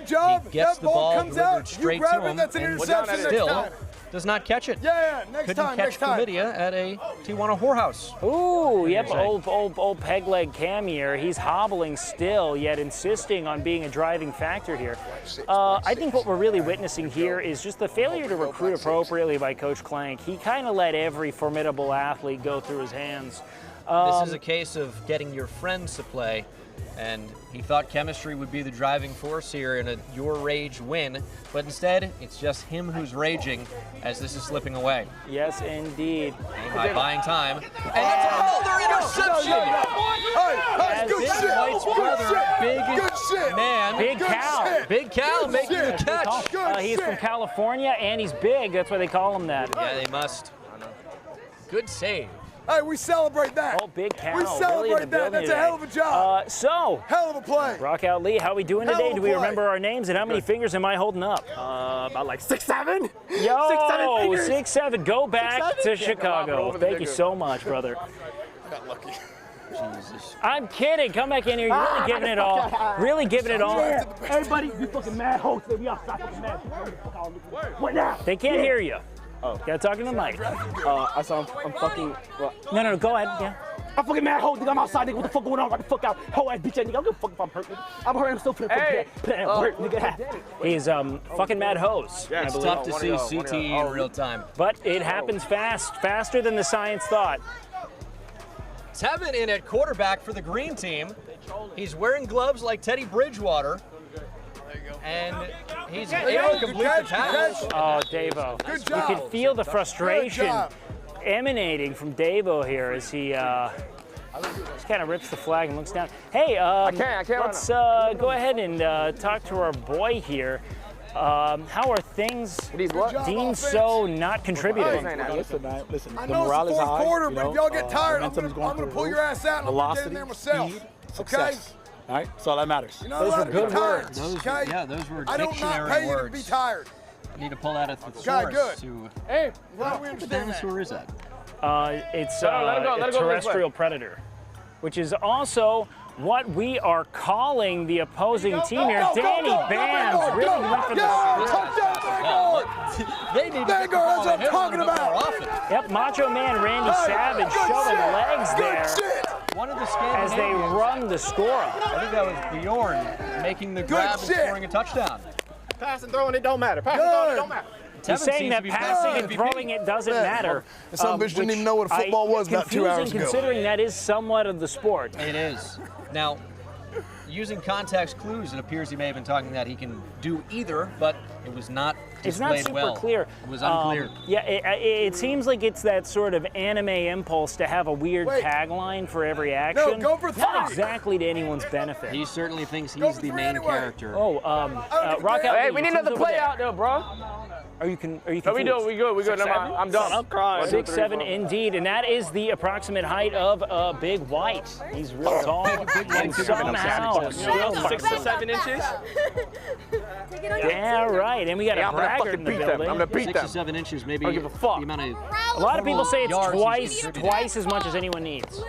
gets the ball delivered straight to him, and still does not catch it. Couldn't catch chlamydia at a Tijuana whorehouse. Ooh, yep, old peg leg Cam here. He's hobbling still, yet insisting on being a driving factor here. I think what we're really witnessing here is just the failure to recruit appropriately by Coach Clank. He kind of let every formidable athlete go through his hands. This is a case of getting your friends to play, and he thought chemistry would be the driving force here in a Your Rage win, but instead, it's just him who's raging as this is slipping away. Yes, indeed. By buying time. And that's another interception! White's brother, big man. Big Cal. Big Cal making the catch. He's from California, and he's big. That's why they call him that. Yeah, they must. Good save. Hey, we celebrate that. Oh, big Cal. We celebrate that. That's a hell of a job. Hell of a play. Rockout Lee, how are we doing today? Do we remember our names, and how many fingers am I holding up? About like 6, 7. Yo, 6, 7 fingers. 6, 7. Go back to Chicago. Thank you so much, brother. Got lucky. Jesus. I'm kidding. Come back in here. You're really giving it all. Really giving it all. Everybody, we fucking mad hoes. We outside fucking mad. What now? They can't hear you. Oh. Gotta talk to the mic. I saw I'm fucking. Well, No, go ahead. Yeah. I'm fucking mad hoe, nigga. I'm outside, nigga. What the fuck going on? Right the fuck out. Hoe ass bitch, nigga. I don't give a fuck if I'm hurt, nigga. I'm hurt. I'm still put that work, nigga. He's fucking mad hose. Yeah, it's tough to see CTE in real time. But it happens fast, faster than the science thought. Tevin in at quarterback for the green team. He's wearing gloves like Teddy Bridgewater. And he's able to complete the tackle. Oh, Davo. Good job. You can feel the frustration emanating from Davo here as he just kind of rips the flag and looks down. Hey, I can't let's go ahead and talk to our boy here. How are things? Dean So not contributing. Listen, man. Listen. I The know morale it's the is fourth high. quarter, you but know, if y'all get tired, I'm momentum's gonna going pull through your ass out and I'm gonna get in there myself. speed, Okay? success. All right, that's all that matters. You know, Those were good words. Those okay? were I don't not dictionary pay you to words. be tired. Need to pull out a thesaurus to. Hey, well, we What understand that. dinosaur is that? It's let it go, let a it go this terrestrial way. predator, which is also what we are calling the opposing team here. Danny Bands really went for the They need to Vanguard, that's what I'm talking about. Yep, Macho Man Randy Savage showing legs there One of the as they run the score up. I think that was Bjorn making the grab and scoring a touchdown. Pass and throwing, it don't matter. Pass and throwing, it don't matter. He's saying that passing and throwing it doesn't matter. Some bitch didn't even know what football was about 2 hours ago. Considering that is somewhat of the sport. It is. Now, using context clues, it appears he may have been talking that he can do either, but it was not It's not displayed super well. clear. It was unclear. Yeah, it seems like it's that sort of anime impulse to have a weird tagline for every action. No, go for Not 30. exactly to anyone's benefit. He certainly thinks he's the main character. Oh, Rock Out. Hey, we need another play out there, bro. Are you confused? No, we do. We good. We good. Never mind. I'm done. I'm crying. 6'7" indeed, and that is the approximate height of Big White. He's real tall. And somehow, still 6 to 7 inches. yeah, right. And we got a braggart in the building. I'm gonna beat 6 them. to 7 inches, maybe. I don't give a fuck. The amount of A lot of people say it's yards he's twice as much as anyone needs.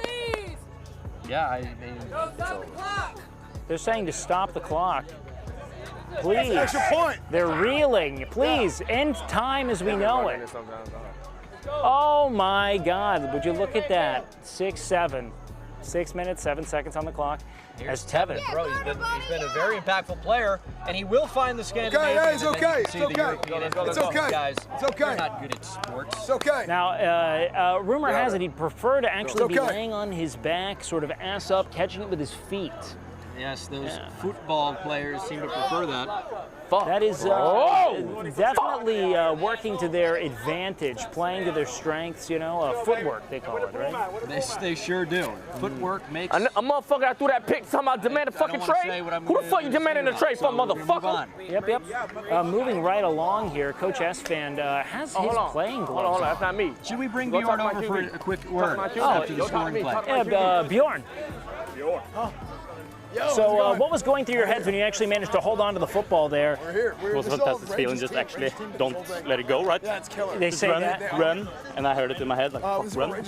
Yeah, I mean, They're saying to stop the clock. Please. That's your point. They're reeling. Please, end time as we know it. Oh my God, would you look at that? 6-7. 6 minutes, 7 seconds on the clock. As Tevin. bro, he's been a very impactful player, and he will find the Scandinavian. Okay, it's and then you okay, can see it's the okay. European influence. It's okay, These guys, it's okay. They're not good at sports. It's okay. Now, rumor has it he'd prefer to actually be okay. laying on his back, sort of ass up, catching it with his feet. Yes, those football players seem to prefer that. That is definitely working to their advantage, playing to their strengths, you know, footwork they call it, right? They sure do. Footwork makes... A motherfucker that threw that pick talking about demanding fucking trade. Who the fuck you demanding a trade from, motherfucker? Yep. Moving right along here, Coach Esfand has his playing gloves. Hold on, that's not me. Should we bring Bjorn over for a quick word after the scoring play? Yeah, Bjorn. So what was going through your heads when you actually managed to hold on to the football there? It was a fantastic feeling, just actually don't let it go, right? Yeah, it's killer. They Just say run, that. run, and I heard it in my head, like, fuck, run.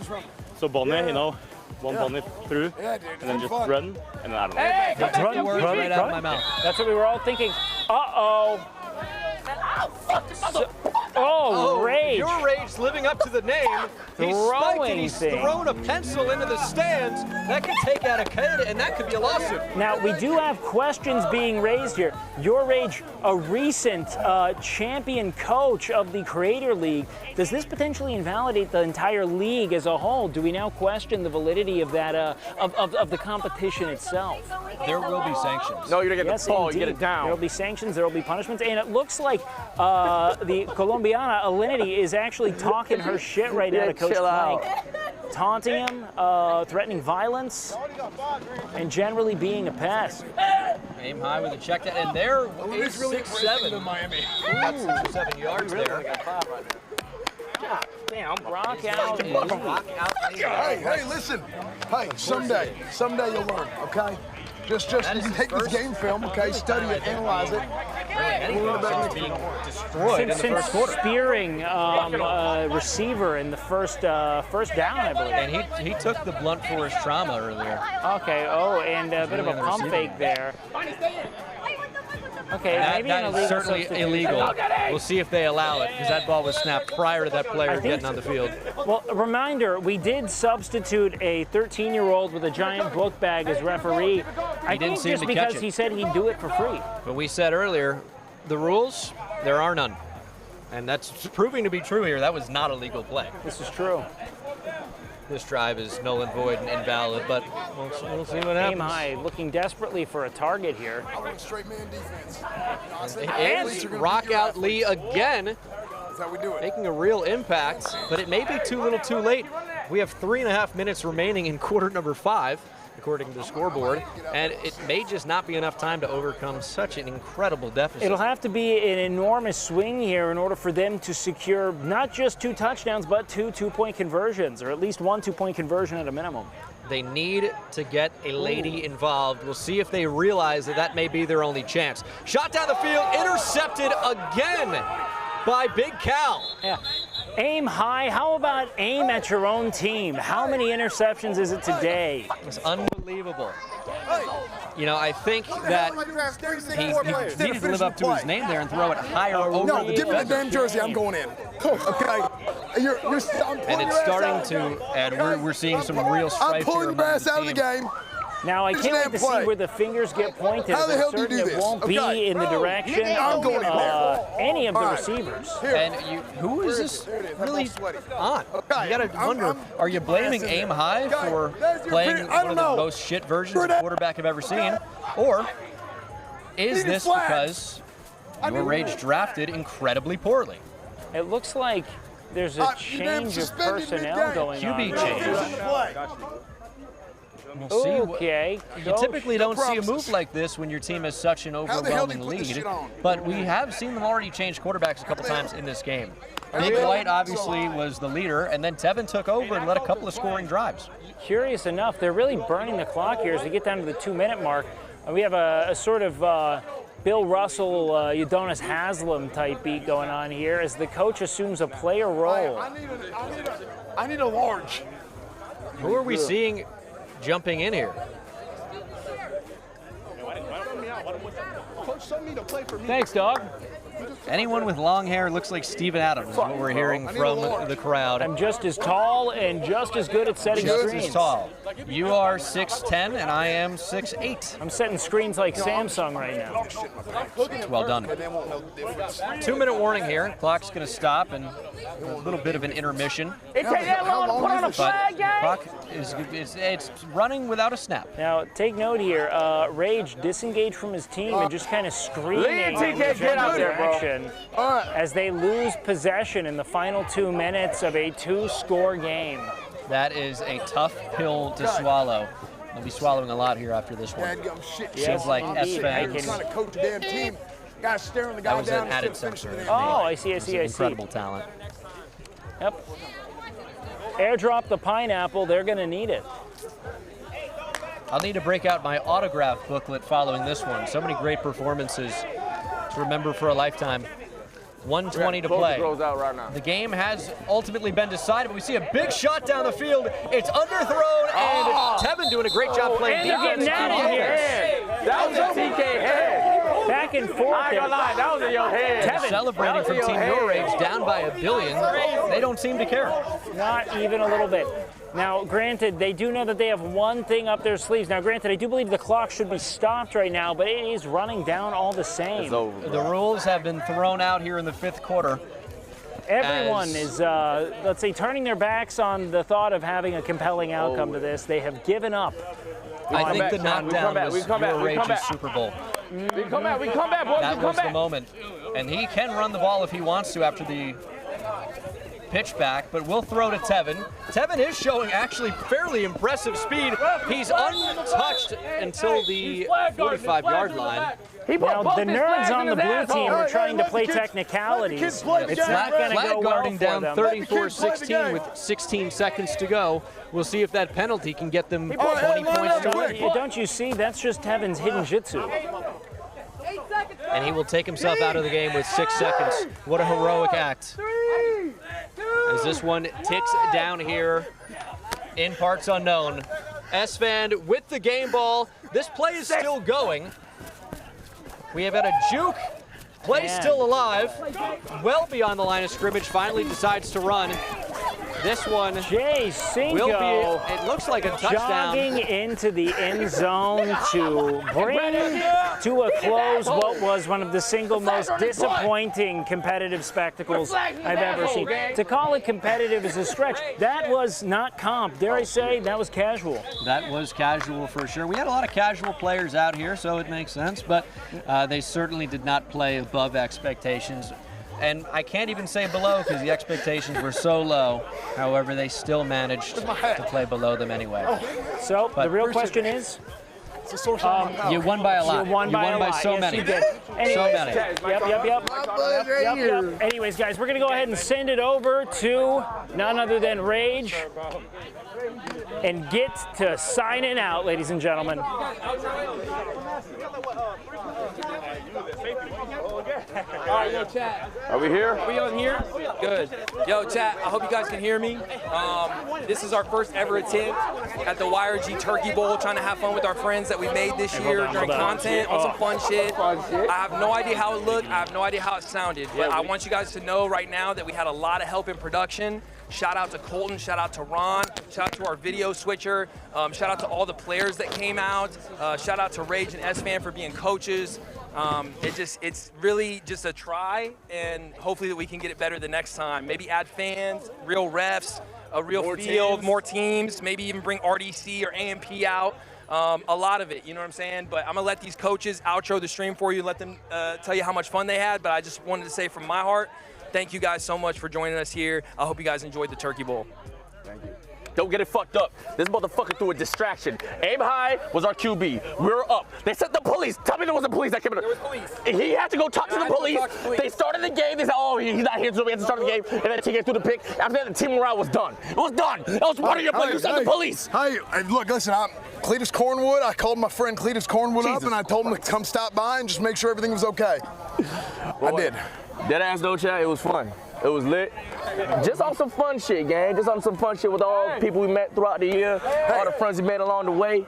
So Bonnie, you know, one Bonnie through, and then just run, and then I don't know. Hey, run right out of my mouth. That's what we were all thinking. Uh-oh. Rage. Your Rage living up to the name. He's spiked and he's thrown a pencil into the stands. That could take out a kid, and that could be a lawsuit. Now, we do have questions being raised here. Your Rage, a recent champion coach of the Creator League. Does this potentially invalidate the entire league as a whole? Do we now question the validity of that, of the competition itself? There will be sanctions. No, you don't get the ball, you get it down. There will be sanctions, there will be punishments, and it looks like the Colombiana Alinity is actually talking her shit right now to Coach Plank, taunting him, threatening violence, and generally being a pest. Aim high with a check down, and there is 6-7. Miami. 6 or 7 yards there. God damn, rock out. Hey, listen. Hey, someday you'll learn, okay? Just you can take this game film, okay? Study it, analyze it. Since spearing receiver in the first down, I believe. And he took the blunt force trauma earlier. Okay. Oh, and a bit of a pump fake there. Okay, maybe that an is illegal certainly substitution. illegal. We'll see if they allow it, because that ball was snapped prior to that player getting on the field. Well, a reminder, we did substitute a 13-year-old with a giant book bag as referee. I think just because he said he'd do it for free. But we said earlier, the rules, there are none. And that's proving to be true here. That was not a legal play. This is true. This drive is null and void and invalid, but we'll see what happens. Aim high, looking desperately for a target here. I want straight man defense. And rock out Lee again, That's how we do it. making a real impact, but it may be too little too late. We have 3.5 minutes remaining in quarter number 5, according to the scoreboard, and it may just not be enough time to overcome such an incredible deficit. It'll have to be an enormous swing here in order for them to secure not just 2 touchdowns, but 2 two-point conversions, or at least 1 two-point conversion at a minimum. They need to get a lady involved. We'll see if they realize that that may be their only chance. Shot down the field, intercepted again. by Big Cal. Yeah. Aim high. How about aim at your own team? How many interceptions is it today? It's unbelievable. You know, I think that he needed to live up to his name there and throw it higher over No, the give me the defense. damn jersey. I'm going in. Okay. And it's starting to, and we're seeing some real strife I'm pulling here the among brass out of the team. game. Now, I can't wait to see where the fingers get pointed. How the hell do you do It this? won't be Okay. in the direction I'm going in there. any of the All right. receivers. And who is this really on? You gotta wonder, are you blaming Aim High for playing one of the most shit versions of quarterback I've ever seen? Or is this because your Rage drafted incredibly poorly? It looks like there's a change of personnel going on. QB change. We'll see. Okay. You typically don't see a move like this when your team has such an overwhelming lead, but we have seen them already change quarterbacks a couple times in this game. Big White obviously was the leader, and then Tevin took over and led a couple of scoring drives. Curious enough, they're really burning the clock here as we get down to the 2-minute mark. We have a sort of Bill Russell, Udonis Haslam type beat going on here as the coach assumes a player role. I need a large. Who are we seeing jumping in here? Thanks, dog. Anyone with long hair looks like Steven Adams is what we're hearing from the crowd. I'm just as tall and just as good at setting Just screens. as tall. You are 6'10", and I am 6'8". I'm setting screens like Samsung right now. Well done. 2-minute warning here. Clock's going to stop, and a little bit of an intermission. It takes that long to put on a flag, gang? Clock it's running without a snap. Now, take note here. Rage disengaged from his team and just kind of screaming in the general direction as they lose possession in the final 2 minutes of a 2-score game. That is a tough pill to swallow. They'll be swallowing a lot here after this one. Seems like Esfand. Trying to coach a damn team. Guys staring the guy That was down. an added sensor. Oh, I see. Incredible talent. Yep. Airdrop the pineapple. They're going to need it. I'll need to break out my autograph booklet following this one. So many great performances to remember for a lifetime. 1:20 to play. The game has ultimately been decided, but we see a big shot down the field. It's underthrown, and Tevin doing a great job playing defense. That was a TK head. Back and forth. I ain't gonna lie, that was in your head. Tevin celebrating from Team YourRage, down by $1 billion. They don't seem to care. Not even a little bit. Now, granted, they do know that they have one thing up their sleeves. Now, granted, I do believe the clock should be stopped right now, but it is running down all the same. The rules have been thrown out here in the 5th quarter. Everyone is, let's say, turning their backs on the thought of having a compelling outcome to this. They have given up. I think the knockdown was YourRage's Super Bowl. We come back, boys. That was the moment. And he can run the ball if he wants to after the pitch back, but we'll throw to Tevin. Tevin is showing actually fairly impressive speed. He's untouched until the 45-yard line. Now, the nerds on the blue team are trying to play technicalities. It's not going to go well guarding for down them. 34-16 with 16 seconds to go. We'll see if that penalty can get them 20 points to win. Don't you see? That's just Tevin's hidden jitsu. And he will take himself out of the game with 6 seconds. What a heroic act. As this one ticks down here in parts unknown. Esfand with the game ball. This play is still going. We have had a juke. Play still alive. Well beyond the line of scrimmage. Finally decides to run. This one Jay Cinco will be, it looks like a touchdown. Jogging into the end zone to bring to a close what was one of the single most disappointing competitive spectacles I've ever seen. To call it competitive is a stretch. That was not comp. Dare I say, that was casual. That was casual for sure. We had a lot of casual players out here, so it makes sense, but they certainly did not play above expectations. And I can't even say below because the expectations were so low. However, they still managed to play below them anyway. So the real question is, you won by a lot. You won by so yes, many. You did. Anyways, so many. Yep. Anyways, guys, we're going to go ahead and send it over to none other than Rage and get to signing out, ladies and gentlemen. All right, yo, chat. Are we here? Are we on here? Good. Yo, chat, I hope you guys can hear me. This is our first ever attempt at the YRG Turkey Bowl, trying to have fun with our friends that we made this year during content on some fun shit. I have no idea how it looked. I have no idea how it sounded. But I want you guys to know right now that we had a lot of help in production. Shout out to Colton, shout out to Ron, shout out to our video switcher, shout out to all the players that came out, shout out to Rage and Esfand for being coaches. It's really just a try, and hopefully that we can get it better the next time. Maybe add fans, real refs, a real field, more teams, maybe even bring RDC or AMP out. A lot of it, you know what I'm saying? But I'm gonna let these coaches outro the stream for you, let them tell you how much fun they had, but I just wanted to say from my heart, thank you guys so much for joining us here. I hope you guys enjoyed the Turkey Bowl. Thank you. Don't get it fucked up. This motherfucker threw a distraction. Aim high was our QB. We were up. They sent the police. Tell me there wasn't police that came in. There was police. He had to go talk to the police. They started the game. They said, oh, he's not here, so we had to start the game. And then TK threw the pick. After that, the team morale was done. It was done. That was part of your play. You sent the police. Hey, look, listen, I'm Cletus Cornwood. I called my friend Cletus Cornwood up, and I told him to come stop by and just make sure everything was okay. I did. Dead ass no chat. It was fun. It was lit. Just on some fun shit, gang. Just on some fun shit with all the people we met throughout the year, all the friends we made along the way.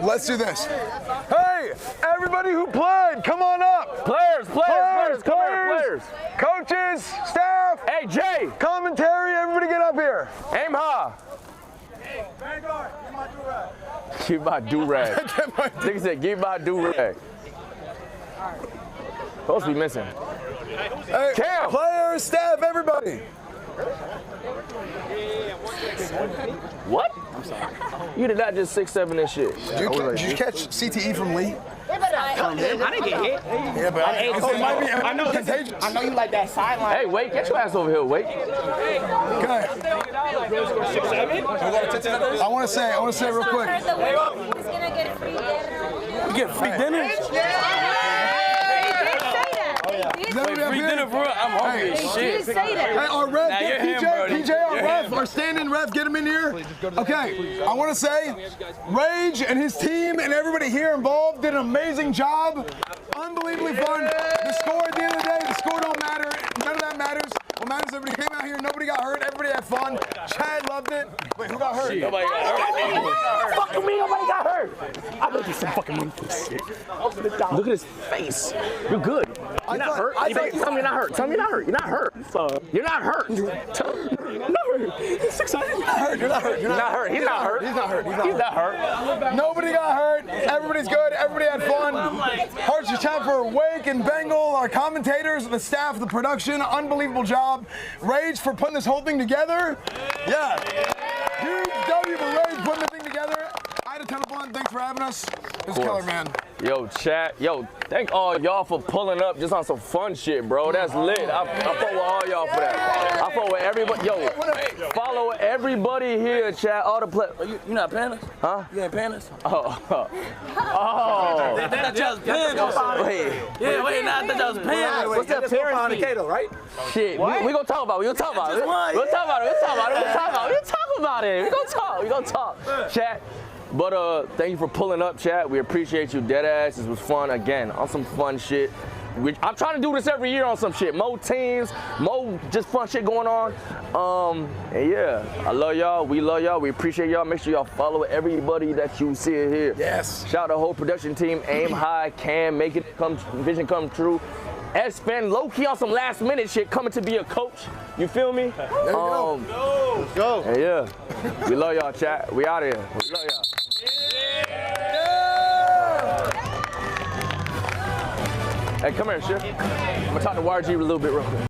Let's do this. Hey, everybody who played, come on up. Players, come here, players. Coaches, staff. Hey, Jay. Commentary, everybody get up here. Aim high. Hey, Vanguard, give my do-rag. Nigga said, give my do-rag. Supposed to be missing. Hey, Cam. Players, staff, everybody. What? I'm sorry. You did not just 6'7" this shit. Did you catch CTE from Lee? I didn't get hit. Yeah, but I know contagious. I know you like that sideline. Hey, wait, get your ass over here, wait. Okay. I want to say real quick. He's gonna get free dinner. You get free dinner? Free dinner for I'm hungry as shit. Say that. Hey, our ref, PJ, our ref, our stand-in ref, get him in here. Okay, I want to say, Rage and his team and everybody here involved did an amazing job. Unbelievably fun. The score at the end of the day, the score don't matter. None of that matters. What matters is everybody came out here, nobody got hurt, everybody had fun. Chad loved it. Wait, who got hurt? Nobody got hurt. Fuck me, nobody got hurt. I'm gonna get some fucking money for this shit. Look at his face. You're good. You're not hurt. Tell me you're not hurt. Tell me you're not hurt. You're not hurt. You're not hurt. I'm not hurt. He's excited. You're not hurt. You're not hurt. You're not hurt. He's not hurt. He's not hurt. He's not hurt. Nobody got hurt. Everybody's good. Everybody had fun. Hearts to chat for Wake and Bengal, our commentators, the staff, the production. Unbelievable job. Rage for putting this whole thing together. Yeah. Huge W for Rage putting the thing together. I had a ton of fun. Thanks for having us. It was killer, man. Yo, chat. Yo, thank all y'all for pulling up just on some fun shit, bro. That's lit. I fuck with all y'all for that. I fuck with everybody. Yo, follow everybody here, chat. All the play. You not paying us? Huh? You ain't paying us? Oh. That just paying us. Wait. Yeah, wait, now that just paying us. What's that parent fee? Right? Shit, we gonna talk about it. We gonna talk about it. We'll talk about it. We'll talk about it. We'll talk about it. We'll talk about it. We gonna talk. We gonna talk. Chat. But thank you for pulling up, chat. We appreciate you, deadass. This was fun again on some fun shit. I'm trying to do this every year on some shit. More teams, more just fun shit going on. And yeah, I love y'all. We love y'all. We appreciate y'all. Make sure y'all follow everybody that you see here. Yes. Shout out the whole production team. Aim high, Cam, make it come, vision come true. Esfand, low key on some last minute shit, coming to be a coach. You feel me? There you go. Let's go. And yeah, we love y'all, chat. We out of here. We love y'all. Hey, come here, Chef. I'm gonna talk to YRG a little bit real quick.